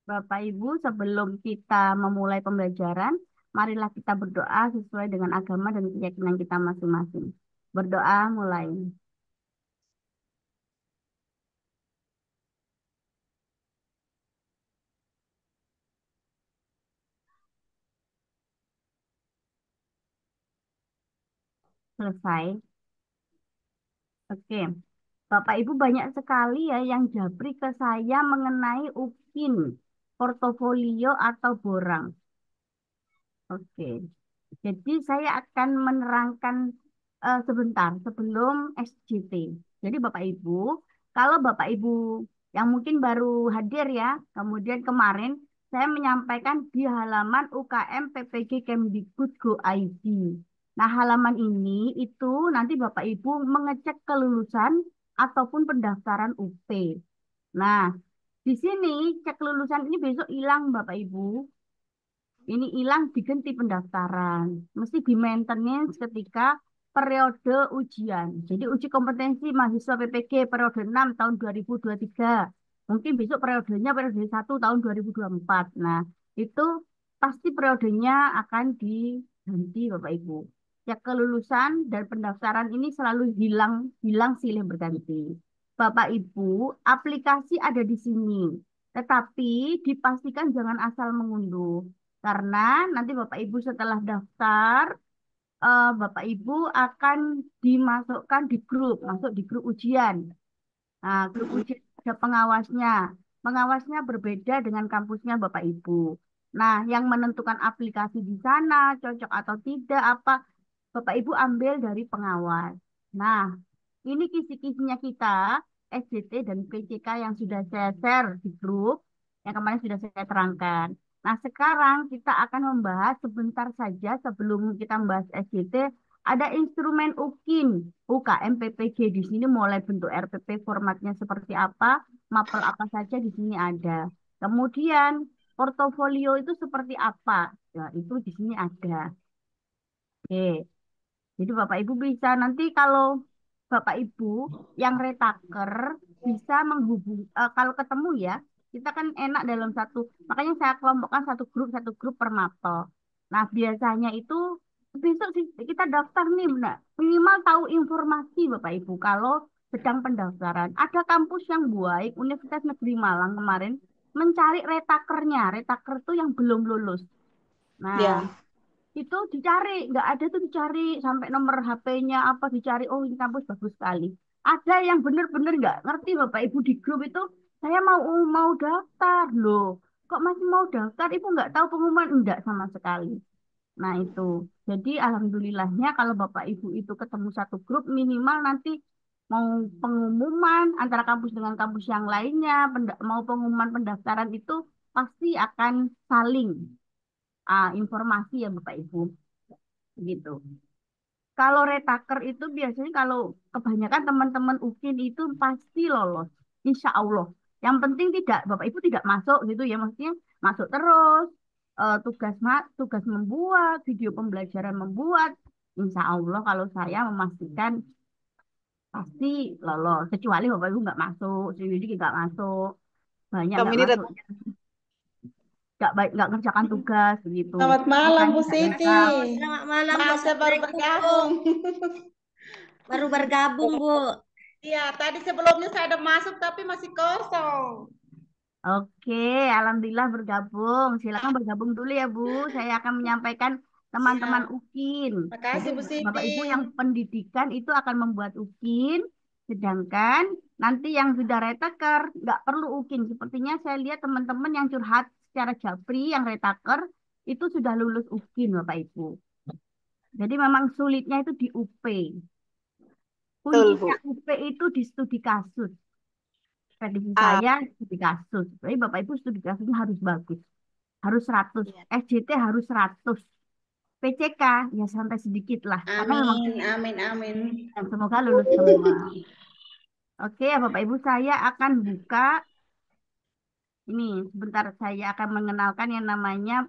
Bapak Ibu, sebelum kita memulai pembelajaran, marilah kita berdoa sesuai dengan agama dan keyakinan kita masing-masing. Berdoa mulai. Selesai. Oke. Bapak Ibu banyak sekali ya yang japri ke saya mengenai UKIN, portofolio atau borang. Oke. Jadi saya akan menerangkan sebentar sebelum SJT. Jadi Bapak Ibu, kalau Bapak Ibu yang mungkin baru hadir ya, kemudian kemarin saya menyampaikan di halaman UKM PPG Kemdikbud Go ID. Nah, halaman ini itu nanti Bapak Ibu mengecek kelulusan ataupun pendaftaran UP. Nah, di sini cek kelulusan ini besok hilang Bapak Ibu. Ini hilang diganti pendaftaran. Mesti di maintenance ketika periode ujian. Jadi uji kompetensi mahasiswa PPG periode 6 tahun 2023. Mungkin besok periodenya periode 1 tahun 2024. Nah, itu pasti periodenya akan diganti Bapak Ibu. Ya kelulusan dan pendaftaran ini selalu hilang silih berganti. Bapak Ibu, aplikasi ada di sini. Tetapi dipastikan jangan asal mengunduh. Karena nanti Bapak Ibu setelah daftar, Bapak Ibu akan dimasukkan di grup, masuk di grup ujian. Nah, grup ujian ada pengawasnya. Pengawasnya berbeda dengan kampusnya Bapak Ibu. Nah, yang menentukan aplikasi di sana, cocok atau tidak, apa, Bapak Ibu ambil dari pengawas. Nah, ini kisi-kisinya kita, SJT dan PCK yang sudah saya share di grup, yang kemarin sudah saya terangkan. Nah, sekarang kita akan membahas sebentar saja sebelum kita membahas SJT, ada instrumen UKIN, UKM PPG di sini mulai bentuk RPP formatnya seperti apa, mapel apa saja di sini ada. Kemudian portofolio itu seperti apa? Ya, itu di sini ada. Oke. Jadi Bapak Ibu bisa nanti kalau Bapak Ibu yang retaker bisa menghubungi kalau ketemu ya kita kan enak dalam satu makanya saya kelompokkan satu grup per mapel. Nah biasanya itu besok sih kita daftar nih nah, minimal tahu informasi Bapak Ibu kalau sedang pendaftaran. Ada kampus yang baik Universitas Negeri Malang kemarin mencari retakernya, retaker tuh yang belum lulus. Nah, Ya, itu dicari, nggak ada tuh dicari sampai nomor HP-nya apa dicari. Oh ini kampus bagus sekali. Ada yang bener-bener nggak ngerti Bapak Ibu di grup itu. Saya mau daftar loh. Kok masih mau daftar? Ibu nggak tahu pengumuman enggak sama sekali. Nah itu. Jadi alhamdulillahnya kalau Bapak Ibu itu ketemu satu grup minimal nanti mau pengumuman antara kampus dengan kampus yang lainnya, mau pengumuman pendaftaran itu pasti akan saling informasi ya Bapak Ibu gitu. Kalau retaker itu biasanya kalau kebanyakan teman-teman UKIN itu pasti lolos, insya Allah. Yang penting tidak, Bapak Ibu tidak masuk gitu ya, maksudnya masuk terus, tugas membuat, video pembelajaran membuat, insya Allah kalau saya memastikan pasti lolos. Kecuali Bapak Ibu nggak masuk, Suyudi nggak masuk, banyak kami nggak ini masuk, nggak baik nggak kerjakan tugas begitu, selamat malam makanya Bu nggak Siti. lengkap. Selamat malam Bu. Maaf saya baru Assalamualaikum Bu. bergabung. Baru bergabung Bu. Iya, tadi sebelumnya saya ada masuk tapi masih kosong. Oke, alhamdulillah bergabung. Silakan bergabung dulu ya, Bu. Saya akan menyampaikan teman-teman Siap. UKIN. Jadi, Makasih Bu Bapak Siti. Ibu yang pendidikan itu akan membuat UKIN, sedangkan nanti yang sudah retaker nggak perlu UKIN. Sepertinya saya lihat teman-teman yang curhat secara japri, yang retaker itu sudah lulus UKIN, Bapak Ibu. Jadi memang sulitnya itu di UP. Betul Kuncinya Bu. UP itu di studi kasus. Prediksi Ah, saya studi kasus. Jadi Bapak Ibu studi kasusnya harus bagus. Harus 100. iya. SJT harus 100. PCK ya sampai sedikit lah. Karena memang Amin, amin, amin. semoga lulus semua. Oke ya Bapak Ibu saya akan buka ini sebentar saya akan mengenalkan yang namanya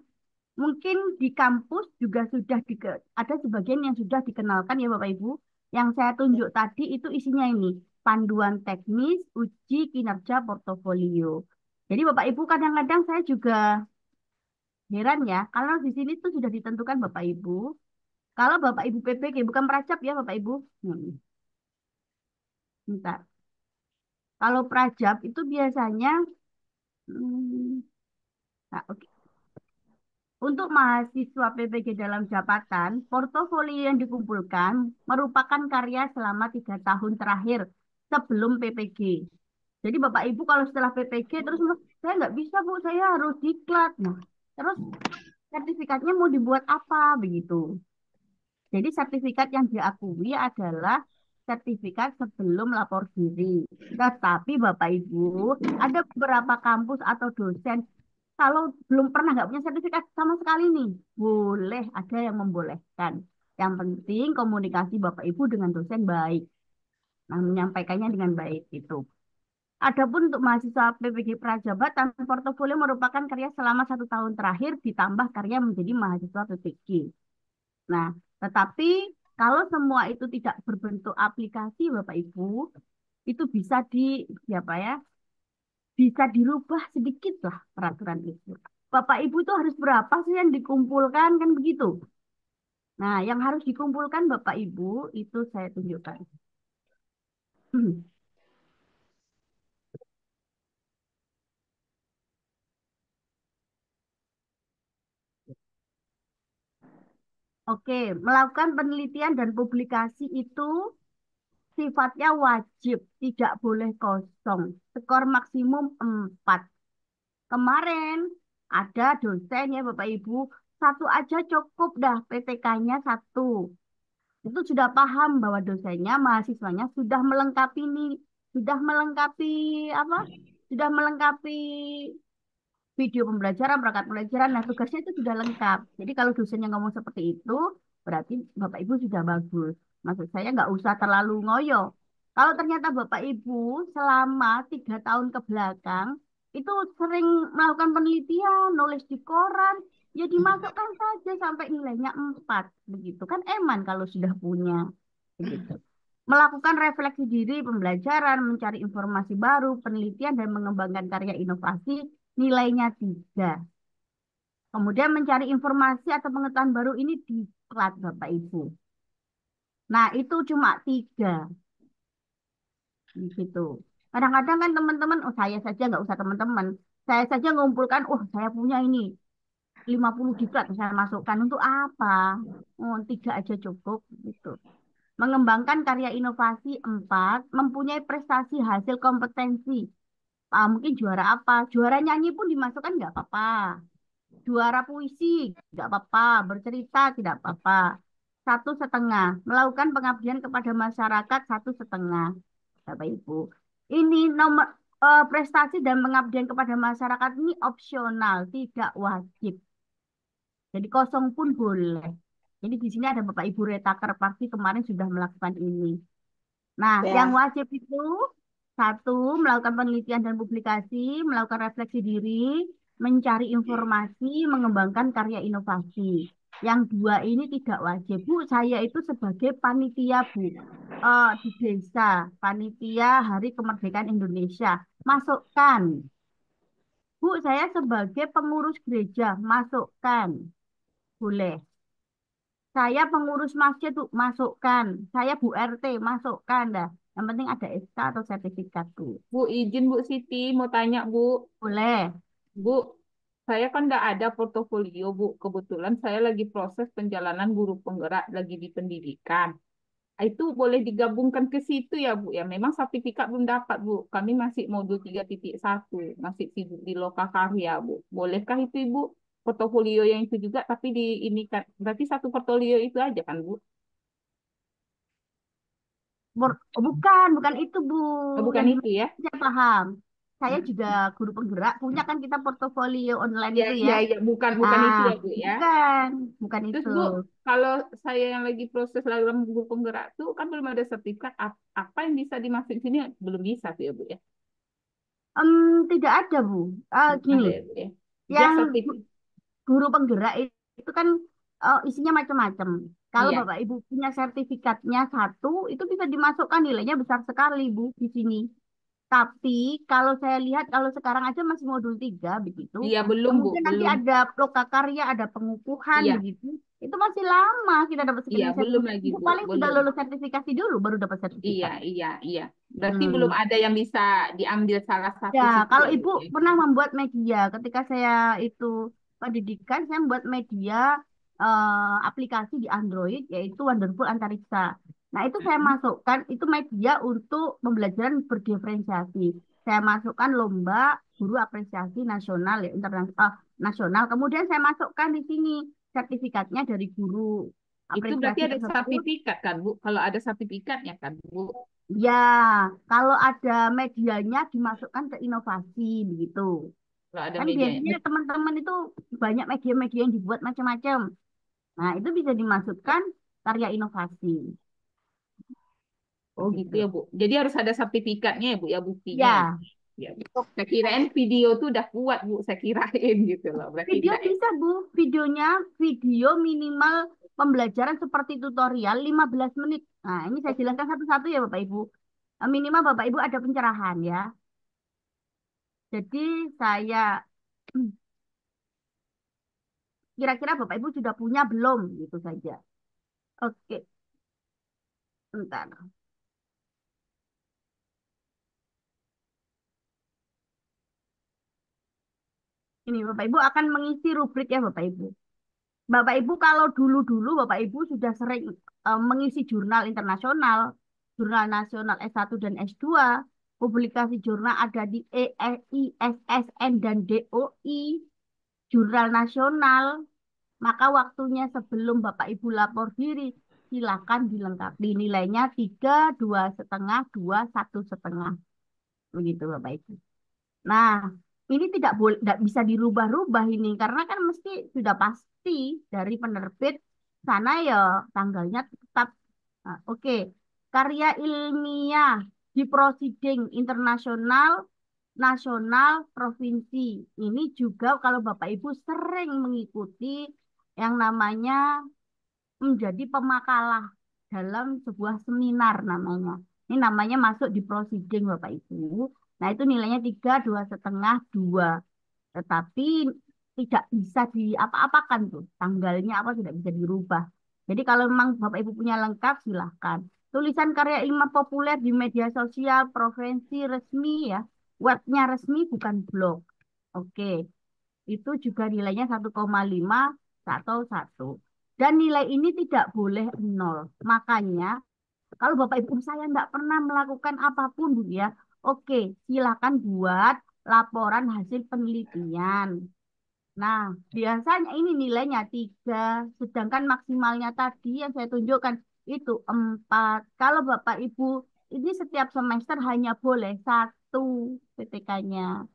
mungkin di kampus juga sudah ada sebagian yang sudah dikenalkan ya Bapak Ibu. Yang saya tunjuk tadi itu isinya ini panduan teknis uji kinerja portofolio. Jadi Bapak Ibu kadang-kadang saya juga heran ya, kalau di sini tuh sudah ditentukan Bapak Ibu. Kalau Bapak Ibu PPG bukan Prajab ya Bapak Ibu. Bentar. Kalau Prajab itu biasanya hmm, nah, oke. Untuk mahasiswa PPG dalam jabatan, portofolio yang dikumpulkan merupakan karya selama 3 tahun terakhir sebelum PPG. Jadi Bapak Ibu kalau setelah PPG terus saya nggak bisa Bu, saya harus diklat. Nah, terus sertifikatnya mau dibuat apa begitu? Jadi sertifikat yang diakui adalah sertifikat sebelum lapor diri. Tetapi Bapak Ibu, ada beberapa kampus atau dosen kalau belum pernah nggak punya sertifikat sama sekali nih, boleh ada yang membolehkan. Yang penting komunikasi Bapak Ibu dengan dosen baik. Nah, menyampaikannya dengan baik itu. Adapun untuk mahasiswa PPG Prajabatan, portofolio merupakan karya selama 1 tahun terakhir ditambah karya menjadi mahasiswa PPG. Nah, tetapi kalau semua itu tidak berbentuk aplikasi, Bapak Ibu, itu bisa apa ya, bisa dirubah sedikit lah peraturan itu. Bapak Ibu itu harus berapa sih yang dikumpulkan kan begitu. Nah, yang harus dikumpulkan Bapak Ibu itu saya tunjukkan. Oke, melakukan penelitian dan publikasi itu sifatnya wajib, tidak boleh kosong. Skor maksimum 4. Kemarin ada dosen ya Bapak Ibu, satu aja cukup dah PTK-nya satu. Itu sudah paham bahwa dosennya, mahasiswanya sudah melengkapi nih, sudah melengkapi apa? Sudah melengkapi video pembelajaran, perangkat pembelajaran. Nah, tugasnya itu sudah lengkap. Jadi kalau dosennya ngomong seperti itu, berarti Bapak Ibu sudah bagus. Maksud saya nggak usah terlalu ngoyo. Kalau ternyata Bapak Ibu selama 3 tahun ke belakang itu sering melakukan penelitian, nulis di koran, ya dimasukkan saja sampai nilainya 4. Begitu kan eman kalau sudah punya. Begitu. Melakukan refleksi diri, pembelajaran, mencari informasi baru, penelitian, dan mengembangkan karya inovasi, nilainya 3. Kemudian mencari informasi atau pengetahuan baru ini diklat Bapak Ibu. Nah, itu cuma 3. Gitu. Kadang-kadang kan teman-teman, oh saya saja nggak usah teman-teman. Saya saja ngumpulkan, oh saya punya ini 50 diklat, saya masukkan untuk apa? Oh, 3 aja cukup. Gitu. Mengembangkan karya inovasi 4, mempunyai prestasi hasil kompetensi. Mungkin juara apa? Juara nyanyi pun dimasukkan nggak apa-apa. Juara puisi nggak apa-apa. Bercerita tidak apa-apa. 1,5. Melakukan pengabdian kepada masyarakat 1,5. Bapak Ibu. Ini nomor prestasi dan pengabdian kepada masyarakat ini opsional, tidak wajib. Jadi kosong pun boleh. Jadi di sini ada Bapak Ibu Retaker pasti kemarin sudah melakukan ini. Nah, yang Ya. wajib itu 1, melakukan penelitian dan publikasi, melakukan refleksi diri, mencari informasi, mengembangkan karya inovasi. Yang 2 ini tidak wajib. Bu, saya itu sebagai panitia, Bu. Di desa, panitia Hari Kemerdekaan Indonesia. Masukkan. Bu, saya sebagai pengurus gereja. Masukkan. Boleh. Saya pengurus masjid, Bu, masukkan. Saya Bu RT, masukkan dah. Yang penting ada SK atau sertifikat, Bu. Bu, izin Bu Siti, mau tanya Bu. Boleh. Bu, saya kan nggak ada portofolio Bu. Kebetulan saya lagi proses penjalanan guru penggerak lagi di pendidikan. Itu boleh digabungkan ke situ ya Bu ya. Memang sertifikat belum dapat Bu. Kami masih modul 3.1, masih sibuk di lokakarya Bu. Bolehkah itu Ibu? Portofolio yang itu juga, tapi di ini kan berarti satu portofolio itu aja kan Bu? Bukan itu, Bu. Oh, bukan Yang itu ya? dimaksud saya paham. Saya juga guru penggerak, punya kan kita portofolio online Ya, itu ya. ya, ya, bukan Ah, itu ya Bu ya. bukan, bukan Terus itu. Bu, kalau saya yang lagi proses dalam guru penggerak tuh kan belum ada sertifikat, apa yang bisa dimasukin sini belum bisa tuh ya Bu ya. Tidak ada, Bu. Belum Gini, ada ya Bu ya. yang Just sertifikat. guru penggerak itu kan isinya macam-macam. Kalau Iya. Bapak Ibu punya sertifikatnya 1, itu bisa dimasukkan nilainya besar sekali, Bu, di sini. Tapi kalau saya lihat kalau sekarang aja masih modul 3 begitu. Iya, belum, Bu. Kemudian nanti Belum. ada lokakarya, ada pengukuhan Iya, begitu. Itu masih lama kita dapat iya, belum sertifikat. lagi, Itu Bu. paling sudah Belum. lulus sertifikasi dulu baru dapat Iya, sertifikat. iya, iya. Berarti belum Hmm. ada yang bisa diambil salah Ya, satu situ kalau ya, Bu. Ibu Ya. pernah membuat media, ketika saya itu pendidikan, saya membuat media aplikasi di Android, yaitu Wonderful Antariksa. Nah, itu saya Mm-mm. masukkan, itu media untuk pembelajaran berdiferensiasi. Saya masukkan lomba guru apresiasi nasional, ya, internasional, nasional. Kemudian saya masukkan di sini sertifikatnya dari guru Itu berarti apresiasi ada tersebut. sertifikat kan, Bu? Kalau ada sertifikatnya kan, Bu? Ya, kalau ada medianya dimasukkan ke inovasi begitu. Kalau ada Kan media. biasanya teman-teman itu banyak media-media yang dibuat macam-macam. Nah, itu bisa dimasukkan karya inovasi. Oh gitu Begitu. ya, Bu. Jadi harus ada sertifikatnya ya, Bu, ya buktinya ya. Ya, Ya, Bu. Saya kirain video tuh udah kuat, Bu. Saya kirain gitu loh. Berarti video enggak ya? bisa, Bu. Videonya video minimal pembelajaran seperti tutorial 15 menit. Nah, ini saya jelaskan satu-satu ya, Bapak Ibu. Minimal Bapak Ibu ada pencerahan ya. Jadi saya kira-kira Bapak Ibu sudah punya belum gitu saja. Oke, bentar. Ini Bapak Ibu akan mengisi rubrik ya Bapak Ibu. Bapak Ibu kalau dulu-dulu Bapak Ibu sudah sering mengisi jurnal internasional, jurnal nasional S1 dan S2, publikasi jurnal ada di ISSN dan DOI, jurnal nasional, maka waktunya sebelum Bapak Ibu lapor diri, silakan dilengkapi. Nilainya 3, 2,5, 2, 1,5. Begitu Bapak Ibu. Nah, ini tidak boleh, tidak bisa dirubah-rubah ini karena kan mesti sudah pasti dari penerbit sana ya tanggalnya tetap. Nah, oke. Karya ilmiah di prosiding internasional, nasional, provinsi. Ini juga kalau Bapak Ibu sering mengikuti yang namanya menjadi pemakalah dalam sebuah seminar namanya. Ini namanya masuk di prosiding Bapak Ibu. Nah, itu nilainya 3, 2,5, 2. Tetapi tidak bisa di apa-apakan tuh. Tanggalnya apa tidak bisa dirubah. Jadi kalau memang Bapak Ibu punya lengkap silahkan. Tulisan karya ilmiah populer di media sosial, provinsi resmi ya. Webnya resmi bukan blog. Oke, itu juga nilainya 1,5 atau 1. Dan nilai ini tidak boleh nol. Makanya kalau Bapak Ibu saya tidak pernah melakukan apapun Bu ya, oke, silakan buat laporan hasil penelitian. Nah, biasanya ini nilainya 3, sedangkan maksimalnya tadi yang saya tunjukkan itu 4. Kalau Bapak Ibu ini setiap semester hanya boleh 1 PTK-nya.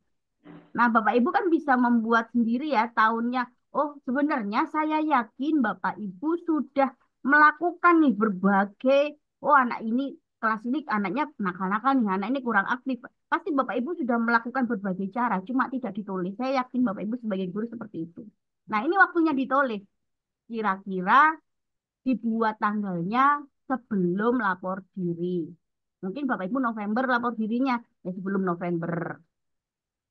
Nah, Bapak Ibu kan bisa membuat sendiri ya tahunnya. Oh, sebenarnya saya yakin Bapak Ibu sudah melakukan nih berbagai, oh anak ini, kelas ini anaknya nakal-nakal nih, anak ini kurang aktif. Pasti Bapak Ibu sudah melakukan berbagai cara, cuma tidak ditulis. Saya yakin Bapak Ibu sebagai guru seperti itu. Nah, ini waktunya ditulis. Kira-kira dibuat tanggalnya sebelum lapor diri. Mungkin Bapak Ibu November lapor dirinya, ya sebelum November.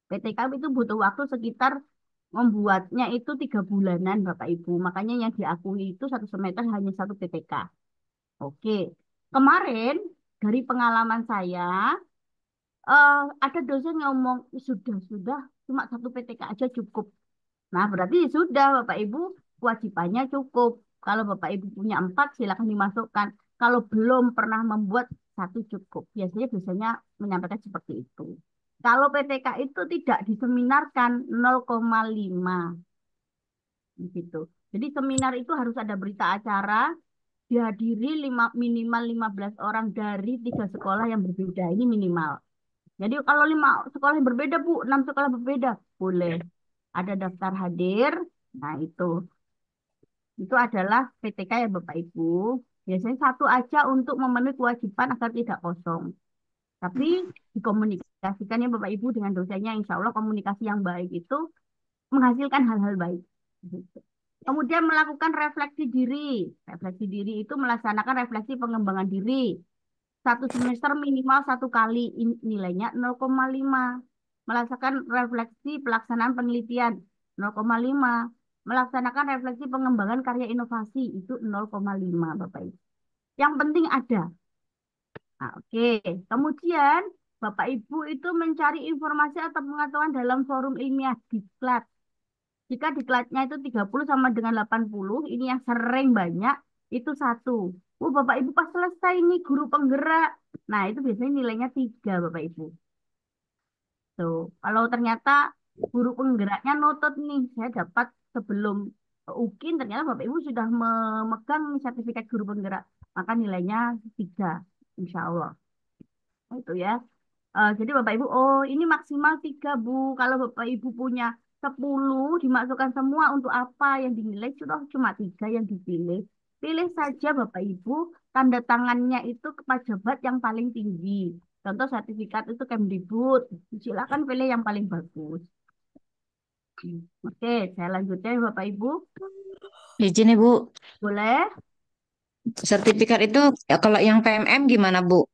PTK itu butuh waktu sekitar membuatnya itu 3 bulanan Bapak Ibu. Makanya yang diakui itu satu semester hanya 1 PTK. Oke. Kemarin dari pengalaman saya, ada dosen yang ngomong sudah cuma 1 PTK aja cukup. Nah berarti sudah Bapak Ibu kewajibannya cukup. Kalau Bapak Ibu punya 4 silakan dimasukkan. Kalau belum pernah membuat 1 cukup. Biasanya menyampaikan seperti itu. Kalau PTK itu tidak diseminarkan 0,5 gitu. Jadi seminar itu harus ada berita acara, dihadiri minimal 15 orang dari 3 sekolah yang berbeda. Ini minimal. Jadi kalau 5 sekolah yang berbeda, Bu, 6 sekolah berbeda, boleh. Ada daftar hadir. Nah, itu adalah PTK ya Bapak Ibu. Biasanya 1 aja untuk memenuhi kewajiban agar tidak kosong. Tapi dikomunikasikan ya Bapak Ibu dengan dosennya, insya Allah komunikasi yang baik itu menghasilkan hal-hal baik. Gitu. Kemudian melakukan refleksi diri. Refleksi diri itu melaksanakan refleksi pengembangan diri. satu semester minimal satu kali nilainya 0,5. Melaksanakan refleksi pelaksanaan penelitian 0,5. Melaksanakan refleksi pengembangan karya inovasi itu 0,5 Bapak Ibu. Yang penting ada. Nah, oke. Kemudian Bapak Ibu itu mencari informasi atau pengetahuan dalam forum ilmiah diklat. Jika diklatnya itu 30 sama dengan 80, ini yang sering banyak, itu satu. Oh, Bapak Ibu pas selesai nih guru penggerak. Nah, itu biasanya nilainya 3, Bapak Ibu. Tuh, kalau ternyata guru penggeraknya notot nih, saya dapat sebelum UKIN, ternyata Bapak Ibu sudah memegang sertifikat guru penggerak, maka nilainya 3, insya Allah. Itu ya. Jadi Bapak Ibu, oh ini maksimal 3 Bu. Kalau Bapak Ibu punya 10, dimasukkan semua untuk apa yang dinilai sudah cuma 3 yang dipilih. Pilih saja Bapak Ibu, tanda tangannya itu ke pejabat yang paling tinggi. Contoh sertifikat itu Kemdikbud. Silakan pilih yang paling bagus. Oke, saya lanjutkan ya, Bapak Ibu. Izin Ibu, Boleh? sertifikat itu ya, kalau yang PMM gimana Bu?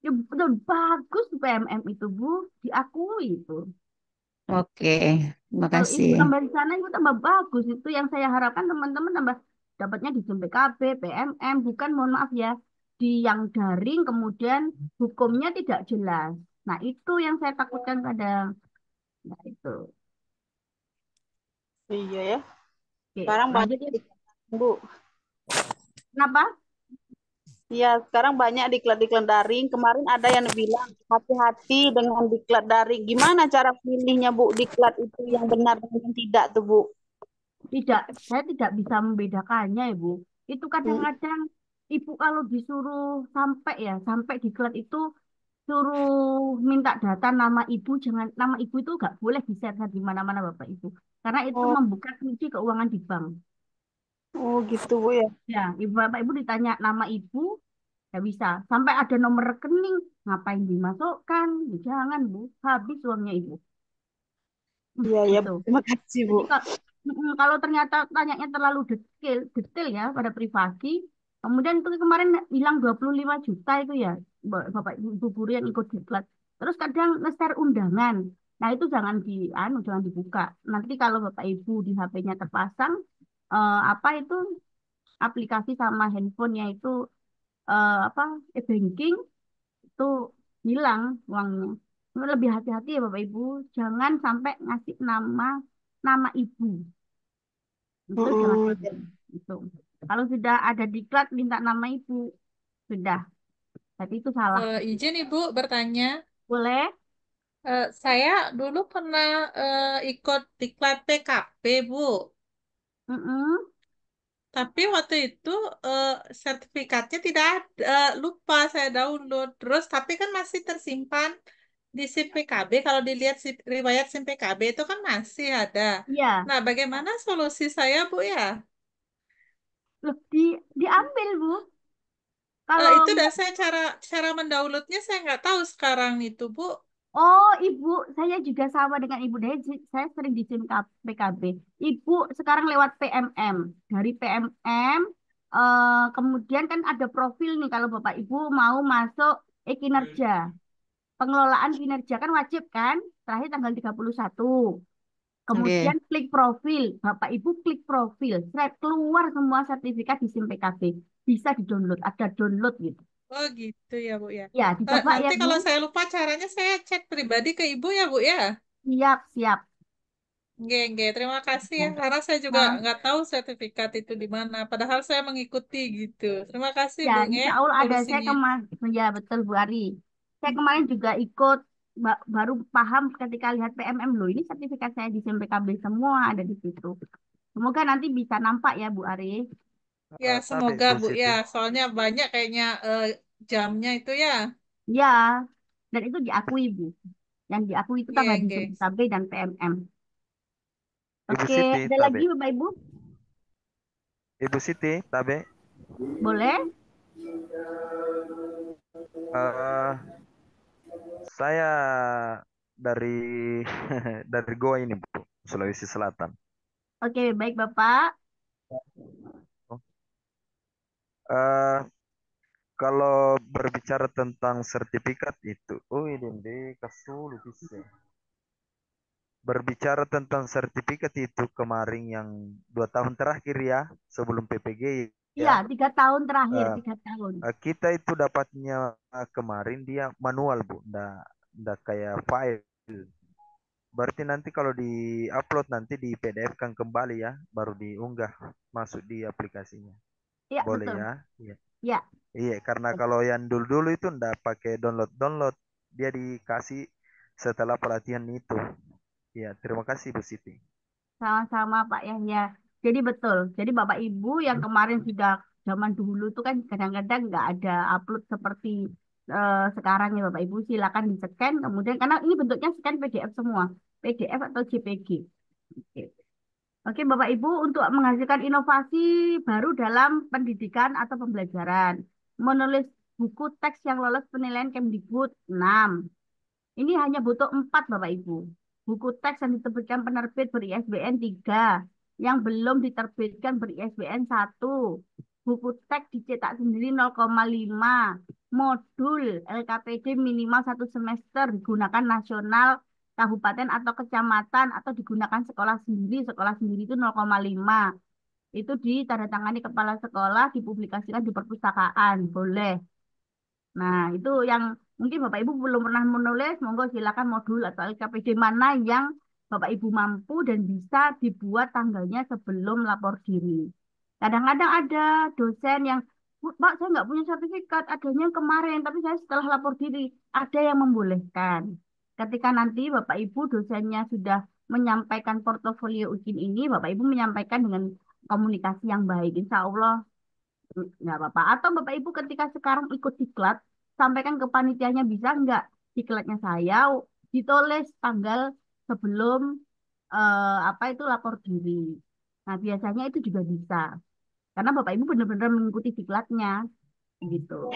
Ya, betul bagus PMM itu Bu, diakui itu. Oke, terima Kalau kasih. ibu tambah di sana, ibu tambah bagus. Itu yang saya harapkan teman-teman tambah dapatnya di JMPKB, PMM, bukan mohon maaf ya, di yang daring kemudian hukumnya tidak jelas. Nah, itu yang saya takutkan kadang. Nah, itu. Iya ya. Oke, Sekarang banyak lanjut ya. Bu. Kenapa? Iya, sekarang banyak diklat-diklat daring. Kemarin ada yang bilang hati-hati dengan diklat daring. Gimana cara pilihnya Bu diklat itu yang benar dan yang tidak tuh Bu? Tidak, saya tidak bisa membedakannya, Ibu. Itu Hmm. kadang-kadang Ibu kalau disuruh sampai ya, sampai di klub itu suruh minta data nama ibu, jangan nama ibu itu nggak boleh di-share di mana-mana Bapak Ibu. Karena itu Oh, membuka kunci keuangan di bank. oh gitu Bu ya. Ya, ibu Bapak Ibu ditanya nama ibu, nggak bisa. Sampai ada nomor rekening, ngapain dimasukkan? Ya, jangan Bu, habis uangnya ibu. Iya ya, Itu. terima kasih Bu. Jadi kalau ternyata tanyanya terlalu detail, detail ya pada privasi, kemudian itu kemarin hilang 25 juta itu ya, Bapak Ibu guru yang ikut diklat. Terus kadang nge-share undangan. Nah, itu jangan dibuka. Nanti kalau Bapak Ibu di HP-nya terpasang apa itu aplikasi sama handphonenya itu apa e-banking itu hilang uangnya. Lebih hati-hati ya Bapak Ibu, jangan sampai ngasih nama nama ibu. Itu jangan Mm-mm. sampai. Itu. Kalau sudah ada diklat minta nama ibu, sudah. Tapi itu salah. Izin Ibu bertanya, Boleh? saya dulu pernah ikut diklat PKP, Bu. Mm-mm. Tapi waktu itu eh, sertifikatnya tidak ada, lupa saya download. Terus, tapi kan masih tersimpan di SIM PKB. Kalau dilihat riwayat SIM PKB itu kan masih ada. Iya. Nah, bagaimana solusi saya, Bu ya? Loh, diambil, Bu. Kalau Itu dah saya cara cara mendownloadnya saya nggak tahu sekarang itu, Bu. oh, Ibu, saya juga sama dengan Ibu Daya. Saya sering di SIM PKB. Ibu sekarang lewat PMM. Dari PMM, kemudian kan ada profil nih kalau Bapak Ibu mau masuk kinerja. Pengelolaan kinerja kan wajib kan? Terakhir tanggal 31. Oke. Kemudian klik profil. Bapak Ibu klik profil. Keluar semua sertifikat di SIM PKB. Bisa di-download. Ada download gitu. Oh gitu ya, Bu ya. Ya, dicoba ya, Nanti Bu. kalau saya lupa caranya saya chat pribadi ke Ibu ya, Bu ya. Siap, siap. Nggak, nggak. Terima kasih ya. Ya. Karena saya juga Nah, nggak tahu sertifikat itu di mana. Padahal saya mengikuti gitu. Terima kasih, ya, Bu, nge, insya Allah ada. Saya solusinya. kemarin, ya betul Bu Ari. Saya kemarin juga ikut, baru paham ketika lihat PMM loh. Ini sertifikat saya di SIM PKB semua ada di situ. Semoga nanti bisa nampak ya Bu Ari. Ya, Tabe semoga Bu Bu ya. Siti. Soalnya banyak kayaknya jamnya itu ya. Ya, dan itu diakui Bu. Yang diakui itu Nggak, tambah di SIM nggak. PKB dan PMM. Ibu Oke, Siti, ada lagi Tabe. Bapak Ibu? Ibu Siti, Tabe. Boleh? eh saya dari dari Goa ini, Bu, Sulawesi Selatan. Oke, baik Bapak. Eh Kalau berbicara tentang sertifikat itu, oh ini deh kasih bisa. Berbicara tentang sertifikat itu kemarin yang 2 tahun terakhir ya, sebelum PPG Iya, ya, 3 tahun terakhir, eh, 3 tahun. kita itu dapatnya kemarin dia manual Bu, ndak kayak file. Berarti nanti kalau di-upload nanti di PDF kan kembali ya, baru diunggah masuk di aplikasinya. Iya, Boleh betul. ya? Iya. Iya. Iya, karena kalau yang dulu-dulu itu ndak pakai download-download, dia dikasih setelah pelatihan itu. Iya, terima kasih Bu Siti. Sama-sama Pak Yahya. Jadi betul. Jadi Bapak Ibu yang kemarin sudah zaman dulu itu kan kadang-kadang nggak ada upload seperti sekarang ya Bapak Ibu. Silakan di-scan. Kemudian karena ini bentuknya scan PDF semua. PDF atau JPG. Oke. Oke Bapak Ibu untuk menghasilkan inovasi baru dalam pendidikan atau pembelajaran. Menulis buku teks yang lolos penilaian Kemdikbud 6. Ini hanya butuh 4 Bapak Ibu. Buku teks yang diterbitkan penerbit ber-ISBN 3, yang belum diterbitkan ber-ISBN 1. Buku teks dicetak sendiri 0,5. Modul LKPD minimal 1 semester digunakan nasional, kabupaten atau kecamatan atau digunakan sekolah sendiri itu 0,5. Itu ditandatangani kepala sekolah, dipublikasikan di perpustakaan, boleh. Nah, itu yang mungkin Bapak Ibu belum pernah menulis, monggo silakan modul atau LKPD mana yang Bapak Ibu mampu dan bisa dibuat tanggalnya sebelum lapor diri. Kadang-kadang ada dosen yang, "Bu, Pak, saya nggak punya sertifikat, adanya yang kemarin, tapi saya setelah lapor diri." Ada yang membolehkan. Ketika nanti Bapak Ibu dosennya sudah menyampaikan portofolio ujian ini, Bapak Ibu menyampaikan dengan komunikasi yang baik. Insya Allah nggak apa-apa. Atau Bapak Ibu ketika sekarang ikut diklat, sampaikan ke panitianya bisa nggak diklatnya saya ditulis tanggal sebelum apa itu lapor diri. Nah biasanya itu juga bisa. Karena Bapak Ibu benar-benar mengikuti diklatnya gitu.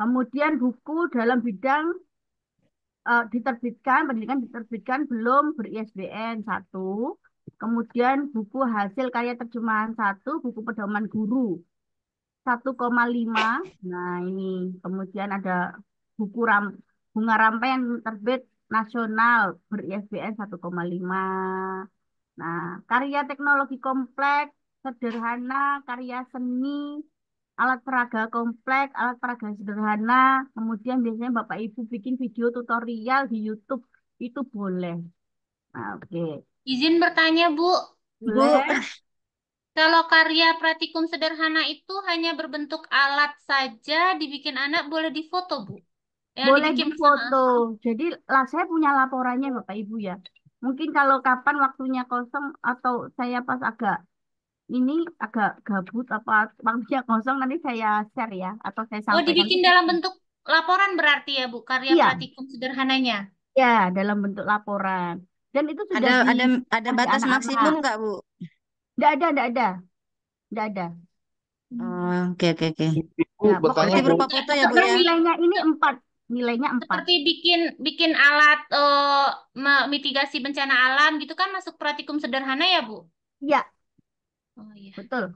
Kemudian buku dalam bidang diterbitkan, pendidikan diterbitkan belum ber-ISBN 1. Kemudian buku hasil karya terjemahan 1, buku pedoman guru 1,5. Nah, ini kemudian ada buku bunga rampai yang terbit nasional ber-ISBN 1,5. Nah, karya teknologi kompleks, sederhana, karya seni, alat peraga kompleks, alat peraga sederhana. Kemudian biasanya Bapak Ibu bikin video tutorial di YouTube itu boleh. Nah, oke. Izin bertanya, Bu. Bu, Boleh, Kalau karya praktikum sederhana itu hanya berbentuk alat saja, dibikin anak boleh difoto, Bu. Yang boleh dibikin bersama. difoto. Jadi lah saya punya laporannya Bapak Ibu ya. Mungkin kalau kapan waktunya kosong atau saya pas ini agak gabut apa waktunya kosong nanti saya share ya atau saya Oh, sampaikan ke dibikin dalam situ. bentuk laporan berarti ya, Bu, karya Iya, praktikum sederhananya. ya dalam bentuk laporan. Dan itu sudah ada di ada ada di batas anak-anak. maksimum nggak, Bu? Enggak ada, enggak ada. Oh, oke oke oke. Ibu Ya, bertanya Berarti pokoknya Bu, berupa foto ya, Bu pokoknya ya? nilainya ini 4. Nilainya 4. Seperti bikin bikin alat mitigasi bencana alam gitu kan masuk praktikum sederhana ya, Bu? Iya, Oh iya. betul.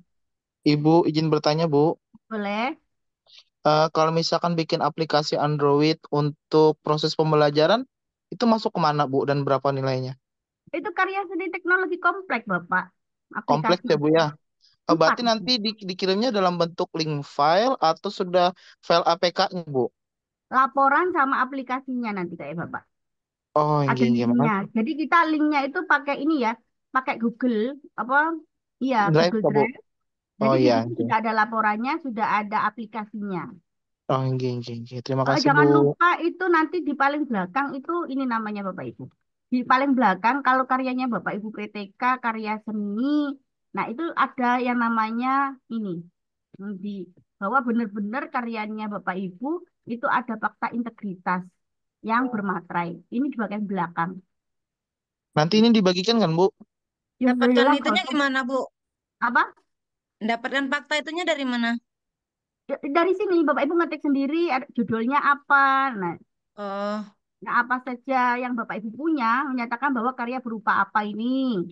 Ibu izin bertanya Bu, Boleh. Kalau misalkan bikin aplikasi Android untuk proses pembelajaran, itu masuk kemana Bu dan berapa nilainya? Itu karya seni teknologi kompleks, Bapak. Kompleks Aplikasi ya Bu ya? 4. Berarti nanti dikirimnya dalam bentuk link file atau sudah file APK-nya Bu? Laporan sama aplikasinya nanti kayak Bapak. Oh, Ada gimana? linknya. Jadi kita linknya itu pakai ini ya, pakai Google apa? Iya, Drive Google ya Bu? Drive. Oh Jadi di iya, situ sudah ada laporannya, sudah ada aplikasinya. Oh, Terima kasih Bu. Jangan lupa itu nanti di paling belakang itu ini namanya Bapak Ibu. Di paling belakang kalau karyanya Bapak Ibu PTK, karya seni, nah itu ada yang namanya ini. Di bahwa benar-benar karyanya Bapak Ibu itu ada fakta integritas yang bermaterai. Ini di bagian belakang. Nanti ini dibagikan kan Bu? Ya, Dapatkan lah, itunya gimana, Bu? apa? Dapatkan fakta itunya dari mana? Dari sini Bapak Ibu ngetik sendiri judulnya apa. Nah, Oh, apa saja yang Bapak Ibu punya menyatakan bahwa karya berupa apa ini.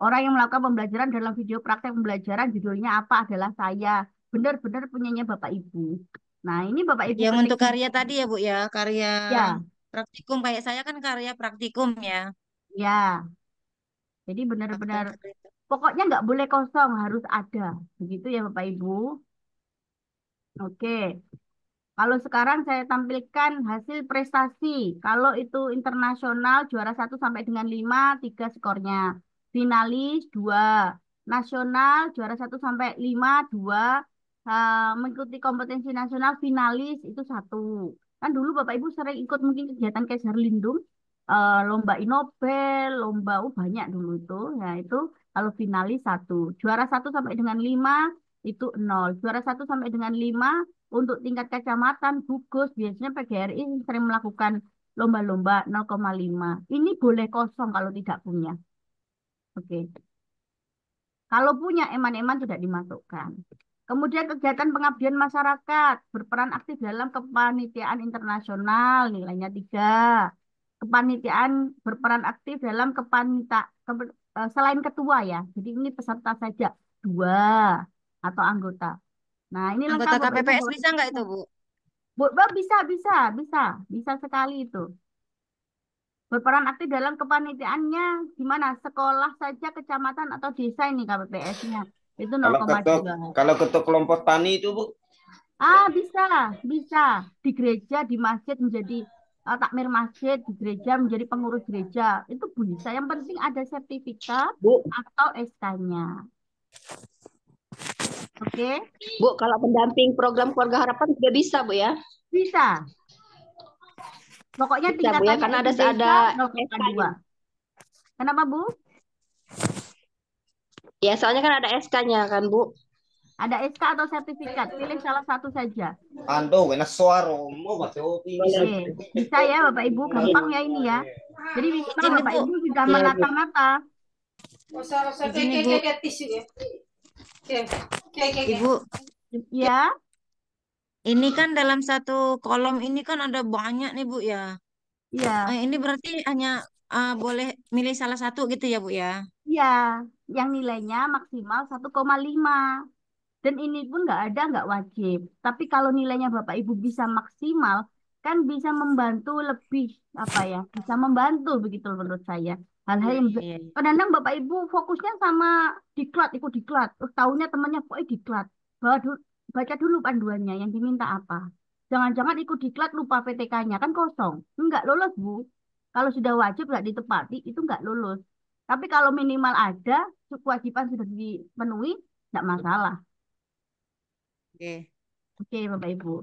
Orang yang melakukan pembelajaran dalam video praktek pembelajaran judulnya apa adalah saya. benar-benar punyanya Bapak Ibu. Nah, ini Bapak Ibu Yang ketik untuk karya tadi ya Bu ya, karya ya, praktikum kayak saya kan karya praktikum ya. ya. Jadi Akta benar-benar integritas. pokoknya nggak boleh kosong, harus ada. Begitu ya Bapak Ibu. Oke. Kalau sekarang saya tampilkan hasil prestasi. Kalau itu internasional juara 1 sampai dengan 5, 3 skornya. Finalis 2. Nasional juara 1 sampai 5, 2. Mengikuti kompetensi nasional finalis itu 1. Kan dulu Bapak Ibu sering ikut mungkin kegiatan Kaiser Lindung, lomba Inobel, lomba banyak dulu itu. Ya itu kalau finalis 1. Juara 1 sampai dengan 5 itu 0. Juara 1 sampai dengan 5 untuk tingkat kecamatan, gugus, biasanya PGRI sering melakukan lomba-lomba 0,5. Ini boleh kosong kalau tidak punya. Oke. Kalau punya eman-eman tidak dimasukkan. Kemudian kegiatan pengabdian masyarakat, berperan aktif dalam kepanitiaan internasional, nilainya 3. Kepanitiaan berperan aktif dalam selain ketua ya. Jadi ini peserta saja 2 atau anggota. Nah, ini lengkap Anggota Bapak Ibu. KPPS bisa nggak itu Bu? Bisa, bisa, bisa, bisa sekali itu. Berperan aktif dalam kepanitiaannya gimana? Sekolah saja, kecamatan atau desa ini KPPS-nya. Itu Kalau ketuk 0,2. kalau ketuk kelompok tani itu Bu, Bisa, bisa. Di gereja, di masjid menjadi takmir masjid, di gereja menjadi pengurus gereja. Itu bisa. Yang penting ada sertifikat Bu, atau SK-nya. Oke? Bu, kalau pendamping program keluarga harapan juga bisa, Bu ya? Bisa. Pokoknya Bisa, Bu ya, tingkatannya karena itu ada desa SK-nya. 0,2. Kenapa, Bu? Ya, soalnya kan ada SK-nya kan, Bu. Ada SK atau sertifikat, pilih salah satu saja. ando wena suaro mo masih bisa. Oke, bisa ya Bapak Ibu, gampang ya ini ya. Jadi minimal Izin nih Bapak Bu, Ibu sudah Ya, Bu. menata-nata. izin nih Bu, Ibu. Ya, Ini kan dalam satu kolom ini kan ada banyak nih Bu ya. iya, Ini berarti hanya boleh milih salah satu gitu ya Bu ya? iya. Yang nilainya maksimal 1,5. Dan ini pun nggak wajib. Tapi kalau nilainya Bapak Ibu bisa maksimal, kan bisa membantu lebih, apa ya, bisa membantu begitu menurut saya. Hal-hal yang Iya, iya. kadang-kadang Bapak Ibu fokusnya sama diklat, ikut diklat. Terus tahunya temannya kok diklat. Baca dulu panduannya yang diminta apa. Jangan-jangan ikut diklat lupa PTK-nya, kan kosong. Enggak lolos, Bu. Kalau sudah wajib nggak ditepati, itu nggak lulus. Tapi kalau minimal ada, kewajiban sudah dipenuhi, nggak masalah. Oke. Oke, Bapak Ibu.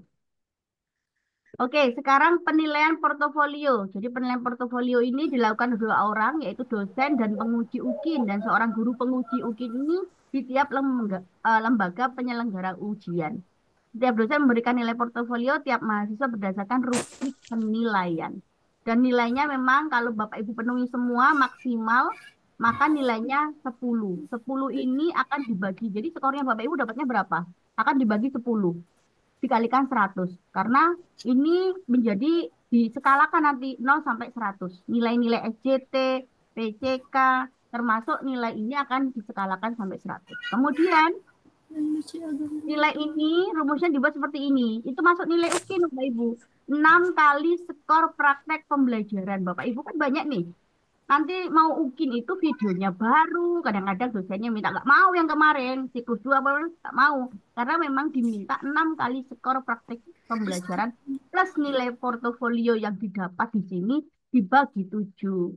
Oke, sekarang penilaian portofolio. Jadi penilaian portofolio ini dilakukan 2 orang, yaitu dosen dan penguji UKIN. Dan seorang guru penguji UKIN ini di tiap lembaga penyelenggara ujian. Setiap dosen memberikan nilai portofolio tiap mahasiswa berdasarkan rubrik penilaian. Dan nilainya memang kalau Bapak Ibu penuhi semua maksimal, maka nilainya 10. 10 ini akan dibagi. Jadi skornya Bapak Ibu dapatnya berapa? Akan dibagi 10 dikalikan 100 karena ini menjadi diskalakan nanti 0 sampai 100. Nilai-nilai SJT, PCK, termasuk nilai ini akan diskalakan sampai 100. Kemudian nilai ini rumusnya dibuat seperti ini. Itu masuk nilai UKIN Bapak Ibu. 6 kali skor praktek pembelajaran. Bapak Ibu kan banyak nih. Nanti mau UKIN itu videonya baru, kadang-kadang dosennya minta nggak mau yang kemarin, siklus 2 baru nggak mau. Karena memang diminta 6 kali skor praktik pembelajaran plus nilai portofolio yang didapat di sini dibagi 7.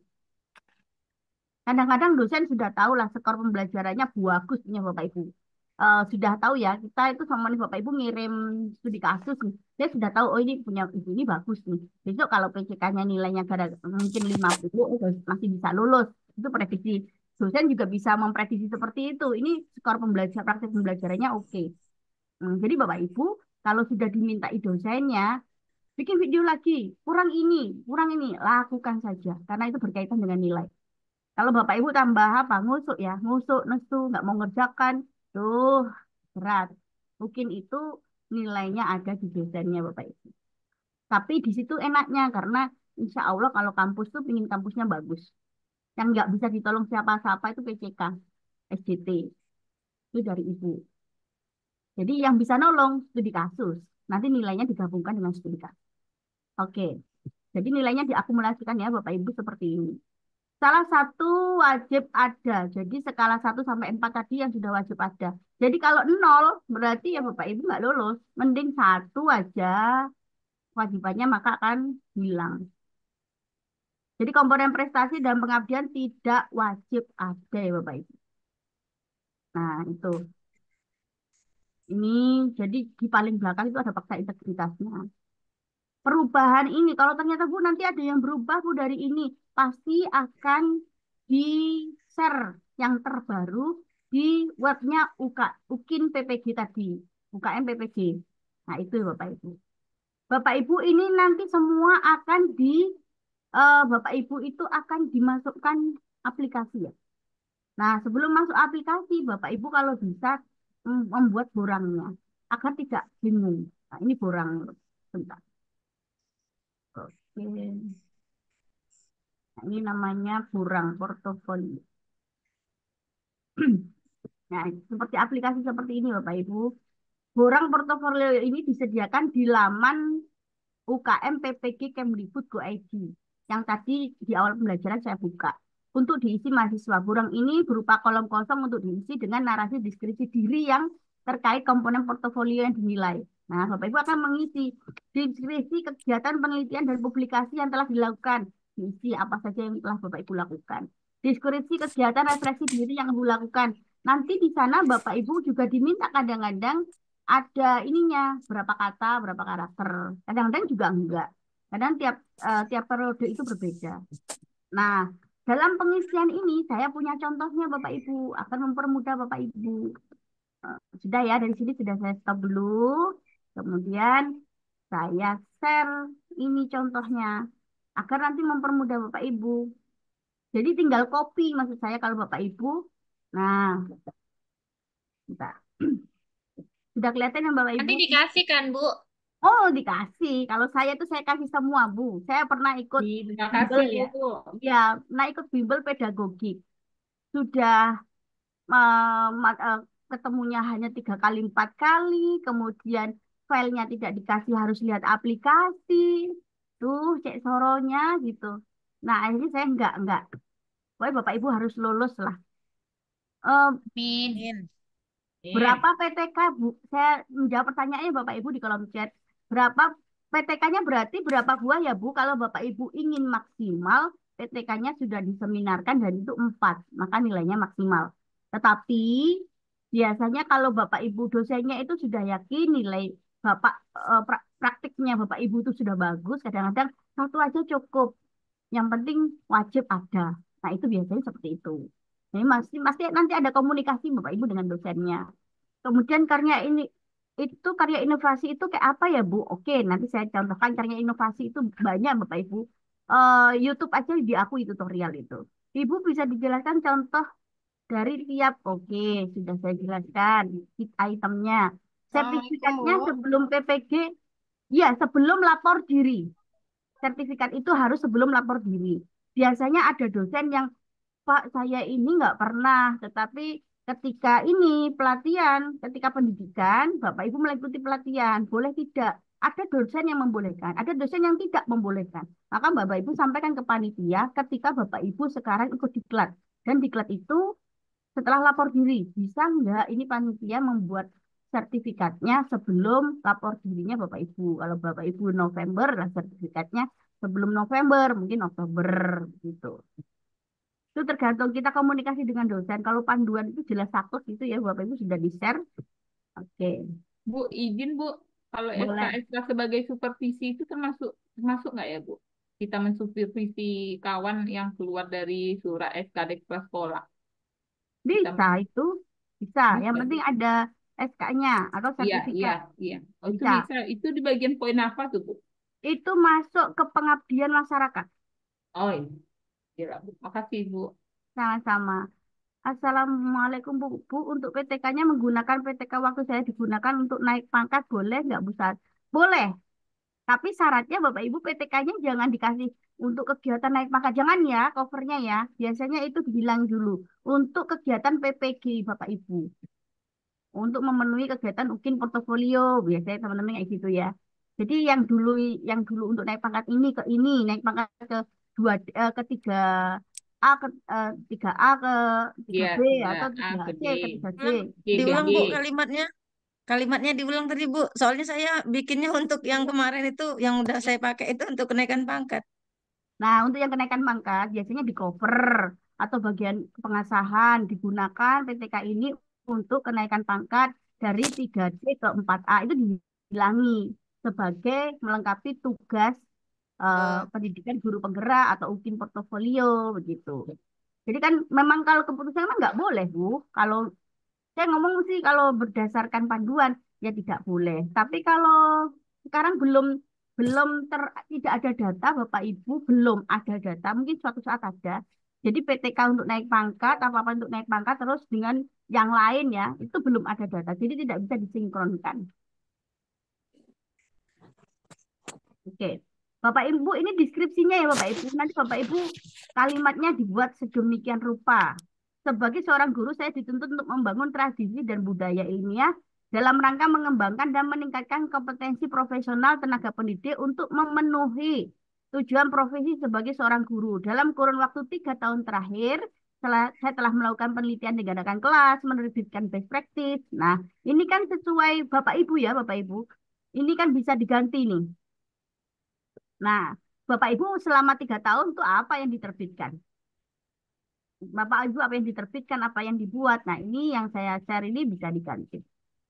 Kadang-kadang dosen sudah tahu lah skor pembelajarannya bagusnya Bapak Ibu. Sudah tahu ya, kita itu sama nih Bapak Ibu ngirim studi kasus nih. Dia sudah tahu, oh ini punya ibu ini bagus nih. Besok kalau PCK-nya nilainya mungkin 50, masih bisa lulus. Itu prediksi. Dosen juga bisa memprediksi seperti itu. Ini skor praktik pembelajarannya oke. Jadi Bapak Ibu, kalau sudah dimintai dosennya, bikin video lagi, kurang ini, lakukan saja. Karena itu berkaitan dengan nilai. Kalau Bapak Ibu tambah apa? Ngusuk ya, ngusuk, nesu, nggak mau ngerjakan. Tuh, berat. Mungkin itu nilainya ada di dosennya Bapak Ibu. Tapi di situ enaknya karena insya Allah kalau kampus tuh pingin kampusnya bagus. Yang nggak bisa ditolong siapa-siapa itu PCK, SJT. Itu dari Ibu. Jadi yang bisa nolong studi kasus. Nanti nilainya digabungkan dengan studi kasus. Oke. Jadi nilainya diakumulasikan ya Bapak Ibu seperti ini. Salah satu wajib ada. Jadi skala 1 sampai 4 tadi yang sudah wajib ada. Jadi kalau 0 berarti ya Bapak Ibu nggak lulus. Mending 1 aja wajibannya maka akan hilang. Jadi komponen prestasi dan pengabdian tidak wajib ada ya Bapak Ibu. Nah itu. Ini jadi di paling belakang itu ada fakta integritasnya. Perubahan ini, kalau ternyata Bu nanti ada yang berubah Bu dari ini, pasti akan di-share yang terbaru di webnya UKIN PPG tadi, UKM PPG. Nah itu Bapak Ibu. Bapak Ibu ini nanti semua akan Bapak Ibu itu akan dimasukkan aplikasi ya. Nah sebelum masuk aplikasi, Bapak Ibu kalau bisa membuat borangnya agar tidak bingung. Nah ini borang, bentar. Oke. Nah, ini namanya borang portofolio. Nah, seperti aplikasi seperti ini Bapak Ibu. Borang portofolio ini disediakan di laman UKM PPG Kemdikbud.go.id yang tadi di awal pembelajaran saya buka. Untuk diisi mahasiswa, borang ini berupa kolom kosong untuk diisi dengan narasi deskripsi diri yang terkait komponen portofolio yang dinilai. Nah, Bapak Ibu akan mengisi deskripsi kegiatan penelitian dan publikasi yang telah dilakukan. Diisi apa saja yang telah Bapak Ibu lakukan. Deskripsi kegiatan refleksi diri yang Ibu lakukan. Nanti di sana Bapak Ibu juga diminta kadang-kadang ada ininya, berapa kata, berapa karakter. Kadang-kadang juga enggak. Kadang tiap periode itu berbeda. Nah, dalam pengisian ini saya punya contohnya Bapak Ibu, akan mempermudah Bapak Ibu. Sudah ya, dari sini sudah saya stop dulu. Kemudian saya share ini contohnya, agar nanti mempermudah Bapak Ibu. Jadi tinggal copy maksud saya kalau Bapak Ibu. Nah, bentar. Sudah kelihatan yang Bapak Ibu? Nanti dikasih kan, Bu? Oh, dikasih. Kalau saya tuh saya kasih semua, Bu. Saya pernah ikut Terima bimbel kasih, ya. Bu. Ya, pernah ikut bimbel pedagogik. Sudah ketemunya hanya 3 kali 4 kali, kemudian filenya tidak dikasih harus lihat aplikasi. Tuh, cek soronya gitu. Nah, akhirnya saya enggak. Pokoknya Bapak Ibu harus lulus lah. Eh, Min. Berapa PTK, Bu? Saya menjawab pertanyaannya Bapak Ibu di kolom chat. Berapa PTK-nya berarti berapa buah ya, Bu? Kalau Bapak Ibu ingin maksimal, PTK-nya sudah diseminarkan dan itu 4, maka nilainya maksimal. Tetapi biasanya kalau Bapak Ibu dosennya itu sudah yakin nilai Bapak praktiknya Bapak Ibu itu sudah bagus, kadang-kadang 1 aja cukup. Yang penting wajib ada. Nah, itu biasanya seperti itu. Jadi pasti nanti ada komunikasi Bapak Ibu dengan dosennya. Kemudian karya inovasi itu kayak apa ya Bu? Oke, nanti saya contohkan karya inovasi itu banyak Bapak Ibu. YouTube aja di aku tutorial itu. Ibu bisa dijelaskan contoh dari tiap, oke, sudah saya jelaskan itemnya. Sertifikatnya sebelum PPG, ya sebelum lapor diri. Sertifikat itu harus sebelum lapor diri. Biasanya ada dosen yang Pak, saya ini nggak pernah, tetapi ketika ini pelatihan, ketika pendidikan, Bapak Ibu mengikuti pelatihan, boleh tidak? Ada dosen yang membolehkan, ada dosen yang tidak membolehkan. Maka Bapak Ibu sampaikan ke panitia ketika Bapak Ibu sekarang ikut diklat. Dan diklat itu setelah lapor diri, bisa nggak ini panitia membuat sertifikatnya sebelum lapor dirinya Bapak Ibu. Kalau Bapak Ibu November, lah sertifikatnya sebelum November, mungkin Oktober gitu. Itu tergantung kita komunikasi dengan dosen. Kalau panduan itu jelas saklek itu ya Bapak Ibu sudah di-share. Oke, Bu, izin Bu, kalau boleh. SK sebagai supervisi itu termasuk nggak ya Bu? Kita mensupervisi kawan yang keluar dari surat SKD kepala sekolah. Kita Bisa itu, bisa. Yang bisa. penting ada SK-nya atau Iya, iya, sertifikat. iya. Oh, itu Bisa. bisa. Itu di bagian poin apa tuh Bu? Itu masuk ke pengabdian masyarakat. Oh iya, gila Bu. Makasih Bu. Sama-sama. Assalamualaikum Bu. Bu, untuk PTK-nya menggunakan PTK waktu saya digunakan untuk naik pangkat boleh nggak Bu Sat? Boleh. Tapi syaratnya Bapak Ibu PTK-nya jangan dikasih untuk kegiatan naik pangkat. Jangan ya, covernya ya. Biasanya itu dibilang dulu. Untuk kegiatan PPG Bapak Ibu. untuk memenuhi kegiatan UKIN portofolio. Biasanya teman-teman kayak gitu ya. Jadi yang dulu untuk naik pangkat ini ke ini, naik pangkat ke ke 3A ke 3A ke Ya, 3B tiga atau A tiga ke c D, ke 3C Ulang, C ke diulang G. Bu kalimatnya. Kalimatnya diulang tadi Bu. Soalnya saya bikinnya untuk yang kemarin itu, yang udah saya pakai itu untuk kenaikan pangkat. Nah, untuk yang kenaikan pangkat biasanya di cover atau bagian pengasahan digunakan PTK ini untuk kenaikan pangkat dari 3C ke 4A itu dihilangi sebagai melengkapi tugas pendidikan guru penggerak atau UKIN portofolio begitu. Jadi kan memang kalau keputusan memang nggak boleh Bu. Kalau saya ngomong sih kalau berdasarkan panduan ya tidak boleh. Tapi kalau sekarang belum belum tidak ada data Bapak Ibu, belum ada data, mungkin suatu saat ada. Jadi PTK untuk naik pangkat, apa-apa untuk naik pangkat terus dengan yang lain ya, itu belum ada data. Jadi tidak bisa disinkronkan. Oke. Bapak Ibu ini deskripsinya ya Bapak Ibu. Nanti Bapak Ibu kalimatnya dibuat sedemikian rupa. Sebagai seorang guru saya dituntut untuk membangun tradisi dan budaya ilmiah dalam rangka mengembangkan dan meningkatkan kompetensi profesional tenaga pendidik untuk memenuhi tujuan profesi sebagai seorang guru. Dalam kurun waktu 3 tahun terakhir, saya telah melakukan penelitian di gadakan kelas, menerbitkan best practice. Nah, ini kan sesuai Bapak Ibu ya, Bapak Ibu. Ini kan bisa diganti nih. Nah, Bapak Ibu selama 3 tahun itu apa yang diterbitkan? Bapak Ibu apa yang diterbitkan, apa yang dibuat. Nah, ini yang saya share ini bisa diganti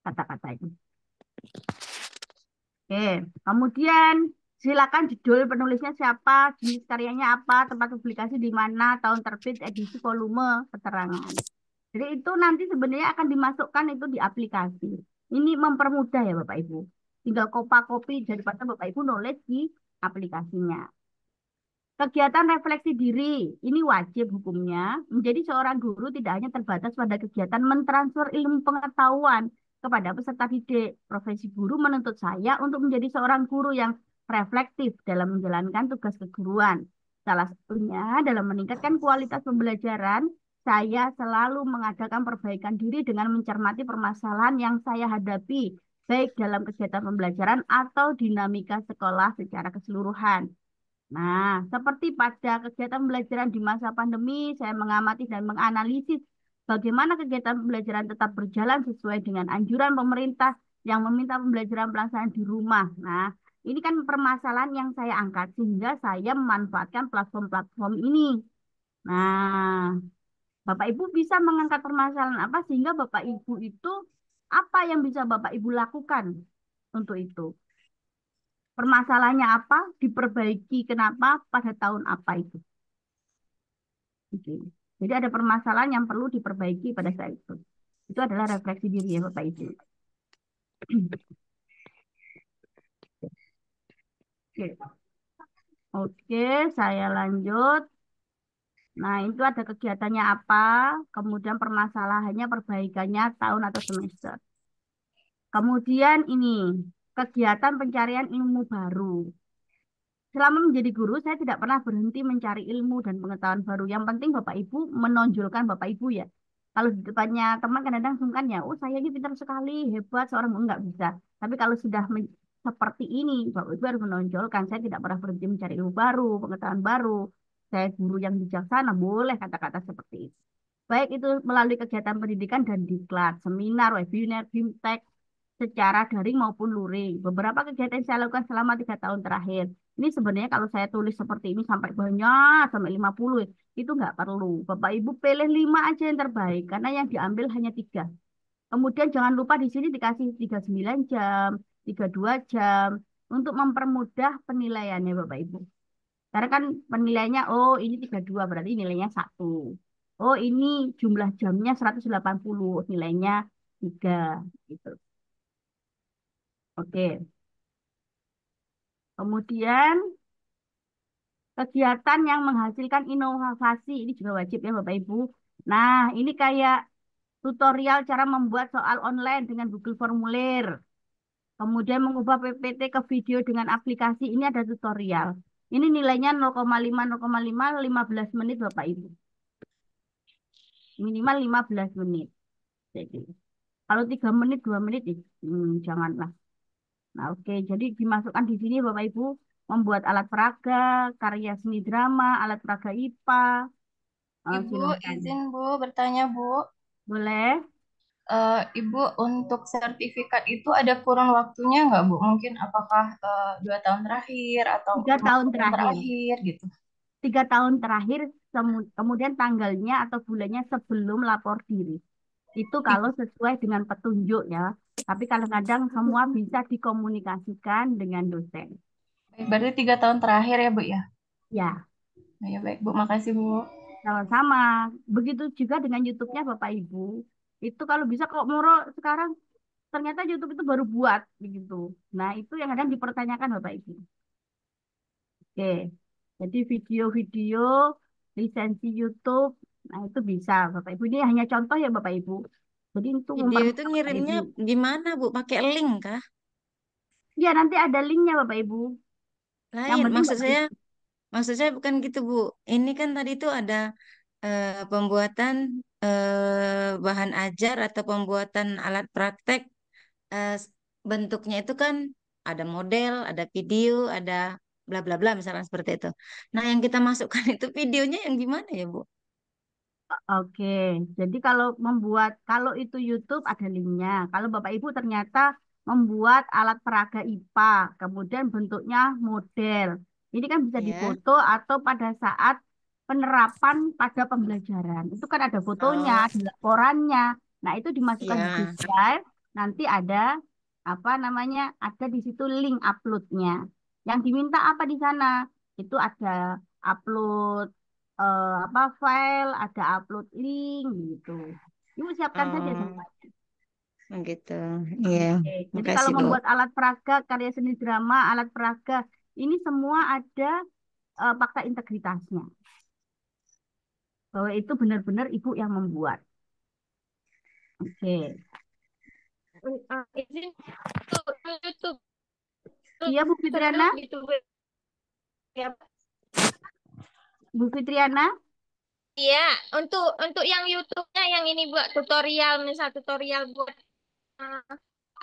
kata-kata itu. Oke, kemudian silakan judul penulisnya siapa, jenis karyanya apa, tempat publikasi di mana, tahun terbit, edisi, volume, keterangan. Jadi itu nanti sebenarnya akan dimasukkan itu di aplikasi. Ini mempermudah ya Bapak Ibu. Tinggal kopi daripada Bapak Ibu nulis di aplikasinya. Kegiatan refleksi diri, ini wajib hukumnya. Menjadi seorang guru tidak hanya terbatas pada kegiatan mentransfer ilmu pengetahuan kepada peserta didik. Profesi guru menuntut saya untuk menjadi seorang guru yang reflektif dalam menjalankan tugas keguruan. Salah satunya dalam meningkatkan kualitas pembelajaran, saya selalu mengadakan perbaikan diri dengan mencermati permasalahan yang saya hadapi, baik dalam kegiatan pembelajaran atau dinamika sekolah secara keseluruhan. Nah, seperti pada kegiatan pembelajaran di masa pandemi, saya mengamati dan menganalisis bagaimana kegiatan pembelajaran tetap berjalan sesuai dengan anjuran pemerintah yang meminta pembelajaran pelaksanaan di rumah. Nah, ini kan permasalahan yang saya angkat sehingga saya memanfaatkan platform-platform ini. Nah, Bapak Ibu bisa mengangkat permasalahan apa sehingga Bapak Ibu itu apa yang bisa Bapak Ibu lakukan untuk itu? Permasalahannya apa, diperbaiki kenapa, pada tahun apa itu. Oke. Jadi ada permasalahan yang perlu diperbaiki pada saat itu. Itu adalah refleksi diri ya Bapak Ibu. Oke. Oke, saya lanjut. Nah, itu ada kegiatannya apa, kemudian permasalahannya, perbaikannya, tahun atau semester. Kemudian ini, kegiatan pencarian ilmu baru. Selama menjadi guru, saya tidak pernah berhenti mencari ilmu dan pengetahuan baru. Yang penting Bapak Ibu menonjolkan Bapak Ibu ya. Kalau di depannya teman kadang-kadang sungkan ya, oh saya ini pintar sekali, hebat, seorang enggak bisa. Tapi kalau sudah seperti ini, Bapak Ibu harus menonjolkan. Saya tidak pernah berhenti mencari ilmu baru, pengetahuan baru. Saya guru yang bijaksana, boleh kata-kata seperti itu. Baik itu melalui kegiatan pendidikan dan diklat, seminar, webinar, bimtek, secara daring maupun luring. Beberapa kegiatan yang saya lakukan selama 3 tahun terakhir. Ini sebenarnya kalau saya tulis seperti ini sampai banyak, sampai 50, itu nggak perlu. Bapak Ibu pilih 5 aja yang terbaik, karena yang diambil hanya 3. Kemudian jangan lupa di sini dikasih 39 jam, 32 jam, untuk mempermudah penilaiannya Bapak Ibu. Karena kan penilaiannya, oh ini 32 berarti nilainya 1. Oh ini jumlah jamnya 180, nilainya 3. Gitu. Oke. Kemudian kegiatan yang menghasilkan inovasi ini juga wajib ya Bapak Ibu. Nah, ini kayak tutorial cara membuat soal online dengan Google Formulir. Kemudian mengubah PPT ke video dengan aplikasi. Ini ada tutorial. Ini nilainya 0,5, 0,5, 15 menit Bapak Ibu. Minimal 15 menit. Jadi, Kalau 3 menit, 2 menit, janganlah. Nah, oke. Jadi dimasukkan di sini Bapak Ibu membuat alat peraga, karya seni drama, alat peraga IPA. Ibu, Silahkan. izin Bu bertanya Bu. Boleh. Ibu, untuk sertifikat itu ada kurun waktunya nggak Bu? Mungkin apakah 2 tahun terakhir atau 3 tahun 5 tahun terakhir. terakhir gitu? 3 tahun terakhir, kemudian tanggalnya atau bulannya sebelum lapor diri. Itu kalau sesuai dengan petunjuk ya. Tapi kadang-kadang semua bisa dikomunikasikan dengan dosen. Baik, berarti 3 tahun terakhir ya Bu ya? Ya, Ya baik Bu, makasih Bu. sama-sama. Begitu juga dengan YouTube-nya Bapak Ibu. Itu kalau bisa kok Moro sekarang ternyata YouTube itu baru buat begitu. Nah, itu yang kadang dipertanyakan Bapak Ibu. Oke. Jadi video-video lisensi YouTube, nah itu bisa Bapak Ibu. Ini hanya contoh ya Bapak Ibu. Jadi itu Video itu mempermudah Bapak ngirimnya Ibu. gimana, Bu? Pakai link kah? Ya, nanti ada linknya Bapak Ibu. Yang Lain, penting Bapak Ibu. maksud saya bukan gitu, Bu. Ini kan tadi itu ada pembuatan bahan ajar atau pembuatan alat praktek. eh, s- Bentuknya itu kan ada model, ada video, ada bla bla bla misalnya seperti itu. Nah, yang kita masukkan itu videonya yang gimana ya, Bu? Oke, jadi kalau itu YouTube ada linknya. Kalau Bapak Ibu ternyata membuat alat peraga IPA, kemudian bentuknya model. Ini kan bisa Ya. difoto atau pada saat penerapan pada pembelajaran. Itu kan ada fotonya, Oh, ada laporannya. Nah, itu dimasukkan di ya. Google Drive. Nanti ada apa namanya? Ada di situ link uploadnya. Yang diminta apa di sana? Itu ada upload apa file, ada upload link gitu. Ibu siapkan saja Oh, semuanya. begitu. Iya, Oke. Jadi kalau makasih, Bu. membuat alat peraga, karya seni drama, alat peraga, ini semua ada fakta integritasnya. Bahwa itu benar-benar ibu yang membuat. Oke. Izin tuh YouTube Iya Bu Fitriana? gitu ya. Bu Fitriana? Iya, untuk yang YouTube-nya yang ini buat tutorial, misal tutorial buat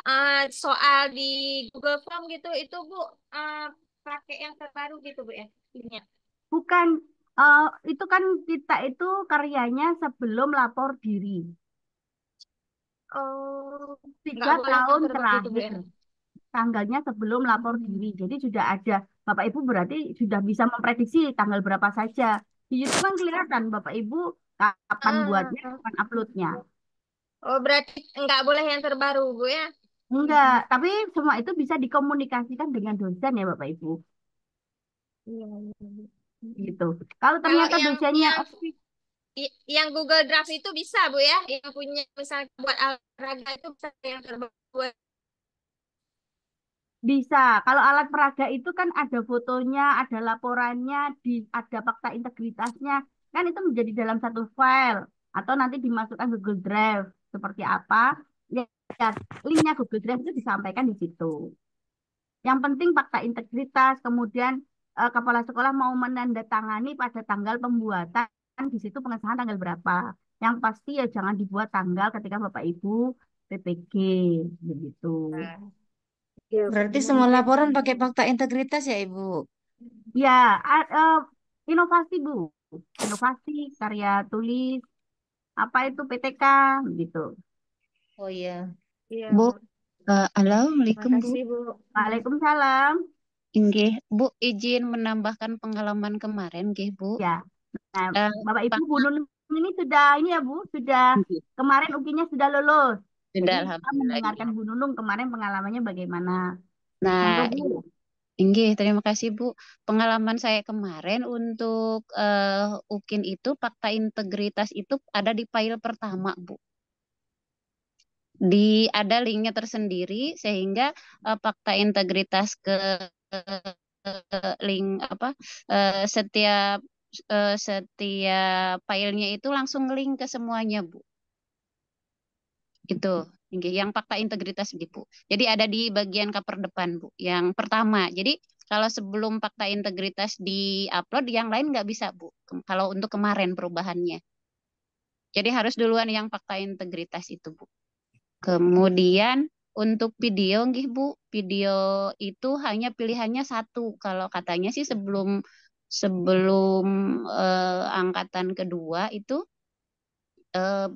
eh, soal di Google Form gitu, itu Bu eh, pakai yang terbaru gitu Bu ya. Ininya. Bukan. Itu kan kita itu karyanya sebelum lapor diri. Oh, nggak tiga boleh yang tahun terbaru gitu Bu terakhir. ya. Tanggalnya sebelum lapor diri. Hmm. Jadi sudah ada. Bapak Ibu berarti sudah bisa memprediksi tanggal berapa saja. Di YouTube kan kelihatan Bapak Ibu kapan buatnya, Ah, kapan uploadnya. oh, berarti nggak boleh yang terbaru Bu ya. Enggak, tapi semua itu bisa dikomunikasikan dengan dosen ya Bapak Ibu. Iya, iya, iya. Gitu. Kalau Kalau ternyata yang dosennya yang yang Google Drive itu bisa Bu ya, yang punya misalnya buat olahraga itu bisa yang terbaru. bisa. Kalau alat peraga itu kan ada fotonya, ada laporannya, ada fakta integritasnya. Kan itu menjadi dalam satu file. Atau nanti dimasukkan Google Drive. Seperti apa? Ya, ya, linknya Google Drive itu disampaikan di situ. Yang penting fakta integritas, kemudian kepala sekolah mau menandatangani pada tanggal pembuatan, di situ pengesahan tanggal berapa. Yang pasti ya jangan dibuat tanggal ketika Bapak Ibu PPG, begitu. Oke, oke, Berarti benar semua Bu ya. laporan pakai fakta integritas ya, Ibu? Ya, inovasi Bu, inovasi karya tulis, apa itu PTK, gitu. Oh iya. Iya, Bu, Bu. Assalamualaikum Bu. Makasih Bu. Waalaikumsalam. Nggih, Bu izin menambahkan pengalaman kemarin nggih Bu. Ya, nah Eh, Bapak Ibu Pak, Bu Nunung ini sudah ini ya Bu, sudah nggih. kemarin ujiannya sudah lulus. Sudah Jadi kita alhamdulillah nggih. mendengarkan Bu Nunung kemarin pengalamannya bagaimana. Monggo Nah, Bu. nggih, terima kasih Bu. Pengalaman saya kemarin untuk UKIN itu fakta integritas itu ada di file pertama Bu. Ada linknya tersendiri sehingga fakta integritas ke link apa setiap setiap filenya itu langsung link ke semuanya Bu. Itu yang fakta integritas Bu. Jadi ada di bagian cover depan Bu. Yang pertama. Jadi kalau sebelum fakta integritas di-upload, yang lain nggak bisa Bu. Kalau untuk kemarin perubahannya. Jadi harus duluan yang fakta integritas itu Bu. Kemudian untuk video nggih Bu, video itu hanya pilihannya satu. Kalau katanya sih sebelum sebelum angkatan kedua itu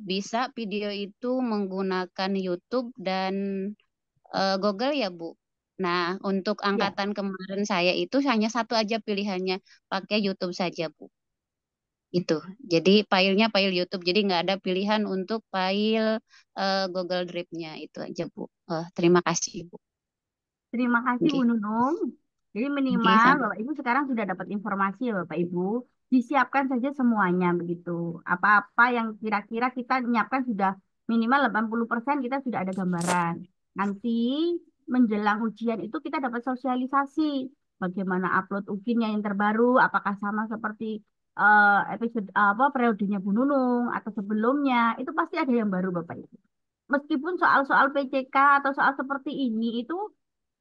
bisa video itu menggunakan YouTube dan Google ya Bu. Nah, untuk Ya, angkatan kemarin saya itu hanya satu aja pilihannya, pakai YouTube saja Bu. Itu. Jadi filenya file YouTube. Jadi nggak ada pilihan untuk file Google Drive-nya. Itu aja Bu. Terima kasih Bu. terima kasih Bu Oke. Nunung. Jadi Oke, minimal sama. Bapak Ibu sekarang sudah dapat informasi ya Bapak Ibu. Disiapkan saja semuanya begitu. Apa-apa yang kira-kira kita menyiapkan sudah minimal 80% kita sudah ada gambaran. Nanti menjelang ujian itu kita dapat sosialisasi. Bagaimana upload UKIN-nya yang terbaru, apakah sama seperti episode apa periodenya Bu Nunung atau sebelumnya, itu pasti ada yang baru Bapak Ibu. Meskipun soal-soal PCK atau soal seperti ini itu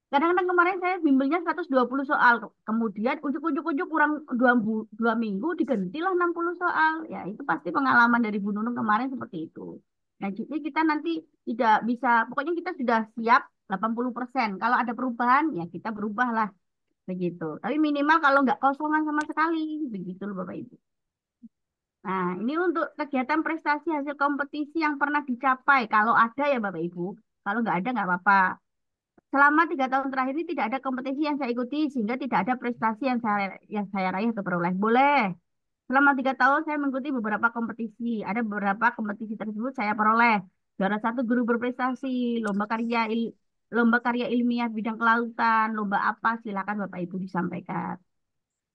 kadang-kadang kemarin saya bimbelnya 120 soal. Kemudian ujuk-ujuk kurang 2 minggu digantilah 60 soal. Ya itu pasti pengalaman dari Bu Nunung kemarin seperti itu. Nah jadi kita nanti tidak bisa, pokoknya kita sudah siap 80%. Kalau ada perubahan ya kita berubah lah begitu. Tapi minimal kalau nggak kosongan sama sekali. Begitu loh Bapak Ibu. Nah ini untuk kegiatan prestasi hasil kompetisi yang pernah dicapai. Kalau ada ya Bapak Ibu. Kalau nggak ada nggak apa-apa. Selama 3 tahun terakhir ini tidak ada kompetisi yang saya ikuti sehingga tidak ada prestasi yang saya raih atau peroleh. Boleh. Selama 3 tahun saya mengikuti beberapa kompetisi. Ada beberapa kompetisi tersebut saya peroleh. Juara satu guru berprestasi, lomba karya ilmiah bidang kelautan, lomba apa silakan Bapak Ibu disampaikan.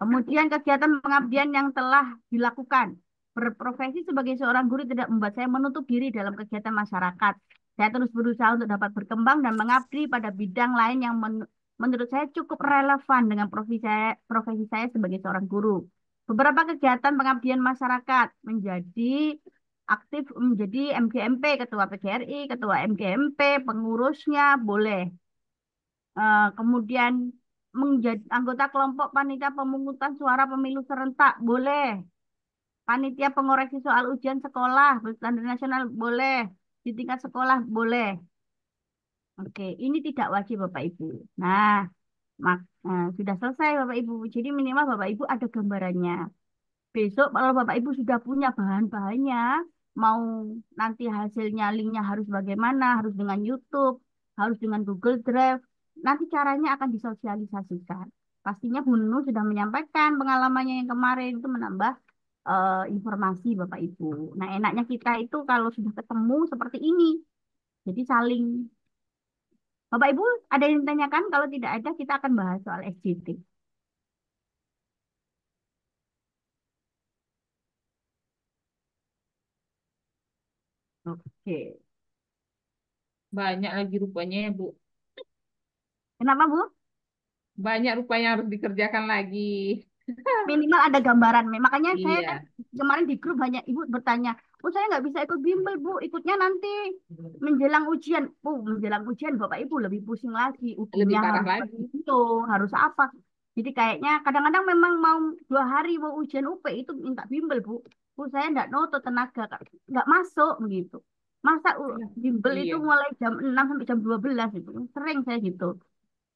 Kemudian kegiatan pengabdian yang telah dilakukan. Berprofesi sebagai seorang guru tidak membuat saya menutup diri dalam kegiatan masyarakat. Saya terus berusaha untuk dapat berkembang dan mengabdi pada bidang lain yang menurut saya cukup relevan dengan profesi saya sebagai seorang guru. Beberapa kegiatan pengabdian masyarakat aktif menjadi MGMP, Ketua PGRI, Ketua MGMP, pengurusnya boleh. Kemudian menjadi anggota kelompok panitia pemungutan suara pemilu serentak boleh. Panitia pengoreksi soal ujian sekolah berstandar nasional boleh. Di tingkat sekolah boleh. Oke, ini tidak wajib Bapak Ibu. Nah, sudah selesai Bapak Ibu. Jadi minimal Bapak Ibu ada gambarannya. Besok kalau Bapak Ibu sudah punya bahan-bahannya, mau nanti hasilnya linknya harus bagaimana, harus dengan YouTube, harus dengan Google Drive, nanti caranya akan disosialisasikan. Pastinya Bu Nunu sudah menyampaikan pengalamannya yang kemarin itu menambah informasi Bapak Ibu. Nah enaknya kita itu kalau sudah ketemu seperti ini, jadi saling. Bapak Ibu ada yang ditanyakan? Kalau tidak ada kita akan bahas soal SJT. Oke. Banyak lagi rupanya ya, Bu. Kenapa Bu? Banyak rupanya harus dikerjakan lagi. Minimal ada gambaran. Makanya saya kan Iya. kemarin di grup banyak ibu bertanya, oh saya nggak bisa ikut bimbel Bu, ikutnya nanti menjelang ujian. Oh menjelang ujian Bapak Ibu lebih pusing lagi, Lebih ujiannya parah harus lagi. itu, harus apa. Jadi kayaknya kadang-kadang memang mau 2 hari mau ujian UP itu minta bimbel Bu. Bu saya nggak noto tenaga, nggak masuk gitu. Masa bimbel itu Iya. mulai jam 6 sampai jam 12 itu. Sering saya gitu.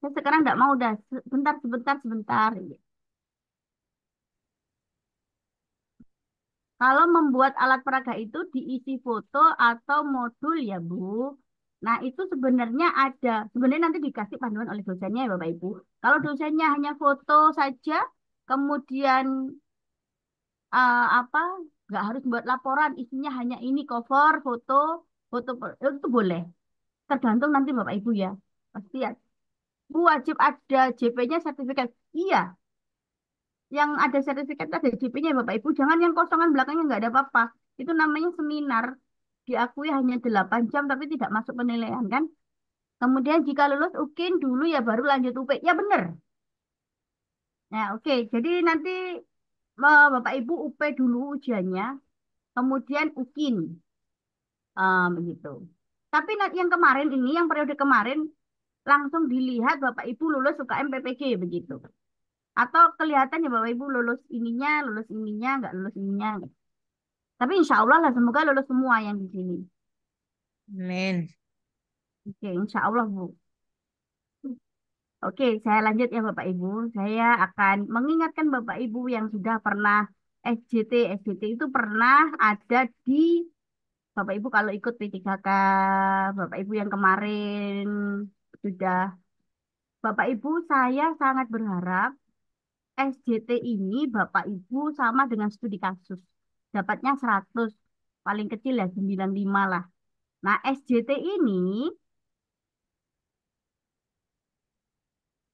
Saya sekarang nggak mau dah, sebentar, sebentar, sebentar. Kalau membuat alat peraga itu diisi foto atau modul ya Bu. Nah itu sebenarnya nanti dikasih panduan oleh dosennya ya Bapak Ibu. Kalau dosennya hanya foto saja, kemudian apa, nggak harus buat laporan, isinya hanya ini cover, foto, itu boleh. Tergantung nanti Bapak Ibu ya. Pasti ya. Bu wajib ada JP-nya sertifikat. Iya, yang ada sertifikat itu ada JP-nya Bapak Ibu. Jangan yang kosongan belakangnya nggak ada apa-apa. Itu namanya seminar. Diakui hanya 8 jam tapi tidak masuk penilaian kan. Kemudian jika lulus UKIN dulu ya baru lanjut UP. Ya benar. Nah oke. Jadi nanti Bapak Ibu UP dulu ujiannya. Kemudian UKIN. Begitu. Tapi yang kemarin ini, yang periode kemarin langsung dilihat Bapak Ibu lulus UKM PPG begitu. Atau kelihatan ya Bapak Ibu lulus ininya, nggak lulus ininya. Tapi insya Allah lah semoga lulus semua yang di sini. Amin. Oke, insya Allah, Bu. Oke, saya lanjut ya Bapak Ibu. Saya akan mengingatkan Bapak Ibu yang sudah pernah SJT. SJT itu pernah ada di Bapak Ibu kalau ikut P3K, Bapak Ibu yang kemarin sudah. Bapak Ibu, saya sangat berharap SJT ini Bapak Ibu sama dengan studi kasus. Dapatnya 100, paling kecil ya 95 lah. Nah, SJT ini,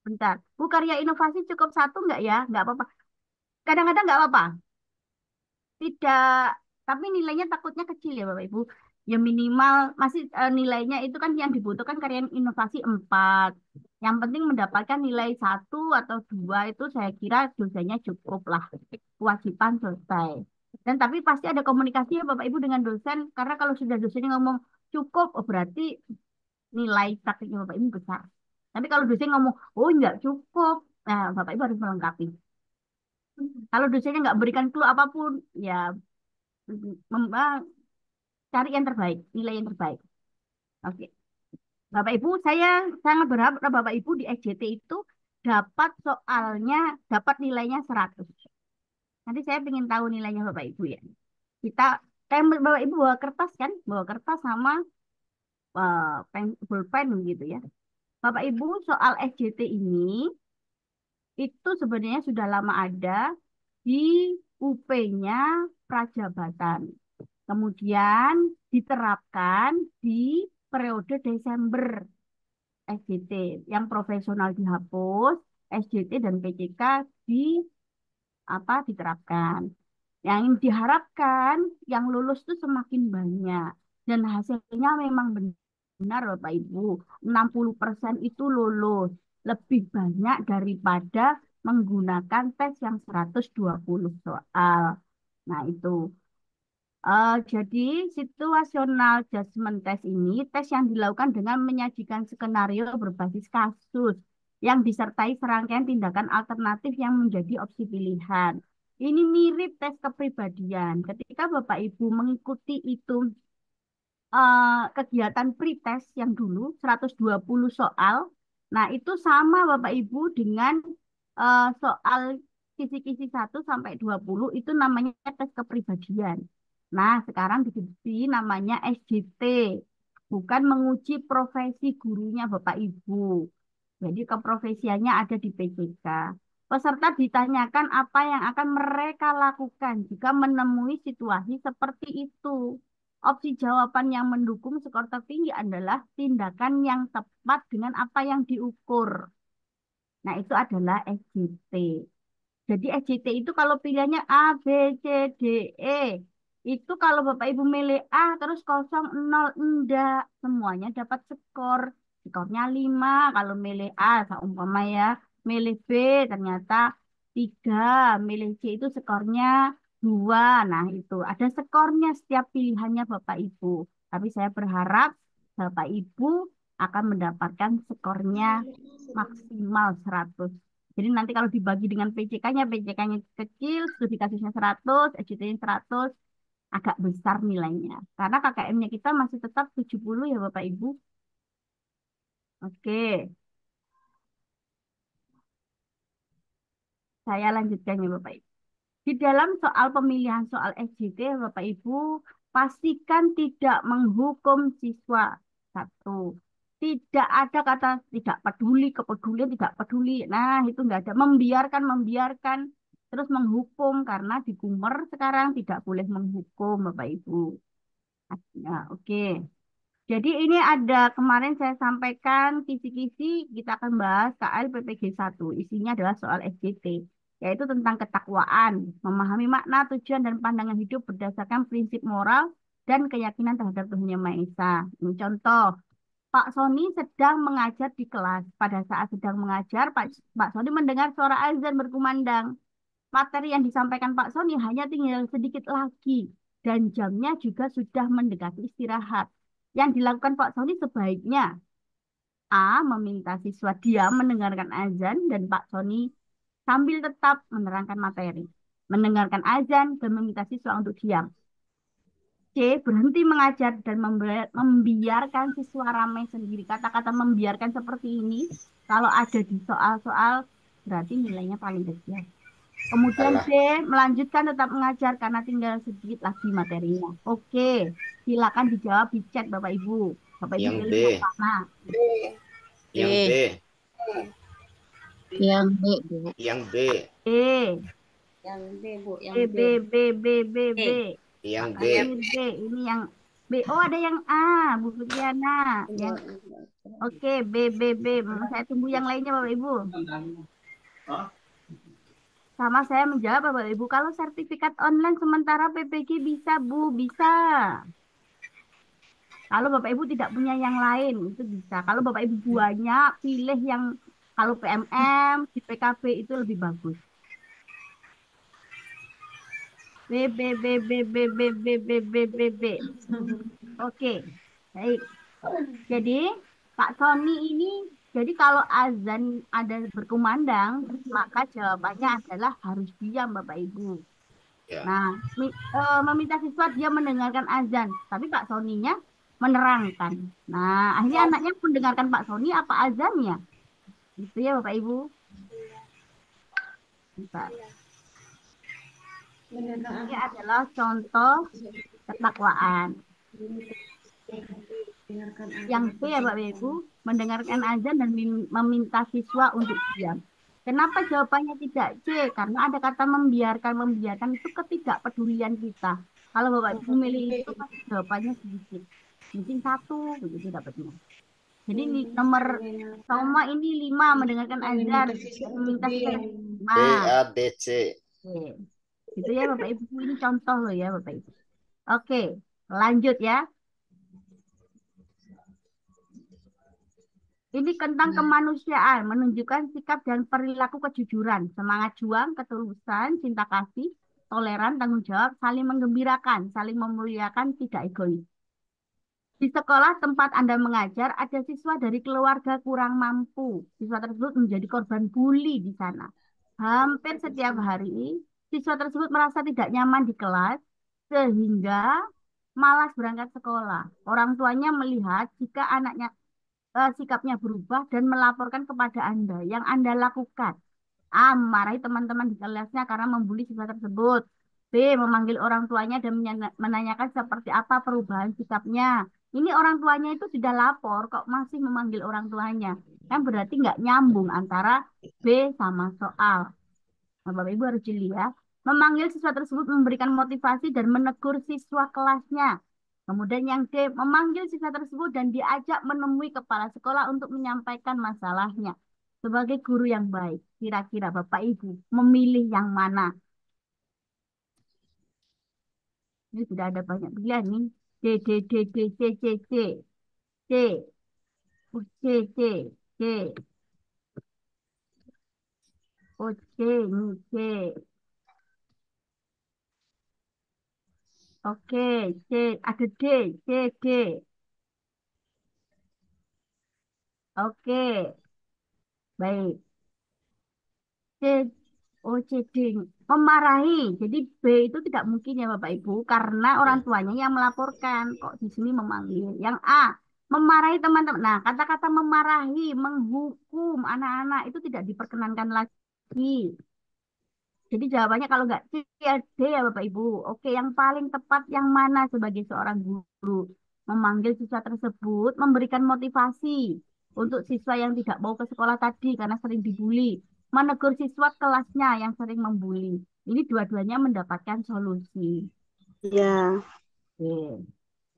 bentar, Bu karya inovasi cukup satu nggak ya? Nggak apa-apa. Kadang-kadang nggak apa-apa. Tidak, tapi nilainya takutnya kecil ya Bapak Ibu. Ya minimal, masih nilainya itu kan yang dibutuhkan karya inovasi 4. Yang penting mendapatkan nilai 1 atau 2 itu saya kira dosanya cukup lah. Kewajiban selesai. Dan tapi pasti ada komunikasi ya Bapak Ibu dengan dosen. Karena kalau sudah dosennya ngomong cukup, oh berarti nilai praktiknya Bapak Ibu besar. Tapi kalau dosen ngomong, oh enggak cukup, nah Bapak Ibu harus melengkapi. Kalau dosennya nggak berikan clue apapun, ya cari yang terbaik, nilai yang terbaik. Oke. Bapak Ibu, saya sangat berharap Bapak Ibu di SJT itu dapat soalnya, dapat nilainya 100. Nanti saya ingin tahu nilainya Bapak Ibu ya. Kita, Bapak Ibu bawa kertas kan? Bawa kertas sama pulpen gitu ya. Bapak Ibu, soal SJT ini itu sebenarnya sudah lama ada di UP-nya Prajabatan. Kemudian diterapkan di periode Desember SJT. Yang profesional dihapus, SJT dan PCK di diterapkan. Yang diharapkan yang lulus itu semakin banyak. Dan hasilnya memang benar Bapak Ibu. 60% itu lulus. Lebih banyak daripada menggunakan tes yang 120 soal. Nah itu. Jadi situational judgment test ini tes yang dilakukan dengan menyajikan skenario berbasis kasus yang disertai serangkaian tindakan alternatif yang menjadi opsi pilihan. Ini mirip tes kepribadian. Ketika Bapak Ibu mengikuti itu kegiatan pretest yang dulu 120 soal. Nah, itu sama Bapak Ibu dengan soal kisi-kisi 1 sampai 20 itu namanya tes kepribadian. Nah, sekarang diganti namanya SJT. Bukan menguji profesi gurunya Bapak Ibu. Jadi keprofesiannya ada di PJK. Peserta ditanyakan apa yang akan mereka lakukan jika menemui situasi seperti itu. Opsi jawaban yang mendukung skor tertinggi adalah tindakan yang tepat dengan apa yang diukur. Nah, itu adalah SJT. Jadi SJT itu kalau pilihannya A, B, C, D, E. Itu kalau Bapak Ibu milih A terus 0, 0, enggak. Semuanya dapat skor. Skornya 5 kalau milih A, seumpama ya. Milih B ternyata 3. Milih C itu skornya 2. Nah itu ada skornya setiap pilihannya Bapak Ibu. Tapi saya berharap Bapak Ibu akan mendapatkan skornya maksimal 100. Jadi nanti kalau dibagi dengan PCK-nya, PCK-nya kecil, studi kasusnya 100, SJT-nya 100, agak besar nilainya. Karena KKM-nya kita masih tetap 70 ya Bapak Ibu. Oke, saya lanjutkan ya Bapak Ibu. Di dalam soal pemilihan soal SJT, Bapak Ibu, pastikan tidak menghukum siswa. 1. Tidak ada kata tidak peduli, kepedulian, tidak peduli. Nah, itu enggak ada. Membiarkan. Terus menghukum, karena di Kumer sekarang tidak boleh menghukum, Bapak Ibu. Nah, oke. Jadi ini ada kemarin saya sampaikan kisi-kisi kita akan bahas KL PPG 1. Isinya adalah soal SJT, yaitu tentang ketakwaan, memahami makna, tujuan, dan pandangan hidup berdasarkan prinsip moral dan keyakinan terhadap Tuhan Yang Maha Esa. Ini contoh, Pak Sony sedang mengajar di kelas. Pada saat sedang mengajar, Pak Sony mendengar suara azan berkumandang. Materi yang disampaikan Pak Sony hanya tinggal sedikit lagi dan jamnya juga sudah mendekati istirahat. Yang dilakukan Pak Sony sebaiknya A. Meminta siswa diam mendengarkan azan dan Pak Sony sambil tetap menerangkan materi. Mendengarkan azan dan meminta siswa untuk diam. C. C. Berhenti mengajar dan membiarkan siswa ramai sendiri. Kata-kata membiarkan seperti ini, kalau ada di soal-soal, berarti nilainya paling kecil. Kemudian Alah, D. Melanjutkan tetap mengajar karena tinggal sedikit lagi materinya. Oke, silakan dijawab di chat Bapak Ibu. Bapak Ibu yang pilih B, yang mana? yang B, Yang B, Bu. yang B, E. Yang B, Bu, B, yang B, B. B, B, B, B. yang Pak B. Kasmir B. Ini yang B. Oh, ada yang A, Bu Fitriana. Yang Oke, B, B, B. Saya tunggu yang lainnya Bapak Ibu. Sama saya menjawab Bapak Ibu. Kalau sertifikat online sementara PPG bisa Bu, bisa. Kalau Bapak Ibu tidak punya yang lain, itu bisa. Kalau Bapak Ibu banyak, pilih yang kalau PMM, di PKB itu lebih bagus. B, B, B, B, B, B, B, B, B, B, B. Oke, baik. Jadi, Pak Sony ini, jadi kalau azan ada berkumandang, maka jawabannya adalah harus diam Bapak Ibu. Ya. Nah, meminta siswa dia mendengarkan azan, tapi Pak Soninya menerangkan. Nah, akhirnya anaknya mendengarkan Pak Sony apa azannya? Gitu ya Bapak Ibu. Bentar. Ini adalah contoh ketakwaan. Yang B ya Bapak Ibu, mendengarkan azan dan meminta siswa untuk diam. Kenapa jawabannya tidak C? Karena ada kata membiarkan. Membiarkan itu ketidakpedulian kita. Kalau Bapak Ibu milih itu pasti jawabannya sedikit. Mungkin satu begitu dapatnya. Jadi nomor Soma ini 5 mendengarkan azan dan meminta siswa B, 5. A, D, C. Oke. Itu ya Bapak Ibu, ini contoh loh ya Bapak Ibu. Oke, lanjut ya. Ini tentang kemanusiaan, menunjukkan sikap dan perilaku kejujuran, semangat juang, ketulusan, cinta kasih, toleran, tanggung jawab, saling menggembirakan, saling memuliakan, tidak egois. Di sekolah tempat Anda mengajar, ada siswa dari keluarga kurang mampu. Siswa tersebut menjadi korban bully di sana. Hampir setiap hari, siswa tersebut merasa tidak nyaman di kelas, sehingga malas berangkat sekolah. Orang tuanya melihat jika anaknya sikapnya berubah dan melaporkan kepada Anda. Yang Anda lakukan, A. Memarahi teman-teman di kelasnya karena membuli siswa tersebut. B. Memanggil orang tuanya dan menanyakan seperti apa perubahan sikapnya. Ini orang tuanya itu sudah lapor, kok masih memanggil orang tuanya. Kan berarti nggak nyambung antara B sama soal. Nah, Bapak Ibu harus jeli ya. Memanggil siswa tersebut memberikan motivasi dan menegur siswa kelasnya. Kemudian yang D, memanggil siswa tersebut dan diajak menemui kepala sekolah untuk menyampaikan masalahnya. Sebagai guru yang baik, kira-kira Bapak Ibu memilih yang mana? Ini sudah ada banyak pilihan nih. D, D, D, D, C, C, C, C, oh, C, C, C, oh, C, ini C. Oke, C, ada D, C, D. Oke, baik. C, oh C, D. Memarahi. Jadi B itu tidak mungkin ya Bapak Ibu. Karena orang Ya. tuanya yang melaporkan. Kok di sini memanggil. Yang A, memarahi teman-teman. Nah, kata-kata memarahi, menghukum anak-anak itu tidak diperkenankan lagi. Jadi jawabannya kalau nggak C ya D ya Bapak Ibu. Oke, yang paling tepat yang mana sebagai seorang guru? Memanggil siswa tersebut, memberikan motivasi untuk siswa yang tidak mau ke sekolah tadi karena sering dibully. Menegur siswa kelasnya yang sering membuli. Ini dua-duanya mendapatkan solusi. Ya. Oke.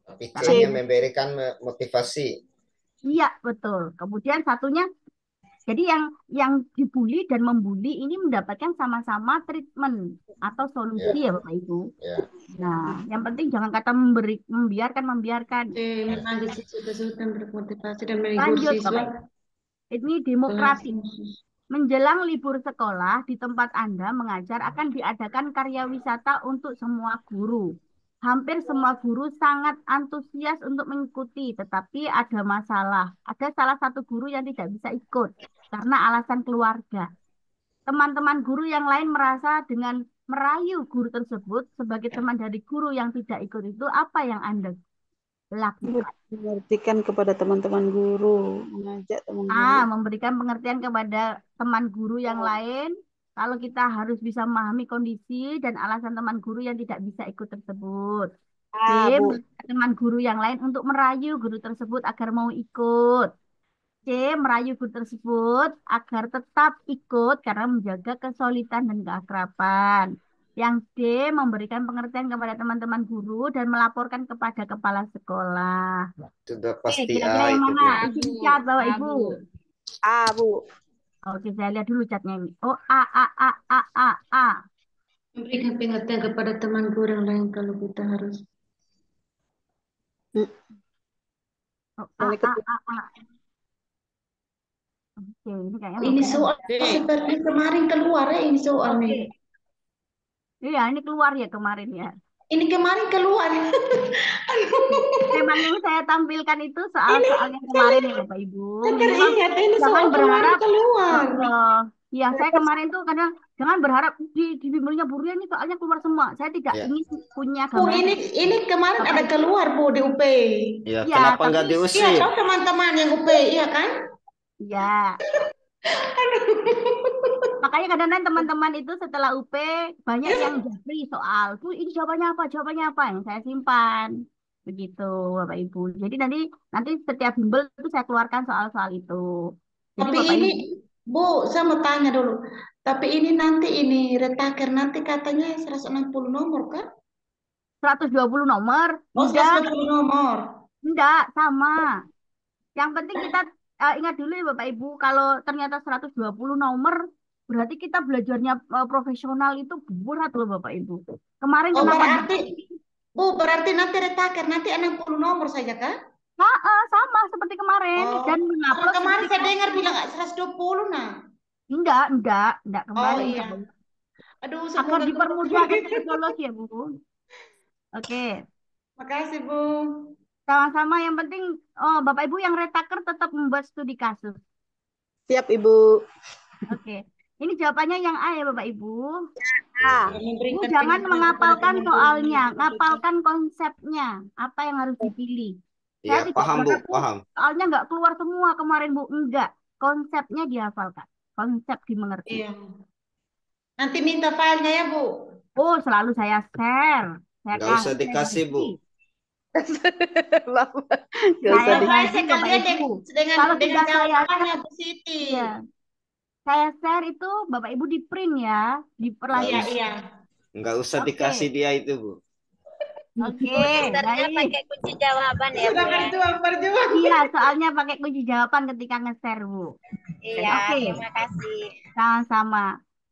Tapi Tak C-nya lanjut. memberikan motivasi. Iya, betul. Kemudian satunya, jadi yang dibully dan membuli ini mendapatkan sama-sama treatment atau solusi Ya. ya Bapak Ibu. Ya. Nah, yang penting jangan kata memberi, membiarkan. Memanggil siswa tersebut dan bermotivasi dan menegur Lanjut, siswa. Bapak Ibu. Ini demokratis. Menjelang libur sekolah, di tempat Anda mengajar akan diadakan karya wisata untuk semua guru. Hampir semua guru sangat antusias untuk mengikuti, tetapi ada masalah. Ada salah satu guru yang tidak bisa ikut karena alasan keluarga. Teman-teman guru yang lain merasa dengan merayu guru tersebut sebagai teman dari guru yang tidak ikut itu, apa yang Anda lakukan? Mengertikan kepada teman-teman guru, mengajak teman guru. Memberikan pengertian kepada teman guru yang lain. Kalau kita harus bisa memahami kondisi dan alasan teman guru yang tidak bisa ikut tersebut. B, Bu. teman guru yang lain untuk merayu guru tersebut agar mau ikut. C, merayu guru tersebut agar tetap ikut karena menjaga kesolidan dan keakraban. Yang D, memberikan pengertian kepada teman-teman guru dan melaporkan kepada kepala sekolah. Sudah Oke, pasti kira-kira A yang itu, mana? Bu. Isi cat, Bapak A, Ibu. Bu. A, Bu. Oke, saya lihat dulu catnya ini. Oh, A. Memberikan pengertian kepada teman guru yang lain kalau kita harus. Oh, Yang ketiga. A. Oke, ini kayaknya Ini Bapak soal D. seperti kemarin keluar ya ini soal Oke. nih. Iya, ini keluar ya kemarin ya. Ini kemarin keluar. Memang yang saya tampilkan itu soal-soal yang kemarin ya Bapak Ibu. Saya Memang ingat ini jangan soal kemarin berharap. keluar. Ya, saya kemarin tuh kadang jangan berharap di bimbelnya Bu Ria ini soalnya keluar semua. Saya tidak Ya. ingin punya Bu, gambaran. ini kemarin Bapak ada Ibu. keluar Bu di UP. Ya, Ya, kenapa nggak tapi Iya, diusir? tahu teman-teman yang UP, iya kan? ya. Makanya kadang-kadang teman-teman itu setelah UP banyak yang japri soal. Tuh ini jawabannya apa? Jawabannya apa? Yang saya simpan. Begitu Bapak Ibu. Jadi nanti setiap bimbel itu saya keluarkan soal-soal itu. Jadi Tapi Bapak ini, Ibu, Bu, saya mau tanya dulu. Tapi ini nanti ini retaker nanti katanya 160 nomor kan? 120 nomor. Oh, Enggak, 120 nomor. enggak, sama. Yang penting kita ingat dulu ya Bapak Ibu, kalau ternyata 120 nomor, berarti kita belajarnya profesional itu berat loh Bapak Ibu. Kemarin Oh, kenapa berarti nanti retaker nanti 60 nomor saja kan? sama seperti kemarin Oh, dan kalau mengupload kemarin seperti saya dengar bilang 120 nah. enggak Oh kembali. iya. Aduh, Agar semoga dipermudah ke teknologi ya Bu. Oke, Makasih, Bu. sama-sama. Yang penting Bapak Ibu yang retaker tetap membuat studi kasus. Siap, Ibu. Oke, ini jawabannya yang A ya Bapak Ibu. A. Bu, jangan mengapalkan soalnya, ngapalkan konsepnya. Apa yang harus dipilih? Ya, Saya tidak paham, Bu, berharap, paham. soalnya nggak keluar semua kemarin Bu. Enggak, konsepnya dihafalkan. Konsep dimengerti. Iya. Nanti minta filenya ya, Bu. Oh, selalu saya share. Saya Nggak usah kasih, dikasih, Bu. Nggak usah Saya di- bagi Saya Bapak kalian Ibu. dengan Kalau dengan sudah saya jawabannya Bu Siti. Iya. Saya share itu Bapak Ibu di print ya, di Iya, perlayar. iya. Nggak usah Oke. dikasih dia itu, Bu. Oke, Dasarnya baik. pakai kunci jawaban ya, Bu ya. Berjuang. Iya, soalnya pakai kunci jawaban ketika nge-share, Bu. Iya, Oke. terima kasih. Sama-sama.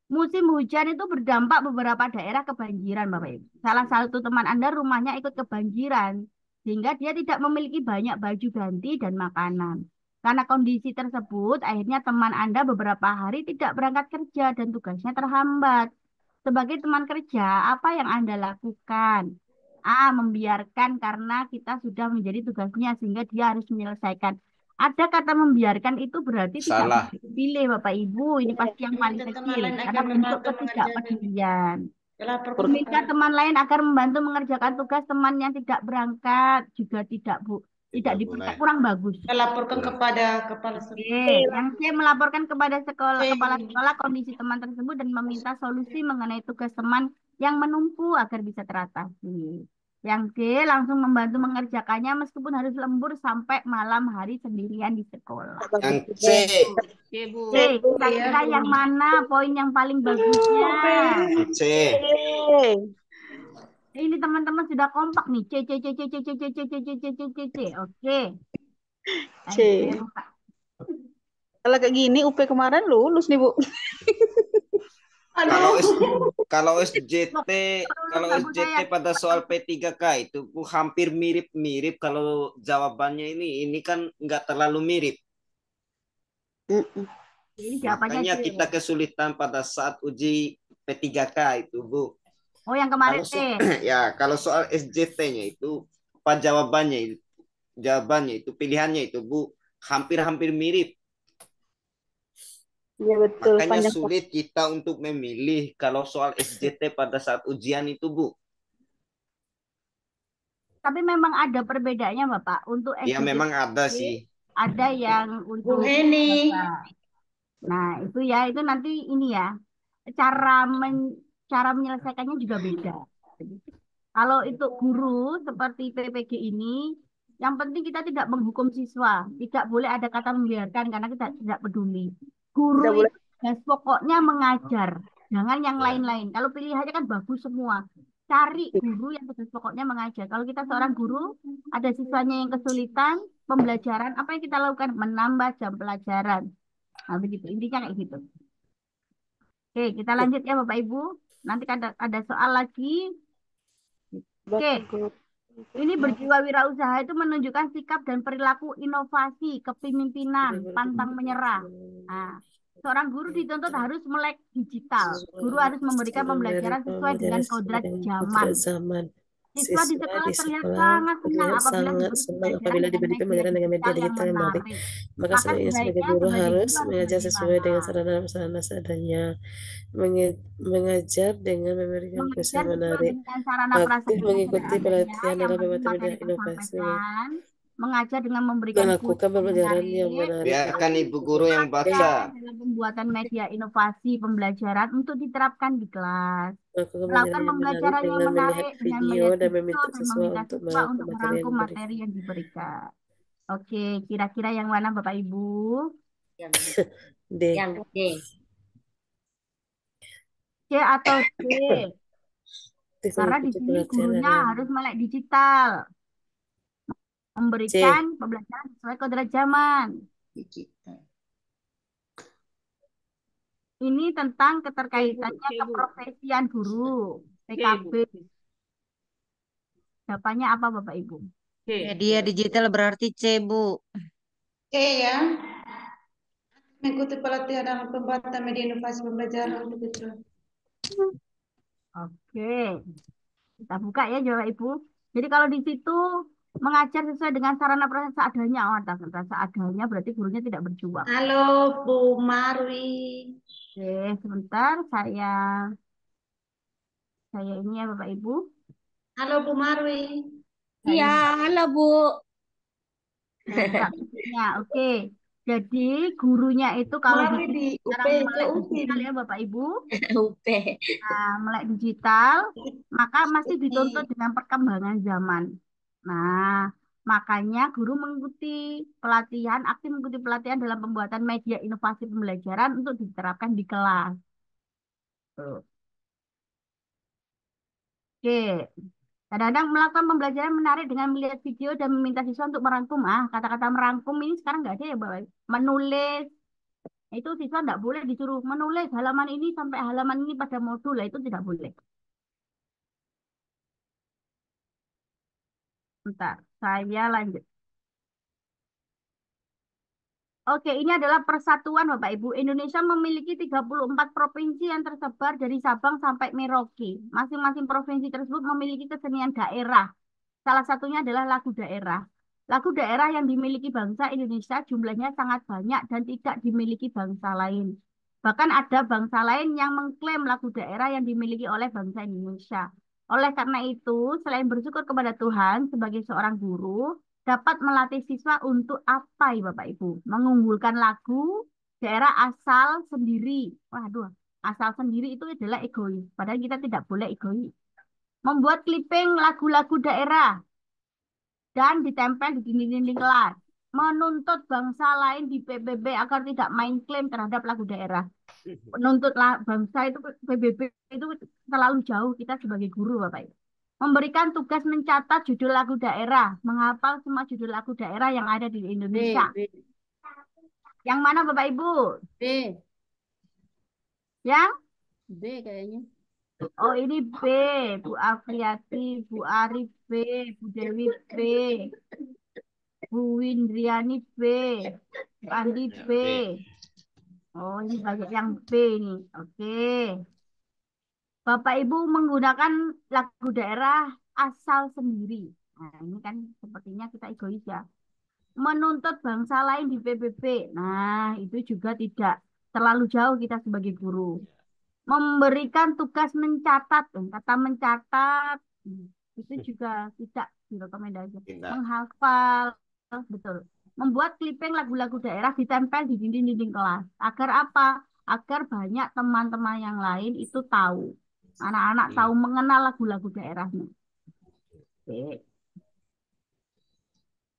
Musim hujan itu berdampak beberapa daerah kebanjiran, Bapak Ibu. Salah satu teman Anda rumahnya ikut kebanjiran, sehingga dia tidak memiliki banyak baju ganti dan makanan. Karena kondisi tersebut, akhirnya teman Anda beberapa hari tidak berangkat kerja dan tugasnya terhambat. Sebagai teman kerja, apa yang Anda lakukan? A. Membiarkan karena kita sudah menjadi tugasnya sehingga dia harus menyelesaikan. Ada kata membiarkan itu berarti tidak Salah. boleh dipilih Bapak Ibu. Ini pasti yang paling Minta teman kecil lain karena akan bentuk membantu mengerjakan. ketidakpedulian. Lapor ke Meminta teman lain agar membantu mengerjakan tugas teman yang tidak berangkat juga tidak Tidak diberkat, boleh. kurang bagus. laporkan kepada kepala sekolah. Oke, yang C melaporkan kepada C. kepala sekolah kondisi teman tersebut dan meminta solusi mengenai tugas teman yang menumpuk agar bisa teratasi. Yang D langsung membantu mengerjakannya meskipun harus lembur sampai malam hari sendirian di sekolah. Yang C. Oke, Bu. C, kira-kira yang mana poin yang paling bagusnya? C. Ini teman-teman sudah kompak nih. C, C, C, C, C, C, C, C, C, C, C, C, C, C. Oke. C. Saya buka. Kalau kayak gini UP kemarin lulus nih, Bu. Kalau kalau SJT pada soal P3K itu Bu, hampir mirip-mirip. Kalau jawabannya ini kan nggak terlalu mirip. Ini jawabannya Makanya C. kita kesulitan pada saat uji P3K itu, Bu. Oh, yang kemarin Kalau C. ya, kalau soal SJT-nya itu apa jawabannya itu pilihannya itu Bu hampir-hampir mirip. Iya betul, Makanya panjang. sulit kita untuk memilih kalau soal SJT pada saat ujian itu, Bu. Tapi memang ada perbedaannya, Bapak. Untuk Ya memang ada SJT sih. ada yang Bu untuk Heni. Bapak. Nah, itu ya, itu nanti ini ya, cara cara menyelesaikannya juga beda. Jadi, kalau itu guru seperti PPG ini, yang penting kita tidak menghukum siswa, tidak boleh ada kata membiarkan karena kita tidak peduli. Guru Tidak boleh. itu tugas pokoknya mengajar, jangan yang Ya. lain-lain. Kalau pilihannya kan bagus semua, cari guru yang tugas pokoknya mengajar. Kalau kita seorang guru, ada siswanya yang kesulitan pembelajaran, apa yang kita lakukan? Menambah jam pelajaran. Nah, begitu. Intinya kayak gitu. Oke, kita lanjut ya Bapak Ibu. Nanti ada soal lagi. Oke, ini berjiwa wirausaha itu menunjukkan sikap dan perilaku inovasi, kepemimpinan, pantang menyerah. Nah, seorang guru dituntut harus melek digital. Guru harus memberikan pembelajaran sesuai dengan kodrat zaman. zaman. Siswa di Siswa sekolah di terlihat sekolah sangat senang terlihat apabila sangat diberi senang pembelajaran apabila dengan diberi pembelajaran dengan media yang digital yang menarik. menarik. Maka Maka sebaiknya sebagai sebaiknya guru sebagai harus guru harus mengajar sesuai dengan bagaimana? sarana seadanya, mengajar dengan memberikan Mengajar pesan sesuai menarik, dengan sarana aktif prasarana mengikuti seadanya, pelatihan yang dalam penting berbagai materi bidang inovasi, tersampaikan, mengajar dengan memberikan kuis melakukan yang pembelajaran yang menarik, menarik, Biarkan ibu guru yang praktek baca. dalam pembuatan media inovasi pembelajaran untuk diterapkan di kelas. melakukan Melakukan pembelajaran yang menarik pembelajaran yang dengan melihat menarik dengan video melihat dan video meminta dan siswa meminta untuk siswa merangkum untuk materi yang merangkum diberikan. materi yang diberikan. Oke, kira-kira yang mana Bapak Ibu? D. Yang D. C atau D? Aktif Karena di mengikuti sini pelatihan gurunya dalam harus melek digital, C. memberikan pembelajaran sesuai kodrat zaman. Digital. Ini tentang C, Bu. keterkaitannya C, Bu. keprofesian guru, C, PKB. Bu. Jawabannya apa Bapak Ibu? C. Media digital berarti C, Bu. C ya. Mengikuti pelatihan dalam pembuatan media inovasi pembelajaran untuk itu. Oke, kita buka ya Bapak Ibu. Jadi kalau di situ mengajar sesuai dengan sarana proses seadanya, oh ada seadanya berarti gurunya tidak berjuang. Halo Bu Marwi. Oke, sebentar saya ini ya Bapak Ibu. Halo Bu Marwi. Saya halo Bu. buka bukunya. Oke. Jadi gurunya itu kalau di Marwi sini di UP sekarang ke melek UPI. digital ya Bapak Ibu. UP. Nah, melek digital, maka masih dituntut dengan perkembangan zaman. Nah, makanya guru mengikuti pelatihan, aktif mengikuti pelatihan dalam pembuatan media inovasi pembelajaran untuk diterapkan di kelas. Tuh. Oke. Kadang-kadang melakukan pembelajaran menarik dengan melihat video dan meminta siswa untuk merangkum. Kata-kata merangkum ini sekarang nggak ada ya, Bapak. Menulis. Itu siswa nggak boleh disuruh menulis halaman ini sampai halaman ini pada modul. Lah, itu tidak boleh. Bentar, saya lanjut. Oke, ini adalah persatuan Bapak Ibu. Indonesia memiliki 34 provinsi yang tersebar dari Sabang sampai Merauke. Masing-masing provinsi tersebut memiliki kesenian daerah. Salah satunya adalah lagu daerah. Lagu daerah yang dimiliki bangsa Indonesia jumlahnya sangat banyak dan tidak dimiliki bangsa lain. Bahkan ada bangsa lain yang mengklaim lagu daerah yang dimiliki oleh bangsa Indonesia. Oleh karena itu, selain bersyukur kepada Tuhan sebagai seorang guru, dapat melatih siswa untuk apa ya Bapak Ibu? Mengunggulkan lagu daerah asal sendiri. Waduh, asal sendiri itu adalah egois. Padahal kita tidak boleh egois. Membuat clipping lagu-lagu daerah dan ditempel di dinding-dinding kelas. Menuntut bangsa lain di PBB agar tidak main klaim terhadap lagu daerah. Menuntut bangsa itu PBB itu terlalu jauh kita sebagai guru Bapak Ibu. Memberikan tugas mencatat judul lagu daerah, menghafal semua judul lagu daerah yang ada di Indonesia. Yang mana Bapak Ibu? B. Yang? B kayaknya. Oh ini B, Bu Afriati, Bu Arif B, Bu Dewi B, Bu Windriani B, Bu Andi B. Oh ini banyak yang B ini. Oke. Bapak Ibu menggunakan lagu daerah asal sendiri. Nah ini kan sepertinya kita egois ya. Menuntut bangsa lain di PBB. Nah itu juga tidak terlalu jauh kita sebagai guru. Memberikan tugas mencatat, kata mencatat itu juga tidak direkomendasikan. Tidak. Menghafal, betul. Membuat clipping lagu-lagu daerah ditempel di dinding-dinding kelas. Agar apa? Agar banyak teman-teman yang lain itu tahu. Anak-anak tahu mengenal lagu-lagu daerahnya. Oke.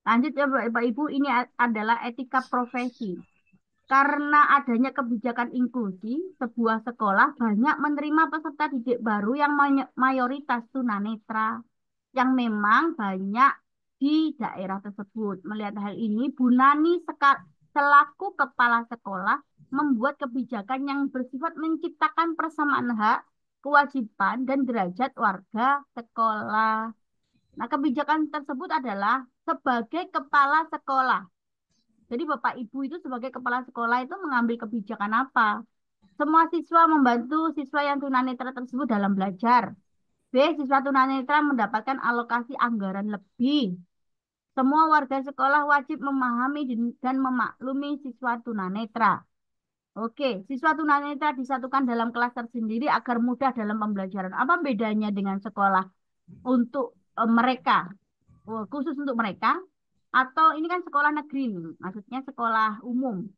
Lanjut ya Bapak Ibu, ini adalah etika profesi. Karena adanya kebijakan inklusi, sebuah sekolah banyak menerima peserta didik baru yang mayoritas tunanetra, yang memang banyak di daerah tersebut. Melihat hal ini, Bu Nani selaku kepala sekolah membuat kebijakan yang bersifat menciptakan persamaan hak, kewajiban, dan derajat warga sekolah. Nah, kebijakan tersebut adalah sebagai kepala sekolah. Jadi Bapak Ibu itu sebagai kepala sekolah itu mengambil kebijakan apa? Semua siswa membantu siswa yang tunanetra tersebut dalam belajar. B. Siswa tunanetra mendapatkan alokasi anggaran lebih. Semua warga sekolah wajib memahami dan memaklumi siswa tunanetra. Oke, siswa tunanetra disatukan dalam kelas tersendiri agar mudah dalam pembelajaran. Apa bedanya dengan sekolah untuk mereka? Khusus untuk mereka? Atau ini kan sekolah negeri, maksudnya sekolah umum.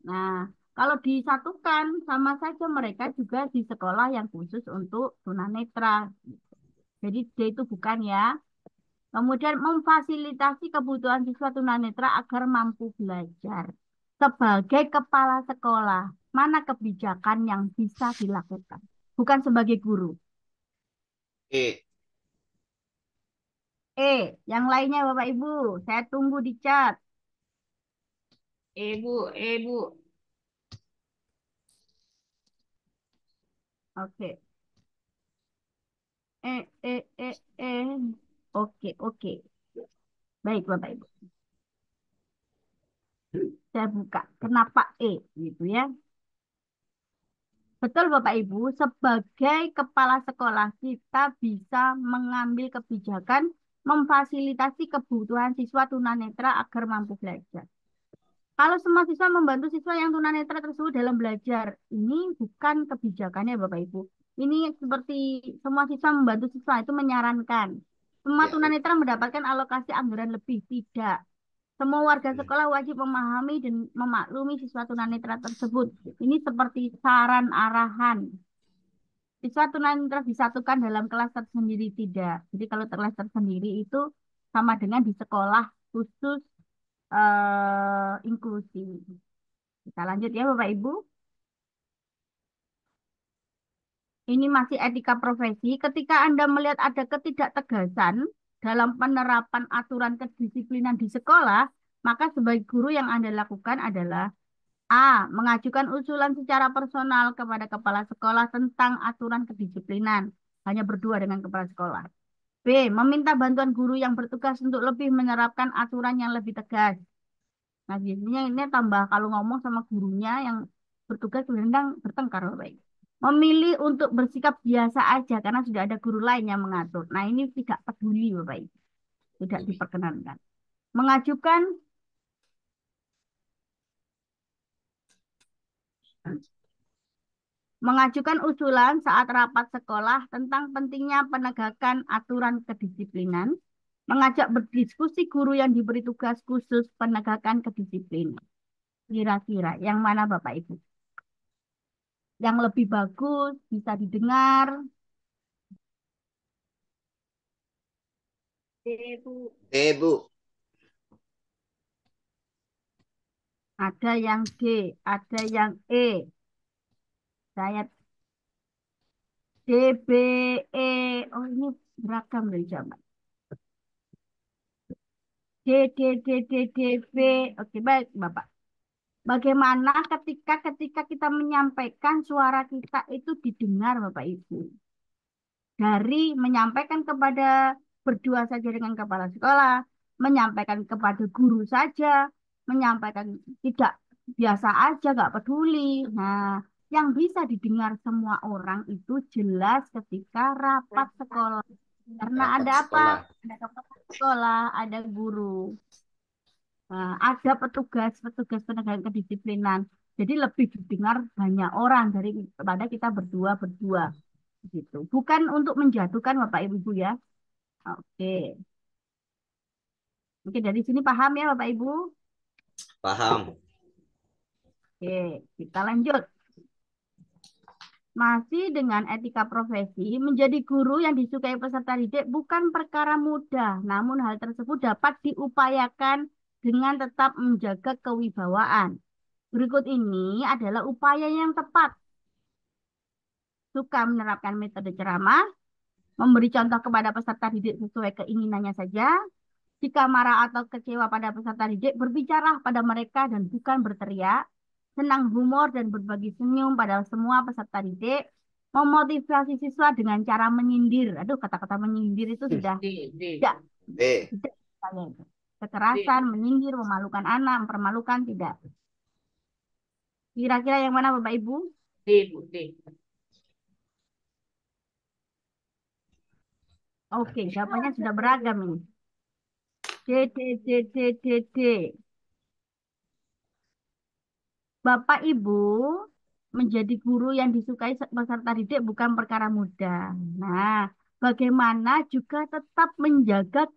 Nah, kalau disatukan sama saja mereka juga di sekolah yang khusus untuk tunanetra. Jadi dia itu bukan ya. Kemudian memfasilitasi kebutuhan siswa tunanetra agar mampu belajar. Sebagai kepala sekolah, mana kebijakan yang bisa dilakukan? Bukan sebagai guru. Yang lainnya Bapak Ibu, saya tunggu di chat. Bu. Oke. Oke. Baik Bapak Ibu. Saya buka. Kenapa gitu ya? Betul Bapak Ibu, sebagai kepala sekolah kita bisa mengambil kebijakan memfasilitasi kebutuhan siswa tunanetra agar mampu belajar. Kalau semua siswa membantu siswa yang tunanetra tersebut dalam belajar, ini bukan kebijakannya Bapak Ibu. Ini seperti semua siswa membantu siswa itu menyarankan. Semua tunanetra mendapatkan alokasi anggaran lebih, tidak. Semua warga sekolah wajib memahami dan memaklumi siswa tunanetra tersebut. Ini seperti saran arahan. Siswa tunanetra disatukan dalam kelas tersendiri, tidak. Jadi kalau kelas tersendiri itu sama dengan di sekolah khusus inklusi. Kita lanjut ya Bapak Ibu. Ini masih etika profesi. Ketika Anda melihat ada ketidaktegasan dalam penerapan aturan kedisiplinan di sekolah, maka sebagai guru yang Anda lakukan adalah A. Mengajukan usulan secara personal kepada kepala sekolah tentang aturan kedisiplinan. Hanya berdua dengan kepala sekolah. B. Meminta bantuan guru yang bertugas untuk lebih menerapkan aturan yang lebih tegas. Nah, biasanya ini tambah kalau ngomong sama gurunya yang bertugas kadang bertengkar, Bapak. Memilih untuk bersikap biasa aja karena sudah ada guru lain yang mengatur. Nah, ini tidak peduli, Bapak. Tidak diperkenankan. Mengajukan usulan saat rapat sekolah tentang pentingnya penegakan aturan kedisiplinan. Mengajak berdiskusi guru yang diberi tugas khusus penegakan kedisiplinan. Kira-kira yang mana Bapak Ibu? Yang lebih bagus, bisa didengar. Bu. Ada yang D, ada yang E. Saya D, B, E. Oh ini beragam dari zaman. D, B. Oke, baik Bapak. Bagaimana ketika kita menyampaikan suara kita itu didengar Bapak Ibu? Dari menyampaikan kepada berdua saja dengan kepala sekolah, menyampaikan kepada guru saja, menyampaikan tidak biasa aja, nggak peduli. Nah, yang bisa didengar semua orang itu jelas ketika rapat sekolah. Karena Rapat ada apa? sekolah. Ada kepala sekolah, ada guru. Nah, ada petugas penegakan kedisiplinan. Jadi lebih didengar banyak orang daripada kita berdua-berdua gitu. Bukan untuk menjatuhkan Bapak Ibu ya. Oke. Oke, dari sini paham ya Bapak Ibu? Paham. Oke, kita lanjut. Masih dengan etika profesi, menjadi guru yang disukai peserta didik bukan perkara mudah, namun hal tersebut dapat diupayakan dengan tetap menjaga kewibawaan. Berikut ini adalah upaya yang tepat. Suka menerapkan metode ceramah, memberi contoh kepada peserta didik sesuai keinginannya saja. Jika marah atau kecewa pada peserta didik, berbicara pada mereka dan bukan berteriak. Senang humor dan berbagi senyum pada semua peserta didik. Memotivasi siswa dengan cara menyindir. Aduh, kata-kata menyindir itu sudah D, D, tidak, B. tidak saya itu. Kekerasan, D, menyindir, memalukan anak, mempermalukan, tidak. Kira-kira yang mana Bapak Ibu? D, Bu, D. Oke, jawabannya sudah beragam ini. D, D, D, D, D, D. Bapak Ibu menjadi guru yang disukai peserta didik bukan perkara mudah. Nah, bagaimana juga tetap menjaga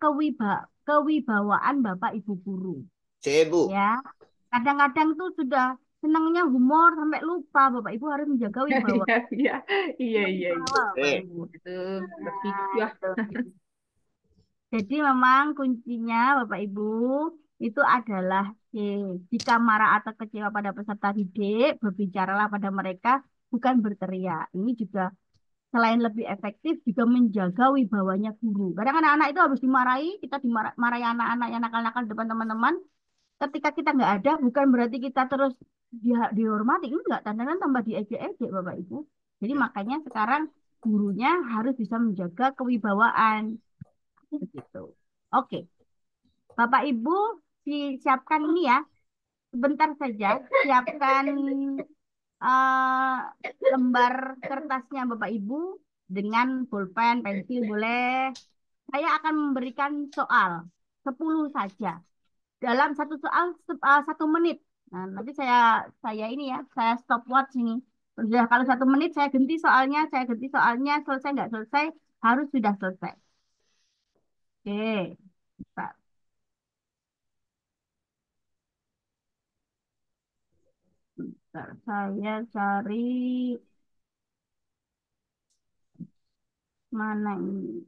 kewibawaan Bapak Ibu guru. C, Bu. Ya, kadang-kadang tuh sudah senangnya humor sampai lupa Bapak Ibu harus menjaga wibawa. Iya, iya, iya, iya, iya. Wibawa, E. Bapak Ibu. Itu Nah, ketiga. itu. Jadi memang kuncinya Bapak Ibu itu adalah C. Jika marah atau kecewa pada peserta didik, berbicaralah pada mereka, bukan berteriak. Ini juga selain lebih efektif juga menjaga wibawanya guru. Kadang anak-anak itu habis dimarahi, kita dimarahi anak-anak yang nakal-nakal di depan teman-teman. Ketika kita nggak ada, bukan berarti kita terus dihormati. Enggak, tanda-tanda tambah diejek-ejek Bapak Ibu. Jadi makanya sekarang gurunya harus bisa menjaga kewibawaan. Begitu. Oke, Bapak Ibu siapkan ini ya. Sebentar saja, siapkan lembar kertasnya Bapak Ibu dengan pulpen, pensil boleh. Saya akan memberikan soal 10 saja. Dalam satu soal 1 menit. Nah, nanti saya ini ya, saya stopwatch ini. Sudah kalau 1 menit saya ganti soalnya, selesai nggak selesai, harus sudah selesai. Oke. Pak. Bentar, saya cari mana ini.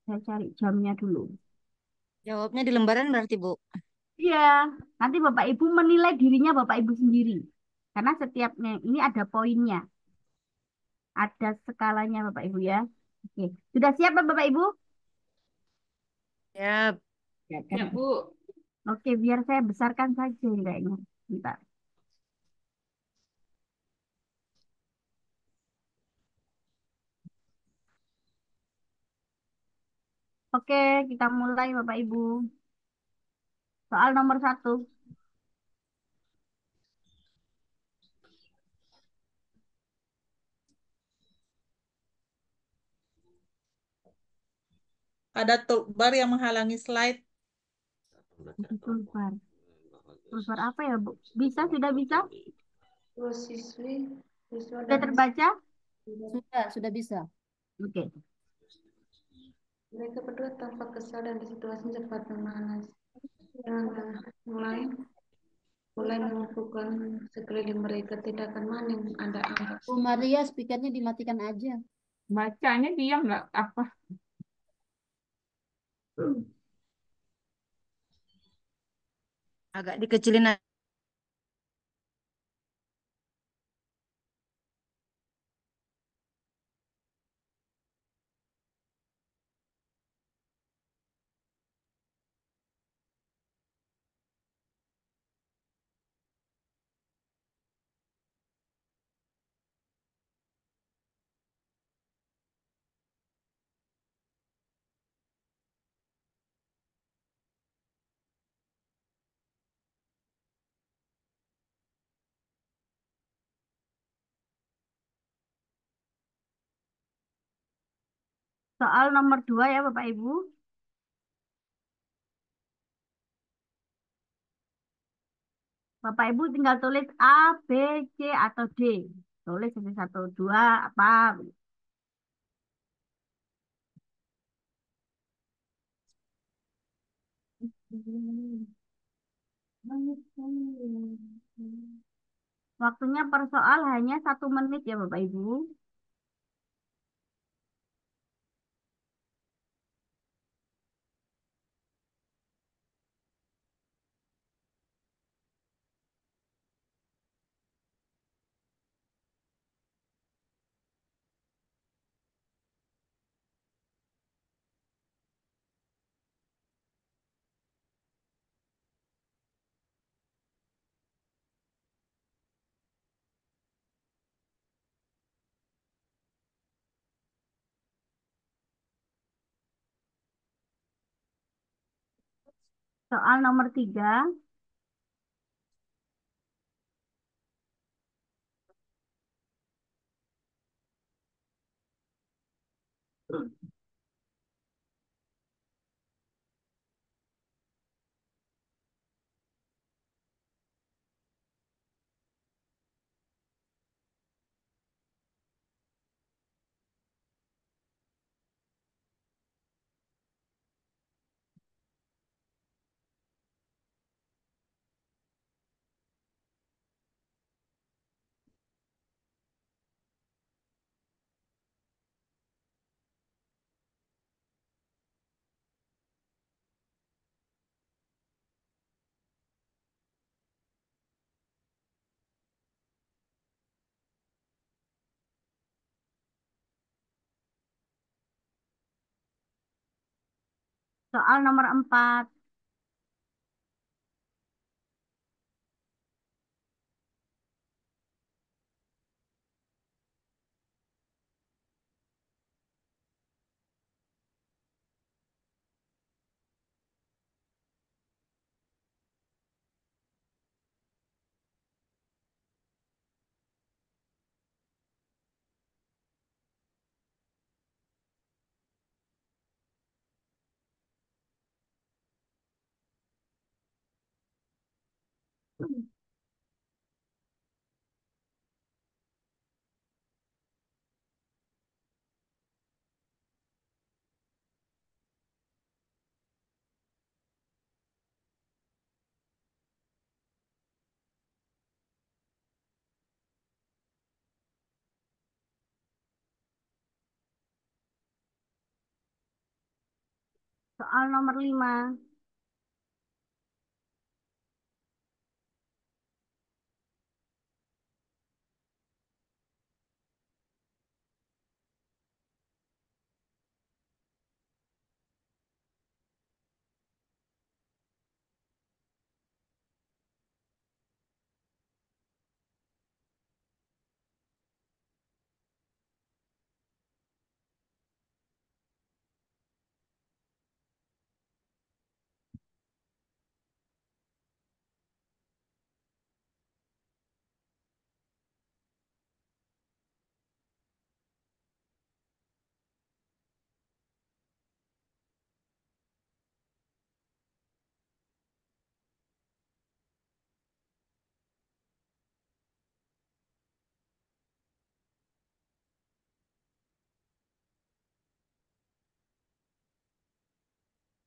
Saya cari jamnya dulu. Jawabnya di lembaran berarti, Bu. Iya, nanti Bapak Ibu menilai dirinya Bapak Ibu sendiri. Karena setiapnya ini ada poinnya, ada skalanya Bapak Ibu ya. Oke, sudah siap Bapak Ibu? Ya, Ya, Ya, kan? Bu. Oke, biar saya besarkan saja ini kayaknya. Bentar. Oke, kita mulai Bapak Ibu. Soal nomor 1. Ada toolbar yang menghalangi slide. Toolbar. Toolbar apa ya Bu? Bisa, sudah bisa? Dua siswi, siswa Sudah dan terbaca? Sudah bisa. Oke. mereka berdua tampak kesal dan di situasi cepat memanas. Dengan mulai mengumpulkan sekeliling mereka tindakan mana yang Anda anggap Bu Maria, speakernya dimatikan aja. Bacanya diam nggak apa? agak dikecilin. Soal nomor 2 ya Bapak Ibu. Oke, Bapak Ibu tinggal tulis A, B, C, atau D. Tulis ini satu, dua, apa. Waktunya per soal hanya 1 menit ya Bapak Ibu. Soal nomor 3. Soal nomor 4. Soal nomor 5.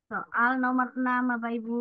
Soal nomor 6 Bapak Ibu.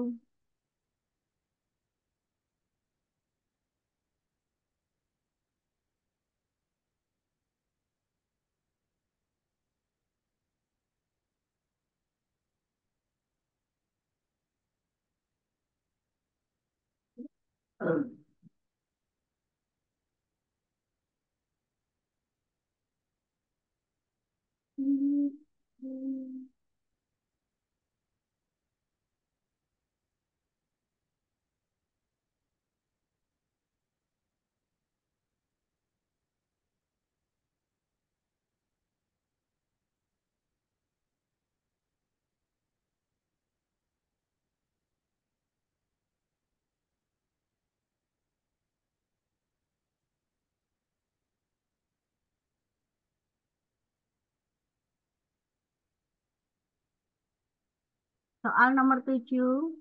Soal nomor 7.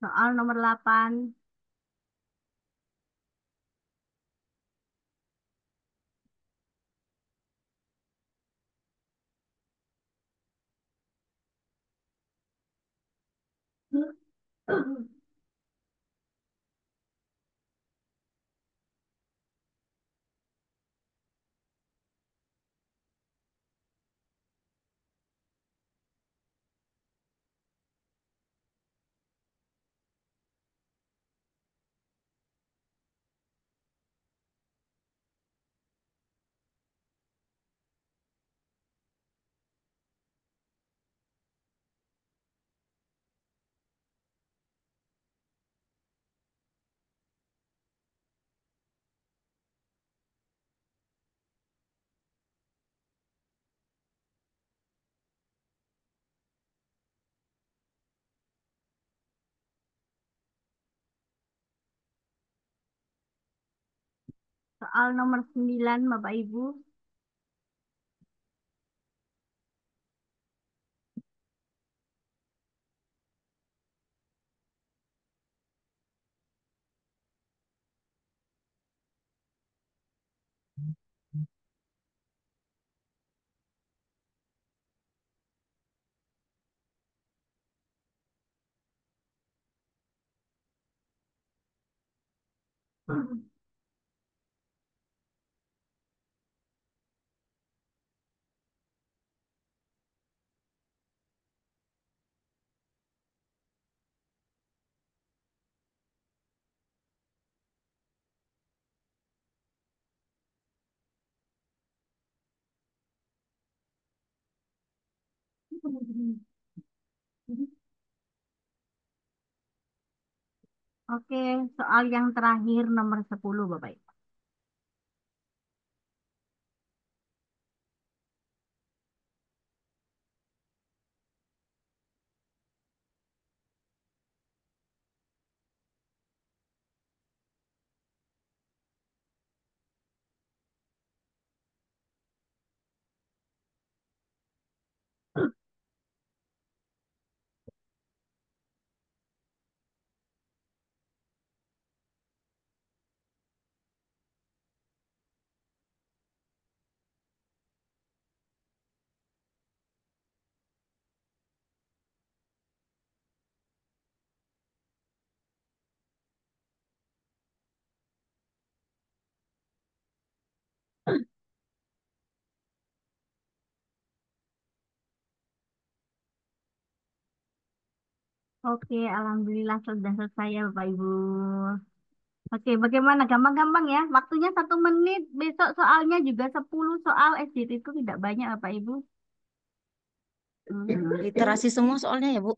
Soal nomor 8. Soal nomor 9, Bapak Ibu. Oke, soal yang terakhir nomor 10, Bapak Ibu. Oke, alhamdulillah sudah selesai ya Bapak Ibu. Oke, bagaimana? Gampang-gampang ya. Waktunya 1 menit. Besok soalnya juga 10 soal SJT itu tidak banyak Bapak Ibu. Literasi semua soalnya ya, Bu.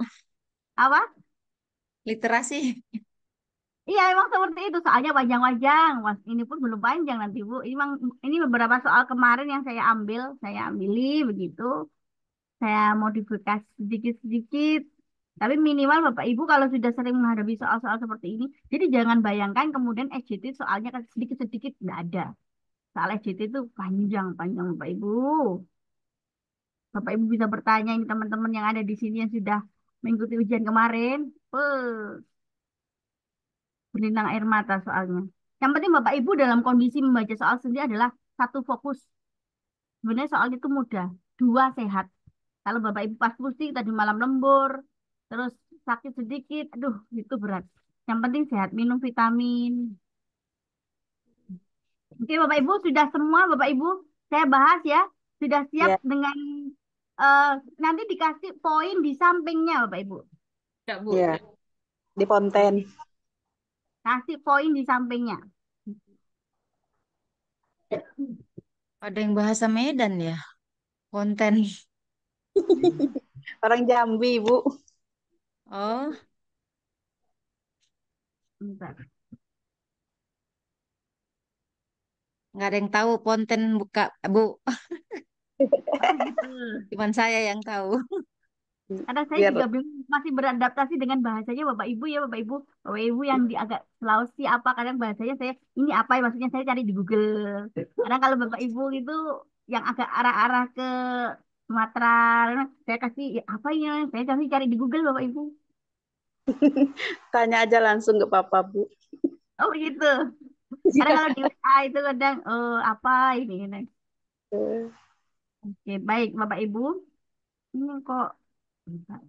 Apa? Literasi. Iya, emang seperti itu. Soalnya panjang-panjang. Wah, ini pun belum panjang nanti, Bu. Ini beberapa soal kemarin yang saya ambil. Saya ambili begitu. Saya modifikasi sedikit-sedikit. Tapi minimal Bapak Ibu kalau sudah sering menghadapi soal-soal seperti ini, jadi jangan bayangkan kemudian SJT soalnya kan sedikit-sedikit nggak ada. Soal SJT itu panjang-panjang Bapak Ibu. Bapak Ibu bisa bertanya ini teman-teman yang ada di sini yang sudah mengikuti ujian kemarin. Berlinang air mata soalnya. Yang penting Bapak Ibu dalam kondisi membaca soal sendiri adalah satu fokus. Sebenarnya soal itu mudah. Dua sehat. Kalau Bapak Ibu pas pusing tadi malam lembur, terus sakit sedikit, aduh itu berat. Yang penting sehat, minum vitamin. Oke Bapak Ibu sudah semua Bapak Ibu saya bahas ya. Sudah siap Ya, dengan eh, nanti dikasih poin di sampingnya Bapak Ibu. Ya, Bu. ya, di konten. Kasih poin di sampingnya. Ada yang bahasa Medan ya, konten. Orang Jambi, Bu. Oh, Bentar. nggak ada yang tahu konten buka, Bu. Oh gitu. Cuman saya yang tahu. Karena saya Biar juga masih beradaptasi dengan bahasanya Bapak Ibu ya Bapak Ibu. Bapak Ibu yang di agak Sulawesi apa kadang bahasanya saya ini apa ya maksudnya saya cari di Google. Kadang kalau Bapak Ibu itu yang agak arah-arah ke Sumatera, saya kasih "Ya, apa ya? Saya kasih cari di Google Bapak Ibu. Tanya aja langsung ke Papa, Bu. Oh gitu. Karena kalau di WA itu kadang apa ini. Oke, baik Bapak Ibu. Ini kok bentar.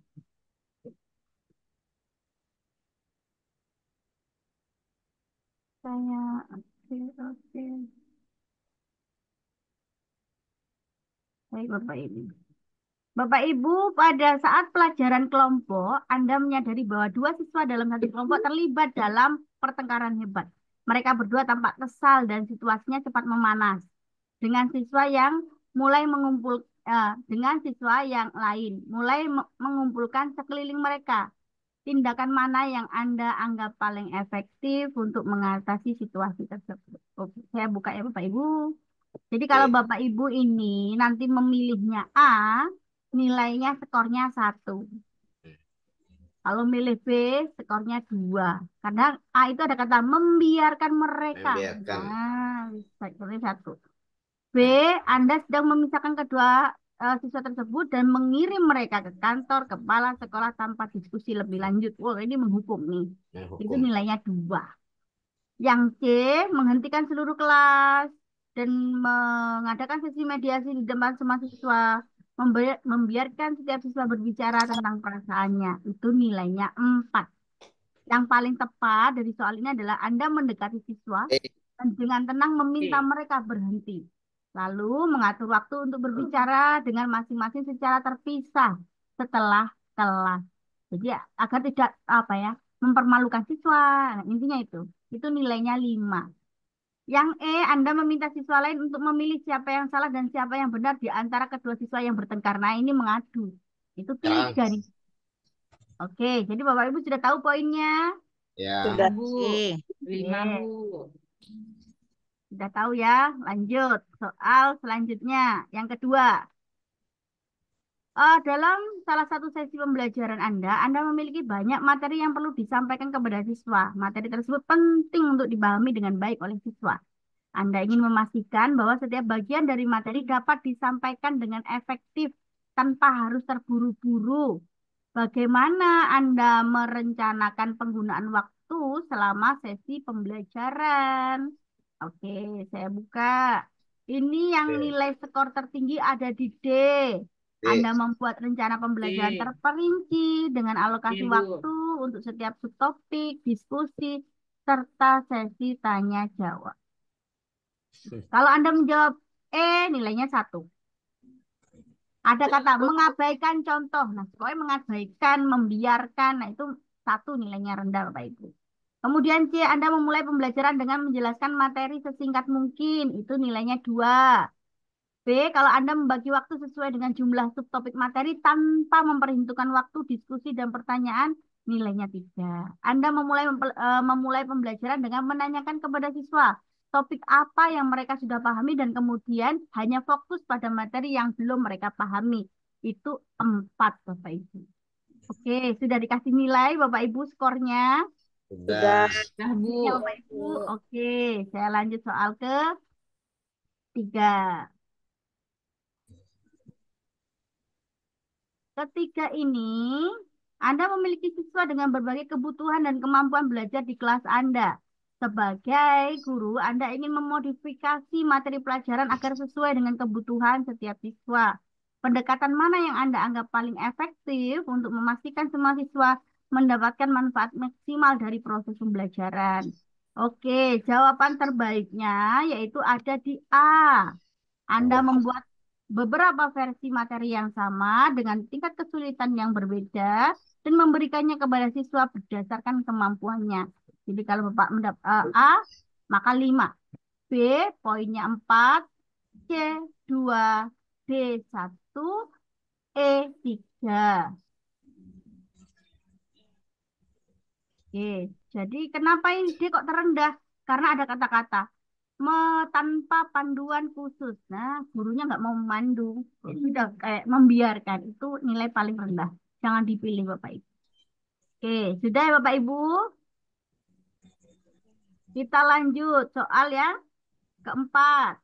Saya oke. Baik Bapak Ibu. Bapak Ibu, pada saat pelajaran kelompok, Anda menyadari bahwa dua siswa dalam satu kelompok terlibat dalam pertengkaran hebat. Mereka berdua tampak kesal dan situasinya cepat memanas. Dengan siswa yang dengan siswa yang lain mulai mengumpulkan sekeliling mereka. Tindakan mana yang Anda anggap paling efektif untuk mengatasi situasi tersebut? Oke, saya buka ya Bapak Ibu. Jadi kalau Bapak Ibu ini nanti memilihnya A, nilainya skornya 1. Kalau milih B, skornya 2. Karena A itu ada kata membiarkan mereka. Membiarkan. Nah, skornya 1. B, Anda sedang memisahkan kedua siswa tersebut dan mengirim mereka ke kantor kepala sekolah tanpa diskusi lebih lanjut. Wah, ini menghukum nih. Itu Hukum. nilainya 2. Yang C, menghentikan seluruh kelas dan mengadakan sesi mediasi di depan semua siswa. Membiarkan setiap siswa berbicara tentang perasaannya. Itu nilainya 4. Yang paling tepat dari soal ini adalah Anda mendekati siswa dan dengan tenang meminta mereka berhenti. Lalu mengatur waktu untuk berbicara dengan masing-masing secara terpisah setelah kelas. Jadi agar tidak mempermalukan siswa. Nah, intinya itu. Itu nilainya 5. Yang E, Anda meminta siswa lain untuk memilih siapa yang salah dan siapa yang benar di antara kedua siswa yang bertengkar. Nah, ini mengadu. Itu 3 nih. Oke, jadi Bapak Ibu sudah tahu poinnya? Ya. Sudah. Bu, 5 Bu. Sudah tahu ya? Lanjut. Soal selanjutnya. Yang kedua. Dalam salah satu sesi pembelajaran Anda memiliki banyak materi yang perlu disampaikan kepada siswa. Materi tersebut penting untuk dipahami dengan baik oleh siswa. Anda ingin memastikan bahwa setiap bagian dari materi dapat disampaikan dengan efektif tanpa harus terburu-buru. Bagaimana Anda merencanakan penggunaan waktu selama sesi pembelajaran? Oke, saya buka. Ini yang nilai skor tertinggi ada di D. Anda membuat rencana pembelajaran terperinci dengan alokasi waktu untuk setiap subtopik, diskusi, serta sesi tanya jawab. Kalau Anda menjawab E, nilainya 1. Ada kata mengabaikan contoh. Nah, pokoknya mengabaikan, membiarkan. Nah, itu 1 nilainya rendah, Bapak Ibu. Kemudian C, Anda memulai pembelajaran dengan menjelaskan materi sesingkat mungkin. Itu nilainya 2. B, kalau Anda membagi waktu sesuai dengan jumlah subtopik materi tanpa memperhitungkan waktu diskusi dan pertanyaan, nilainya 3. Anda memulai pembelajaran dengan menanyakan kepada siswa topik apa yang mereka sudah pahami dan kemudian hanya fokus pada materi yang belum mereka pahami. Itu 4, Bapak Ibu. Oke, sudah dikasih nilai Bapak Ibu skornya? Sudah. Nah, Bu. Ya, Bapak Ibu. Oke, saya lanjut soal ke 3. Ketiga ini, Anda memiliki siswa dengan berbagai kebutuhan dan kemampuan belajar di kelas Anda. Sebagai guru, Anda ingin memodifikasi materi pelajaran agar sesuai dengan kebutuhan setiap siswa. Pendekatan mana yang Anda anggap paling efektif untuk memastikan semua siswa mendapatkan manfaat maksimal dari proses pembelajaran? Oke, jawaban terbaiknya yaitu ada di A. Anda membuat beberapa versi materi yang sama dengan tingkat kesulitan yang berbeda dan memberikannya kepada siswa berdasarkan kemampuannya. Jadi kalau Bapak A, maka 5. B, poinnya 4. C, 2. D, 1. E, 3. Oke, jadi kenapa ini D kok terendah? Karena ada kata-kata tanpa panduan khusus. Nah, gurunya nggak mau memandu. Jadi udah kayak membiarkan. Itu nilai paling rendah. Jangan dipilih Bapak Ibu. Oke, sudah ya Bapak Ibu? Kita lanjut soal yang keempat.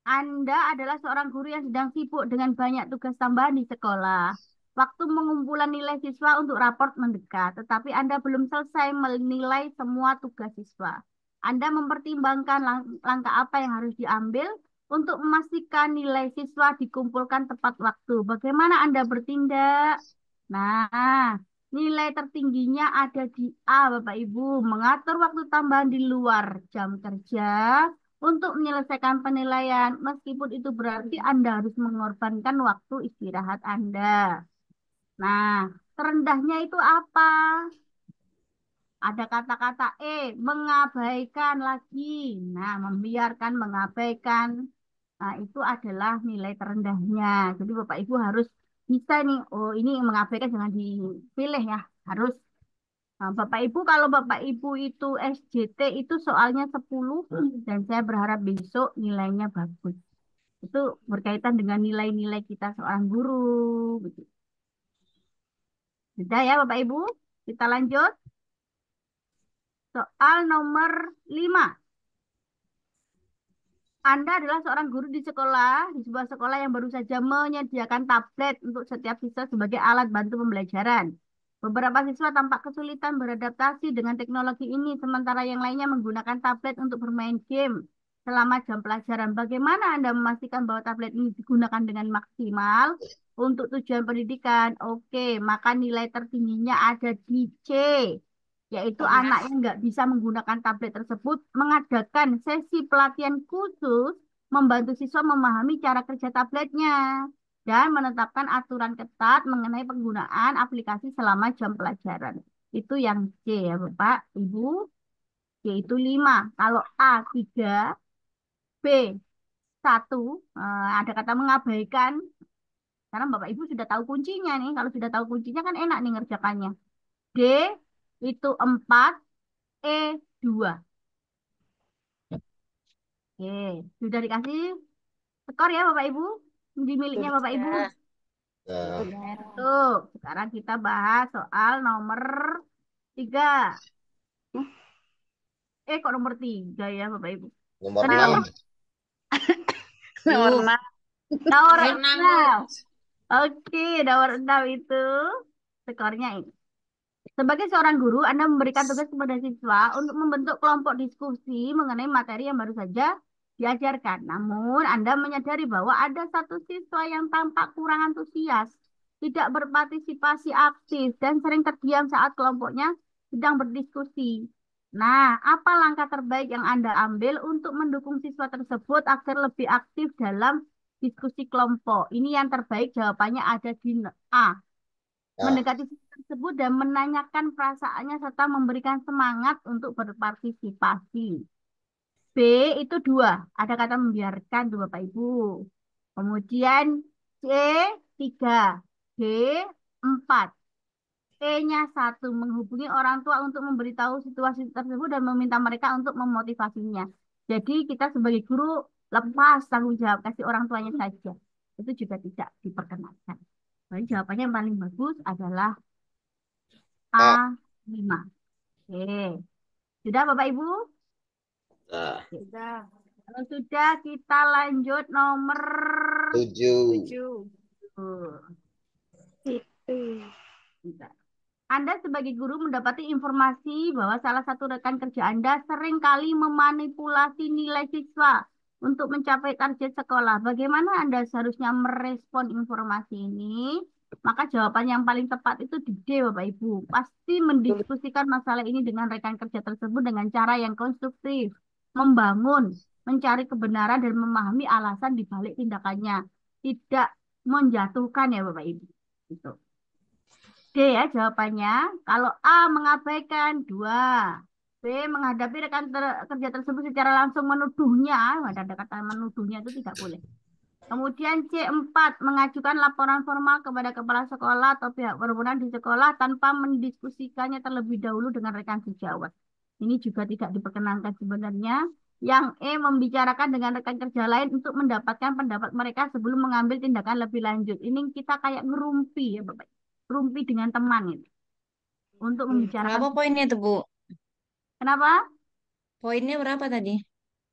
Anda adalah seorang guru yang sedang sibuk dengan banyak tugas tambahan di sekolah. Waktu pengumpulan nilai siswa untuk raport mendekat, tetapi Anda belum selesai menilai semua tugas siswa. Anda mempertimbangkan langkah apa yang harus diambil untuk memastikan nilai siswa dikumpulkan tepat waktu. Bagaimana Anda bertindak? Nah, nilai tertingginya ada di A, Bapak Ibu. Mengatur waktu tambahan di luar jam kerja untuk menyelesaikan penilaian, meskipun itu berarti Anda harus mengorbankan waktu istirahat Anda. Nah, terendahnya itu apa? Ada kata-kata mengabaikan lagi. Nah, membiarkan, mengabaikan. Nah, itu adalah nilai terendahnya. Jadi Bapak Ibu harus bisa nih, oh ini mengabaikan jangan dipilih ya. Harus. Nah, Bapak Ibu, kalau Bapak Ibu itu SJT itu soalnya 10 dan saya berharap besok nilainya bagus. Itu berkaitan dengan nilai-nilai kita seorang guru. Gitu. Sudah ya Bapak Ibu, kita lanjut. Soal nomor 5. Anda adalah seorang guru di sekolah, di sebuah sekolah yang baru saja menyediakan tablet untuk setiap siswa sebagai alat bantu pembelajaran. Beberapa siswa tampak kesulitan beradaptasi dengan teknologi ini, sementara yang lainnya menggunakan tablet untuk bermain game selama jam pelajaran. Bagaimana Anda memastikan bahwa tablet ini digunakan dengan maksimal untuk tujuan pendidikan? Oke, maka nilai tertingginya ada di C, yaitu anak yang nggak bisa menggunakan tablet tersebut mengadakan sesi pelatihan khusus membantu siswa memahami cara kerja tabletnya dan menetapkan aturan ketat mengenai penggunaan aplikasi selama jam pelajaran. Itu yang C ya Bapak, Ibu. Yaitu 5. Kalau A 3, B 1, ada kata mengabaikan. Karena Bapak Ibu sudah tahu kuncinya nih. Kalau sudah tahu kuncinya kan enak nih ngerjakannya. D itu 4, E 2. Oke, sudah dikasih skor ya Bapak Ibu? Di miliknya Bapak Ibu. Ya. Tuh, sekarang kita bahas soal nomor 3. Kok nomor 3 ya Bapak Ibu? Nomor Tadi 6. nomor Nomor Tuh, 6. nomor Nomor 6, Bu. 6. Oke, nomor 6 itu skornya ini. Sebagai seorang guru, Anda memberikan tugas kepada siswa untuk membentuk kelompok diskusi mengenai materi yang baru saja diajarkan. Namun, Anda menyadari bahwa ada satu siswa yang tampak kurang antusias, tidak berpartisipasi aktif, dan sering terdiam saat kelompoknya sedang berdiskusi. Nah, apa langkah terbaik yang Anda ambil untuk mendukung siswa tersebut agar lebih aktif dalam diskusi kelompok? Ini yang terbaik, jawabannya ada di A. Mendekati siswa tersebut dan menanyakan perasaannya serta memberikan semangat untuk berpartisipasi. B itu 2, ada kata membiarkan tuh Bapak Ibu. Kemudian C 3, D 4, E-nya 1, menghubungi orang tua untuk memberitahu situasi tersebut dan meminta mereka untuk memotivasinya. Jadi kita sebagai guru lepas tanggung jawab, kasih orang tuanya saja. Itu juga tidak diperkenankan. Jadi jawabannya yang paling bagus adalah A5. Oke. Sudah Bapak Ibu? Nah, Sudah. Kalau sudah kita lanjut nomor 7. 7. Bentar. Anda sebagai guru mendapati informasi bahwa salah satu rekan kerja Anda seringkali memanipulasi nilai siswa untuk mencapai target sekolah. Bagaimana Anda seharusnya merespon informasi ini? Maka jawaban yang paling tepat itu di D, Bapak Ibu. Pasti mendiskusikan masalah ini dengan rekan kerja tersebut dengan cara yang konstruktif, membangun, mencari kebenaran dan memahami alasan di balik tindakannya. Tidak menjatuhkan ya Bapak Ibu. Gitu. D ya jawabannya. Kalau A mengabaikan 2. B menghadapi rekan kerja tersebut secara langsung menuduhnya. Ada kata menuduhnya itu tidak boleh. Kemudian C4 mengajukan laporan formal kepada kepala sekolah atau pihak berwenang di sekolah tanpa mendiskusikannya terlebih dahulu dengan rekan sejawat. Ini juga tidak diperkenankan sebenarnya. Yang E membicarakan dengan rekan kerja lain untuk mendapatkan pendapat mereka sebelum mengambil tindakan lebih lanjut. Ini kita kayak ngerumpi ya Bapak. Rumpi dengan teman ini. Untuk membicarakan. Berapa poinnya tuh, Bu? Kenapa? Poinnya berapa tadi?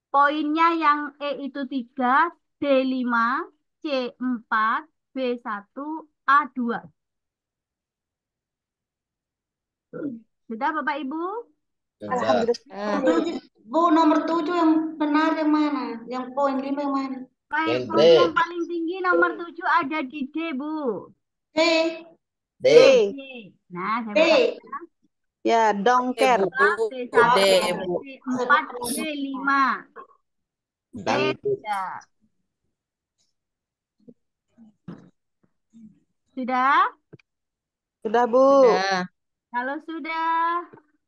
Poinnya yang E itu 3, D5, C4, B1, A2. Sudah Bapak Ibu? Sudah. Alhamdulillah. Bu, nomor 7 yang benar yang mana? Yang poin 5 yang mana? Baik, Yang poin D. yang paling tinggi nomor 7 ada di D, Bu. D. D. D. Nah, saya baca. D. Ya, dongker. D1, D, Bu. D4, D5. D Dangdut. sudah. Sudah? Sudah, Bu. Sudah. Kalau sudah,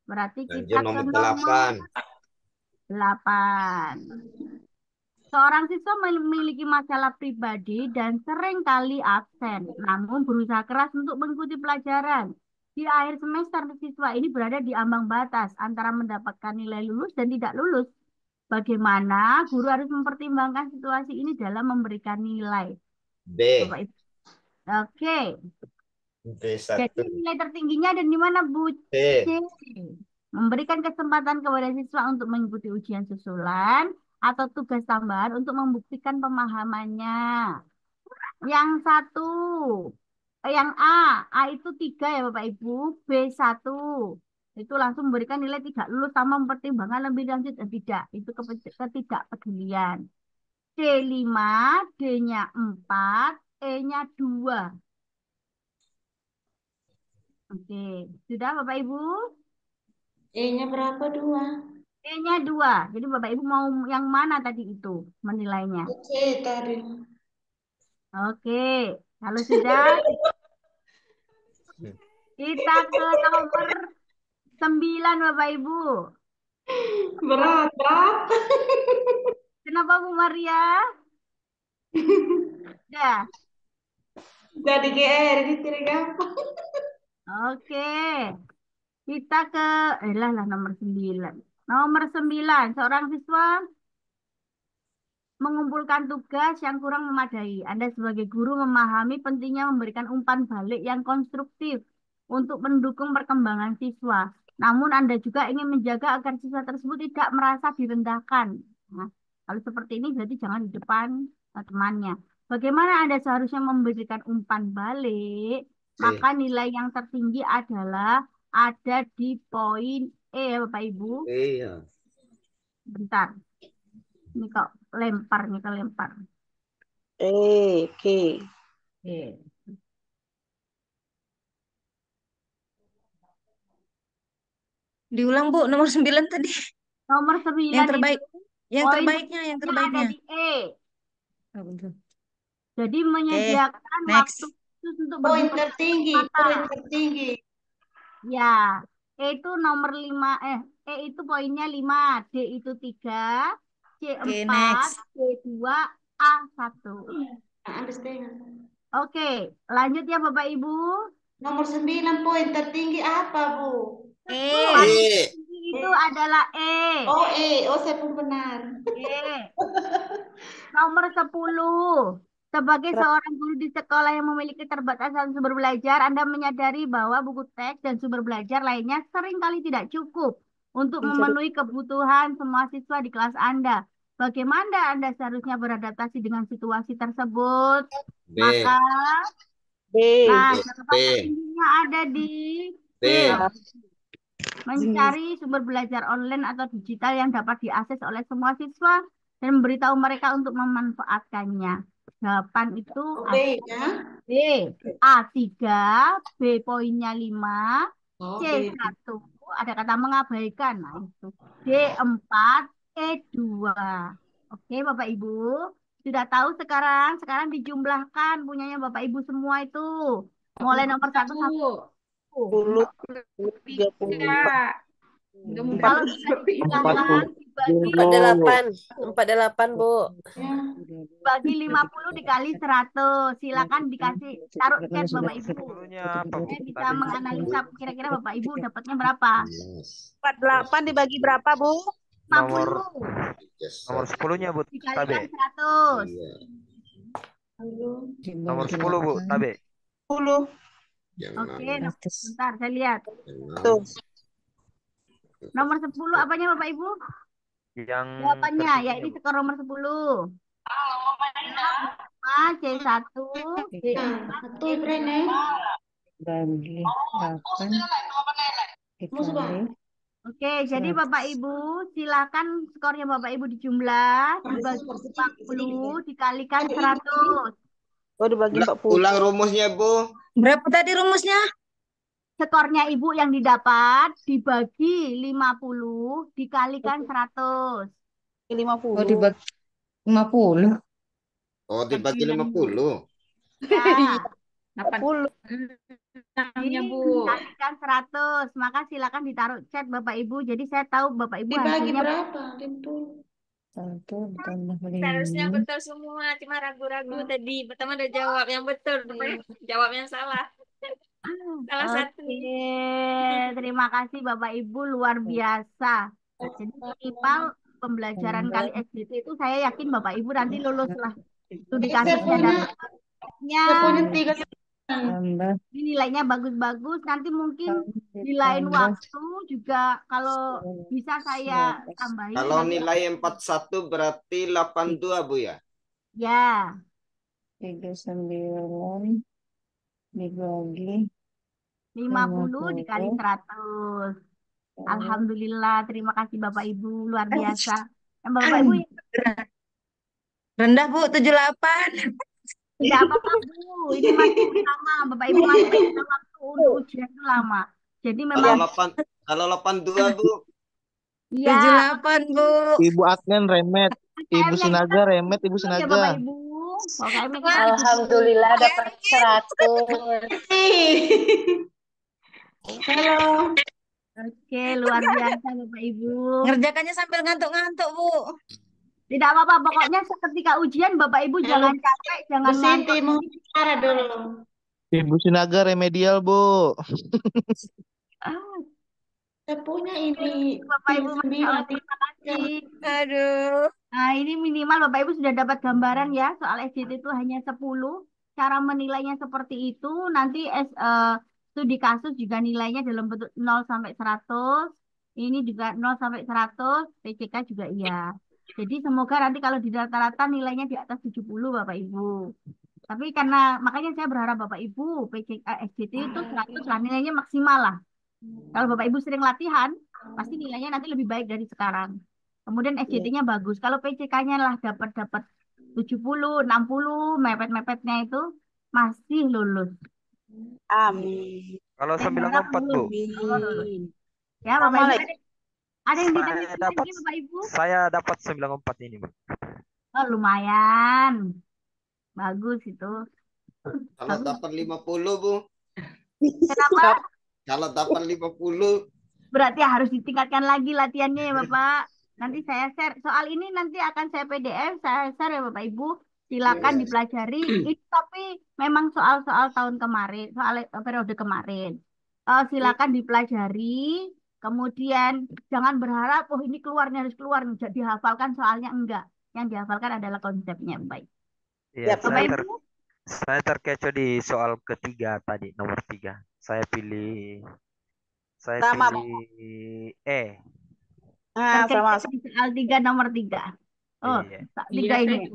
berarti Lanjut kita ke nomor nomor 8. 8. Seorang siswa memiliki masalah pribadi dan sering kali absen, namun berusaha keras untuk mengikuti pelajaran. Di akhir semester, siswa ini berada di ambang batas antara mendapatkan nilai lulus dan tidak lulus. Bagaimana guru harus mempertimbangkan situasi ini dalam memberikan nilai? B. Bapak Ibu. Oke. B1. Jadi nilai tertingginya ada di mana, Bu? C. C. Memberikan kesempatan kepada siswa untuk mengikuti ujian susulan atau tugas tambahan untuk membuktikan pemahamannya. Yang satu, yang A itu 3 ya Bapak Ibu, B1 itu langsung memberikan nilai tidak lulus tanpa mempertimbangkan lebih lanjut dan tidak. Itu ketidakpedulian. C5, D-nya 4, E-nya 2. Oke, sudah Bapak Ibu? E-nya berapa? 2. E-nya 2. Jadi Bapak Ibu mau yang mana tadi itu menilainya? C tadi. Oke, kalau sudah kita ke nomor 9 Bapak Ibu. Berat. Kenapa Bu Maria? Ya. Jadi GR, ini tidak gampang. Oke. Kita ke lah nomor 9. Nomor 9, seorang siswa mengumpulkan tugas yang kurang memadai. Anda sebagai guru memahami pentingnya memberikan umpan balik yang konstruktif untuk mendukung perkembangan siswa. Namun Anda juga ingin menjaga agar siswa tersebut tidak merasa direndahkan. Nah, kalau seperti ini berarti jangan di depan temannya. Bagaimana Anda seharusnya memberikan umpan balik? Maka nilai yang tertinggi adalah ada di poin E ya Bapak Ibu. Iya. Bentar. Ini kok lempar nih ke lempar. Oke. Oke. Diulang Bu, nomor 9 tadi. Nomor 9 Yang terbaik. itu Yang poin terbaiknya, yang terbaiknya terbaiknya. ada di E. Oh, betul. Jadi menyediakan next. waktu khusus untuk Poin berbicara tertinggi, kata. poin tertinggi. Ya, E itu nomor 5, E itu poinnya 5, D itu 3, C4, next. C2, A1. Understand. Oke, lanjut ya Bapak Ibu. Nomor 9 poin tertinggi apa, Bu? Poin tertinggi itu adalah E. Oh, E. Oh, saya pun benar. E. Nomor 10. Sebagai seorang guru di sekolah yang memiliki keterbatasan sumber belajar, Anda menyadari bahwa buku teks dan sumber belajar lainnya seringkali tidak cukup untuk memenuhi kebutuhan semua siswa di kelas Anda. Bagaimana Anda seharusnya beradaptasi dengan situasi tersebut? B. Maka, B. nah, B. catatan tertingginya ada di B. Mencari sumber belajar online atau digital yang dapat diakses oleh semua siswa dan memberitahu mereka untuk memanfaatkannya. Jawaban itu B ya. B. A3, B poinnya 5, Oh, C1 ada kata mengabaikan. Nah, itu. D4, E2. Oke, Bapak Ibu. Sudah tahu sekarang? Sekarang dijumlahkan punyanya Bapak Ibu semua itu. Mulai nomor 1 sampai 10, 3. Kalau bisa dijumlahkan dibagi 48, Bu. bagi 50 dikali 100. Silakan dikasih taruh chat Bapak Ibu. Saya bisa menganalisa kira-kira Bapak Ibu dapatnya berapa. 48 dibagi berapa, Bu? 50. Nomor 10-nya Bu Dikalikan Tabe. 100. Nomor 10 Bu Tabe. 10. Oke, bentar saya lihat. Tuh. Nomor 10 apanya Bapak Ibu? Yang Jawabannya, ya ini skor nomor 10. C1, D4, Betul, Rene. Bagi 8. dikali Oke, jadi 100. Bapak Ibu silakan skornya Bapak Ibu dijumlah, dibagi 40, dikalikan 100. Oh, dibagi Ulang, 40. ulang rumusnya, Bu. Berapa tadi rumusnya? Skornya Ibu yang didapat dibagi 50, dikalikan 100. 50. Oh, dibagi 50. Oh, dibagi 50. 50. Ya, 86-nya, jadi Bu. dikalikan 100. Maka silakan ditaruh chat Bapak Ibu. Jadi saya tahu Bapak Ibu Dibagi hasilnya berapa? Dimtul. 1 ditambah Seharusnya 5. betul semua, cuma ragu-ragu tadi. Pertama udah jawab yang betul, rupanya jawab yang salah. Salah satu. Oke, terima kasih Bapak Ibu luar biasa. Jadi minimal pembelajaran kali SDT itu saya yakin Bapak Ibu nanti lulus lah. Studi Saya kasusnya punya, dapatnya, saya punya 3 Tambah nilainya bagus-bagus. Nanti mungkin di lain ditambah waktu juga kalau bisa saya 100. tambahin Kalau nanti. nilai 41 berarti 82, Bu ya? Ya, 39 dibagi 50 dikali 50. 100. Alhamdulillah, terima kasih Bapak Ibu luar biasa. Dan Bapak Ibu Rendah Bu, 78. tidak apa-apa Bu, ini masih lama. Bapak Ibu masih ada waktu untuk ujian itu lama. Jadi Kalau memang 82, Bu. ya 78 Bu. Ibu Adnan remet, Ibu KM-nya kita Sinaga remet, Ibu ya Sinaga. Bapak Ibu. Kalau KM-nya kita 70. Alhamdulillah dapat 100. Halo. Oke, luar biasa Bapak Ibu. Ngerjakannya sambil ngantuk-ngantuk Bu. Tidak apa-apa, pokoknya ketika ujian Bapak Ibu jangan capek, jangan Bu ngantuk. Sinti mau bicara dulu. Ibu Sinaga remedial, Bu. Saya punya ini Bapak Ibu, Masya Allah, 9. terima kasih. Aduh. Nah, ini minimal Bapak Ibu sudah dapat gambaran ya, soal SJT itu hanya 10. Cara menilainya seperti itu, nanti studi kasus juga nilainya dalam bentuk 0 sampai 100. Ini juga 0 sampai 100, PCK juga iya. Jadi semoga nanti kalau di rata-rata nilainya di atas 70 Bapak Ibu. Tapi karena makanya saya berharap Bapak Ibu SJT itu 100 lah, nilainya maksimal lah. Kalau Bapak Ibu sering latihan, pasti nilainya nanti lebih baik dari sekarang. Kemudian SJT-nya bagus. Kalau PCK-nya lah dapat 70, 60, mepet-mepetnya itu masih lulus. Amin. Kalau Saya harap 94, Bu. lulus. Allah lulus. Ya, Bapak Ibu ada yang ditanyakan Saya dapat lagi Bapak Ibu? saya dapat 94 ini, Bu. Oh, lumayan. Bagus itu. Kalau dapat 50, Bu. Kenapa? Kalau dapat 50. Berarti harus ditingkatkan lagi latihannya ya Bapak. Nanti saya share. Soal ini nanti akan saya PDF, saya share ya Bapak Ibu. Silakan dipelajari. Itu tapi memang soal-soal tahun kemarin, soal periode kemarin. Silakan dipelajari. Kemudian jangan berharap, oh ini keluarnya harus keluar. Dihafalkan soalnya enggak. Yang dihafalkan adalah konsepnya. Baik. Iya, Bapak Ibu. saya terkecoh di soal ketiga tadi, nomor 3. Saya pilih E. Nah, sama. Di soal 3 nomor 3. Oh, Iya. 3 Iya, ini.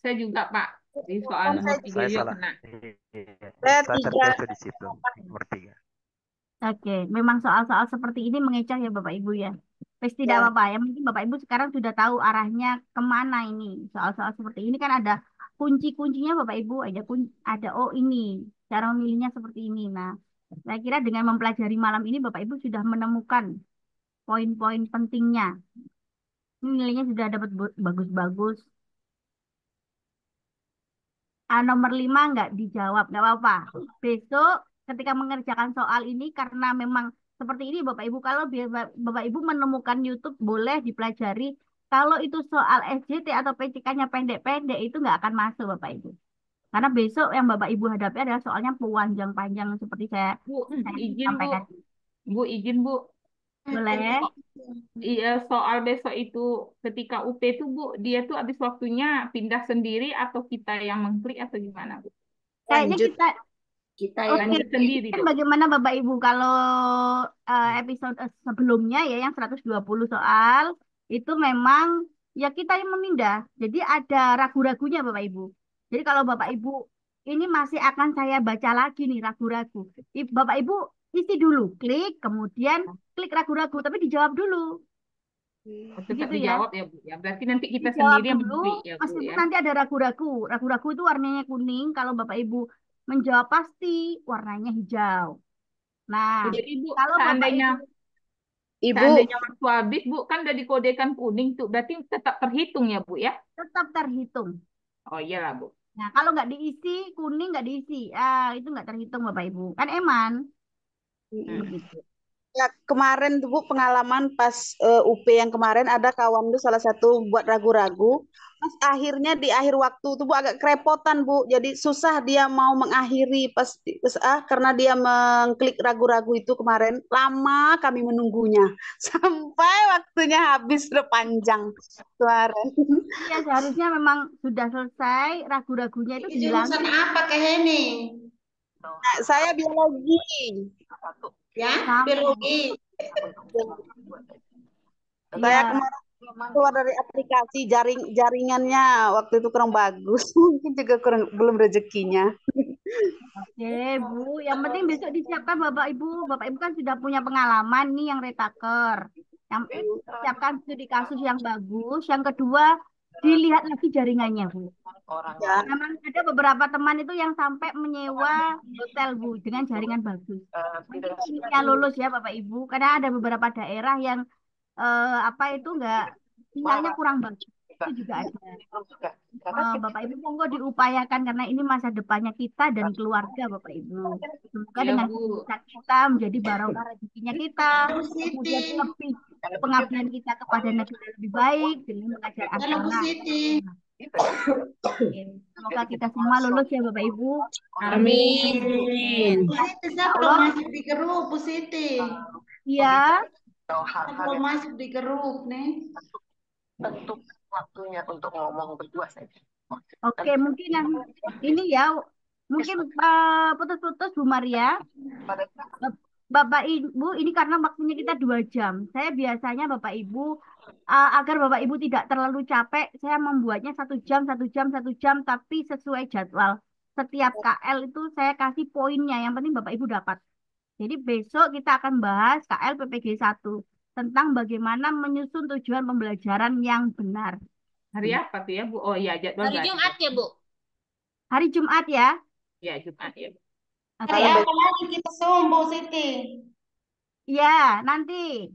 saya juga Pak. Di soal nomor 3 Saya juga salah. kena. Saya terkecoh di situ, nomor 3. Oke, memang soal-soal seperti ini mengecoh ya Bapak Ibu ya. Terus tidak apa-apa ya, mungkin Bapak Ibu sekarang sudah tahu arahnya kemana ini. Soal-soal seperti ini kan ada kunci-kuncinya Bapak Ibu, ada oh ini, cara memilihnya seperti ini. Nah, saya kira dengan mempelajari malam ini Bapak Ibu sudah menemukan poin-poin pentingnya. Ini nilainya sudah dapat bagus-bagus. Nomor 5 nggak dijawab, nggak apa-apa. Besok ketika mengerjakan soal ini karena memang seperti ini Bapak Ibu, kalau Bapak Ibu menemukan YouTube boleh dipelajari. Kalau itu soal SJT atau PCK-nya pendek-pendek itu nggak akan masuk Bapak Ibu. Karena besok yang Bapak Ibu hadapi adalah soalnya panjang-panjang seperti saya Izin sampaikan. Bu, izin Bu. Boleh. Iya, soal besok itu ketika UT itu Bu, dia tuh habis waktunya pindah sendiri atau kita yang mengklik atau gimana Bu? Kayaknya kita Oke, yang lanjut sendiri kan dong. bagaimana Bapak Ibu kalau episode sebelumnya ya yang 120 soal itu memang ya kita yang memindah. Jadi ada ragu-ragunya Bapak Ibu. Jadi kalau Bapak Ibu ini masih akan saya baca lagi nih ragu-ragu. Bapak Ibu isi dulu, klik, kemudian klik ragu-ragu, tapi dijawab dulu. Tetap Begitu ya. dijawab ya Bu ya. Berarti nanti kita Dijawab sendiri yang dulu, mencuri ya Bu meskipun ya. nanti ada ragu-ragu. Ragu-ragu itu warnanya kuning, kalau Bapak Ibu menjawab pasti warnanya hijau. Nah, Oh, jadi Bu, kalau Bapak Ibu Ibu, seandainya waktu habis Bu kan udah dikodekan kuning tuh, berarti tetap terhitung ya Bu ya. tetap terhitung. Oh iyalah Bu. Nah, kalau nggak diisi, kuning nggak diisi. Itu nggak terhitung Bapak Ibu. Kan eman. Begitu. ya, kemarin tuh Bu pengalaman pas UP yang kemarin ada kawan tuh salah satu buat ragu-ragu. Pas akhirnya di akhir waktu tuh Bu agak kerepotan Bu. Jadi susah dia mau mengakhiri karena dia mengklik ragu-ragu itu kemarin. Lama kami menunggunya sampai waktunya habis udah panjang kemarin. Iya, seharusnya memang sudah selesai, ragu-ragunya itu Jurusan dihilangin. apa Kak Heni? Nah, saya biologi. Ya, Sama. biologi. Saya Iya. kemarin keluar dari aplikasi jaringannya waktu itu kurang bagus. Mungkin juga belum rezekinya. Oke, Bu. Yang penting besok disiapkan Bapak Ibu. Bapak Ibu kan sudah punya pengalaman nih yang retaker. Yang siapkan studi kasus yang bagus. Yang kedua, dilihat lagi jaringannya, Bu. Ya. Memang ada beberapa teman itu yang sampai menyewa hotel, Bu, dengan jaringan bagus. Mungkin sinyalnya lulus ya, Bapak Ibu. Karena ada beberapa daerah yang apa itu enggak sinyalnya kurang bagus. Itu juga ada. Bapak Ibu monggo diupayakan karena ini masa depannya kita dan keluarga Bapak Ibu. Semoga Iya dengan Bu. usaha kita menjadi barokah rezekinya kita, kemudian lebih pengabdian kita kepada negara lebih baik dengan mengajar Halo Bu agama. Siti. Oke. Semoga kita semua lulus ya Bapak Ibu. Amin. Bu Siti, saya belum Allah. masuk di grup, Bu Siti. Iya. Saya belum masuk di grup nih. Untuk waktunya untuk ngomong berdua saja. Oke, mungkin yang ini ya, mungkin putus-putus Bu Maria. Bapak Ibu, ini karena waktunya kita 2 jam. Saya biasanya Bapak Ibu, agar Bapak Ibu tidak terlalu capek, saya membuatnya 1 jam, 1 jam, 1 jam, tapi sesuai jadwal. Setiap KL itu saya kasih poinnya, yang penting Bapak Ibu dapat. Jadi besok kita akan bahas KL PPG 1 tentang bagaimana menyusun tujuan pembelajaran yang benar. Hari apa tuh ya Bu? Oh iya jadwal Hari berarti. Jumat ya, Bu? Hari Jumat ya. Ya Jumat ya Bu. Hari apa lagi kita Zoom, Bu Siti? Ya, nanti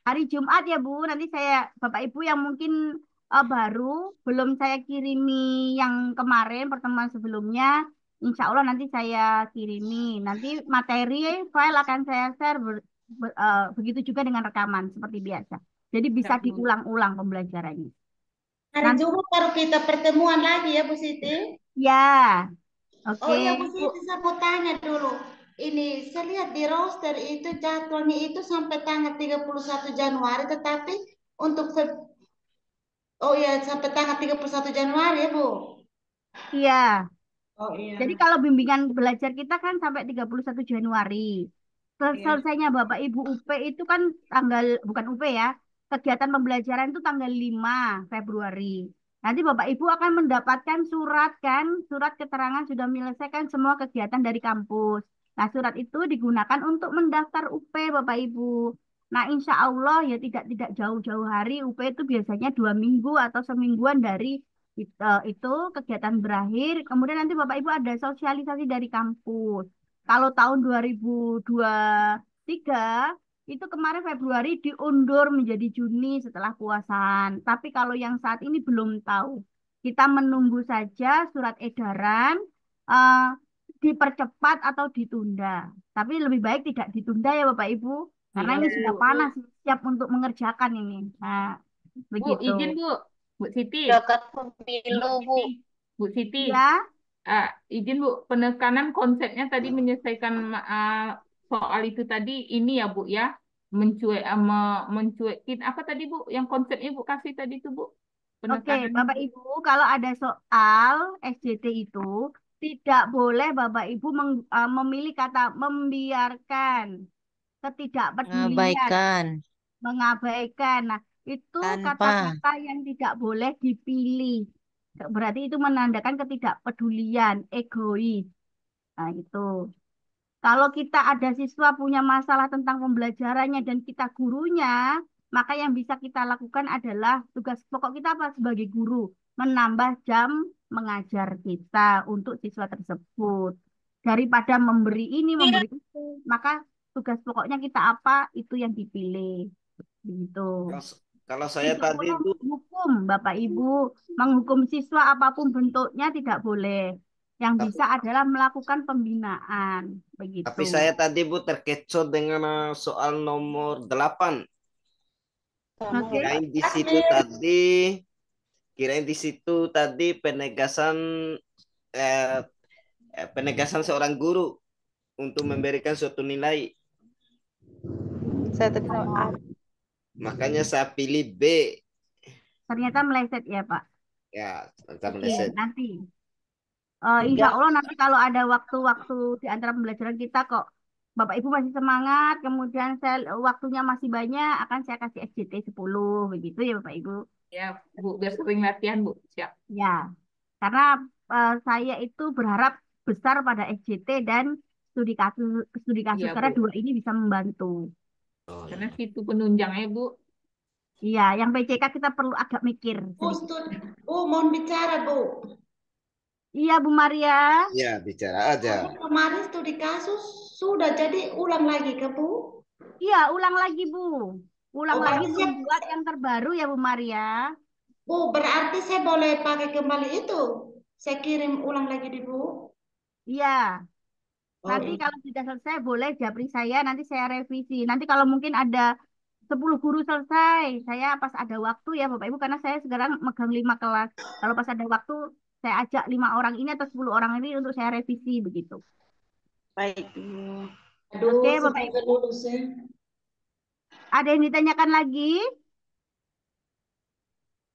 hari Jumat ya Bu. Nanti saya Bapak Ibu yang mungkin baru belum saya kirimi yang kemarin pertemuan sebelumnya, Insya Allah nanti saya kirimi. Nanti materi file akan saya share begitu juga dengan rekaman seperti biasa. Jadi bisa diulang-ulang pembelajarannya. Hari Jumat baru kita pertemuan lagi ya Bu Siti? Ya, oke. Oh iya Bu Siti, saya mau tanya dulu. Ini saya lihat di roster itu jadwalnya itu sampai tanggal 31 Januari, tetapi untuk oh iya sampai tanggal 31 Januari ya Bu? Iya. Oh iya. Jadi kalau bimbingan belajar kita kan sampai 31 Januari. Iya. Selesainya Bapak Ibu UP itu kan bukan UP ya, kegiatan pembelajaran itu tanggal 5 Februari. Nanti Bapak Ibu akan mendapatkan surat keterangan sudah menyelesaikan semua kegiatan dari kampus. Nah, surat itu digunakan untuk mendaftar UP Bapak Ibu. Nah, insya Allah ya tidak jauh-jauh hari, UP itu biasanya 2 minggu atau semingguan dari itu kegiatan berakhir. Kemudian nanti Bapak Ibu ada sosialisasi dari kampus. Kalau tahun 2023 itu kemarin Februari diundur menjadi Juni setelah puasan. Tapi kalau yang saat ini belum tahu. Kita menunggu saja surat edaran eh, dipercepat atau ditunda. Tapi lebih baik tidak ditunda ya Bapak Ibu. Karena ini sudah panas, siap untuk mengerjakan ini. Nah, Bu, begitu. izin Bu. Bu Siti. Dekat pemilu Bu. Bu Siti. Ya. Izin Bu, penekanan konsepnya tadi menyelesaikan soal itu tadi ini ya Bu ya, mencuekin apa tadi Bu? Yang konsepnya Bu kasih tadi itu Bu. Oke, Bapak Ibu, kalau ada soal SJT itu tidak boleh Bapak Ibu memilih kata membiarkan, ketidakpedulian, mengabaikan. Nah, itu kata-kata yang tidak boleh dipilih. Berarti itu menandakan ketidakpedulian, egois. Nah, itu. Kalau kita ada siswa punya masalah tentang pembelajarannya dan kita gurunya, maka yang bisa kita lakukan adalah tugas pokok kita apa sebagai guru, menambah jam mengajar kita untuk siswa tersebut. Daripada memberi ini, memberi itu, maka tugas pokoknya kita apa, itu yang dipilih. Gitu. Kalau saya Tidak tadi boleh itu, menghukum, Bapak Ibu. Menghukum siswa apapun bentuknya tidak boleh. Yang bisa adalah melakukan pembinaan. Begitu. tapi saya tadi Bu terkecoh dengan soal nomor 8. Oke. Kirain di situ tadi penegasan seorang guru untuk memberikan suatu nilai. Saya tadi Makanya saya pilih B. Ternyata meleset ya, Pak. Ya, Oke, meleset. nanti. Insya Allah nanti kalau ada waktu-waktu di antara pembelajaran kita kok Bapak Ibu masih semangat, kemudian waktunya masih banyak, akan saya kasih SJT 10, begitu ya Bapak Ibu. Ya, Bu, biar sering latihan, Bu. Siap. Ya, karena saya itu berharap besar pada SJT dan studi kasus Iya, karena Bu. dua ini bisa membantu. Karena situ penunjangnya, Bu. Iya, yang PCK kita perlu agak mikir sedikit. Bu, mohon bicara, Bu. Iya, Bu Maria. Ya, bicara aja. Kemarin studi kasus sudah jadi ulang lagi ke Bu? Iya, ulang lagi, Bu. Ulang lagi berarti membuat yang terbaru ya, Bu Maria. Bu, berarti saya boleh pakai kembali itu? Saya kirim ulang lagi di Bu? Iya. Nanti iya. kalau sudah selesai boleh japri saya, nanti saya revisi. Nanti kalau mungkin ada 10 guru selesai, saya pas ada waktu ya Bapak Ibu, karena saya sekarang megang 5 kelas. Kalau pas ada waktu, saya ajak 5 orang ini atau 10 orang ini untuk saya revisi begitu. Baik. Aduh, Oke, Bapak semoga Ibu. lulus ya. Ada yang ditanyakan lagi?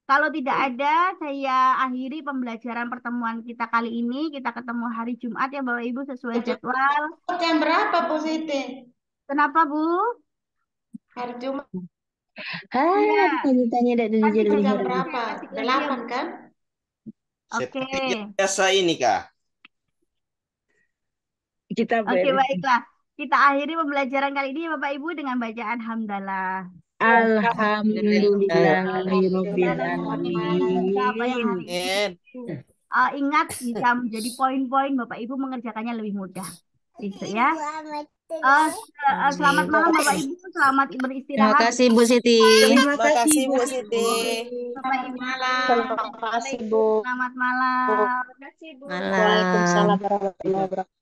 Kalau tidak ada, saya akhiri pembelajaran pertemuan kita kali ini. Kita ketemu hari Jumat ya Bapak Ibu sesuai jadwal. Jam berapa Bu Siti? Kenapa Bu? Hari Jumat. Iya. Tanya-tanya dari Nanti jadwal Jam hari. berapa? 8 kan? Oke. Biasa ini kah? Kita Oke, baiklah. Kita akhiri pembelajaran kali ini Bapak Ibu dengan bacaan hamdalah. Alhamdulillahirobbil Apa yang hari ini ingat bisa menjadi poin-poin Bapak Ibu mengerjakannya lebih mudah. Gitu ya. Selamat malam Bapak Ibu, selamat beristirahat. Terima kasih Bu Siti. Terima kasih Bu Siti. Bapak Ibu. Terima kasih Bu. Selamat malam. Malam. Waalaikumsalam warahmatullahi wabarakatuh.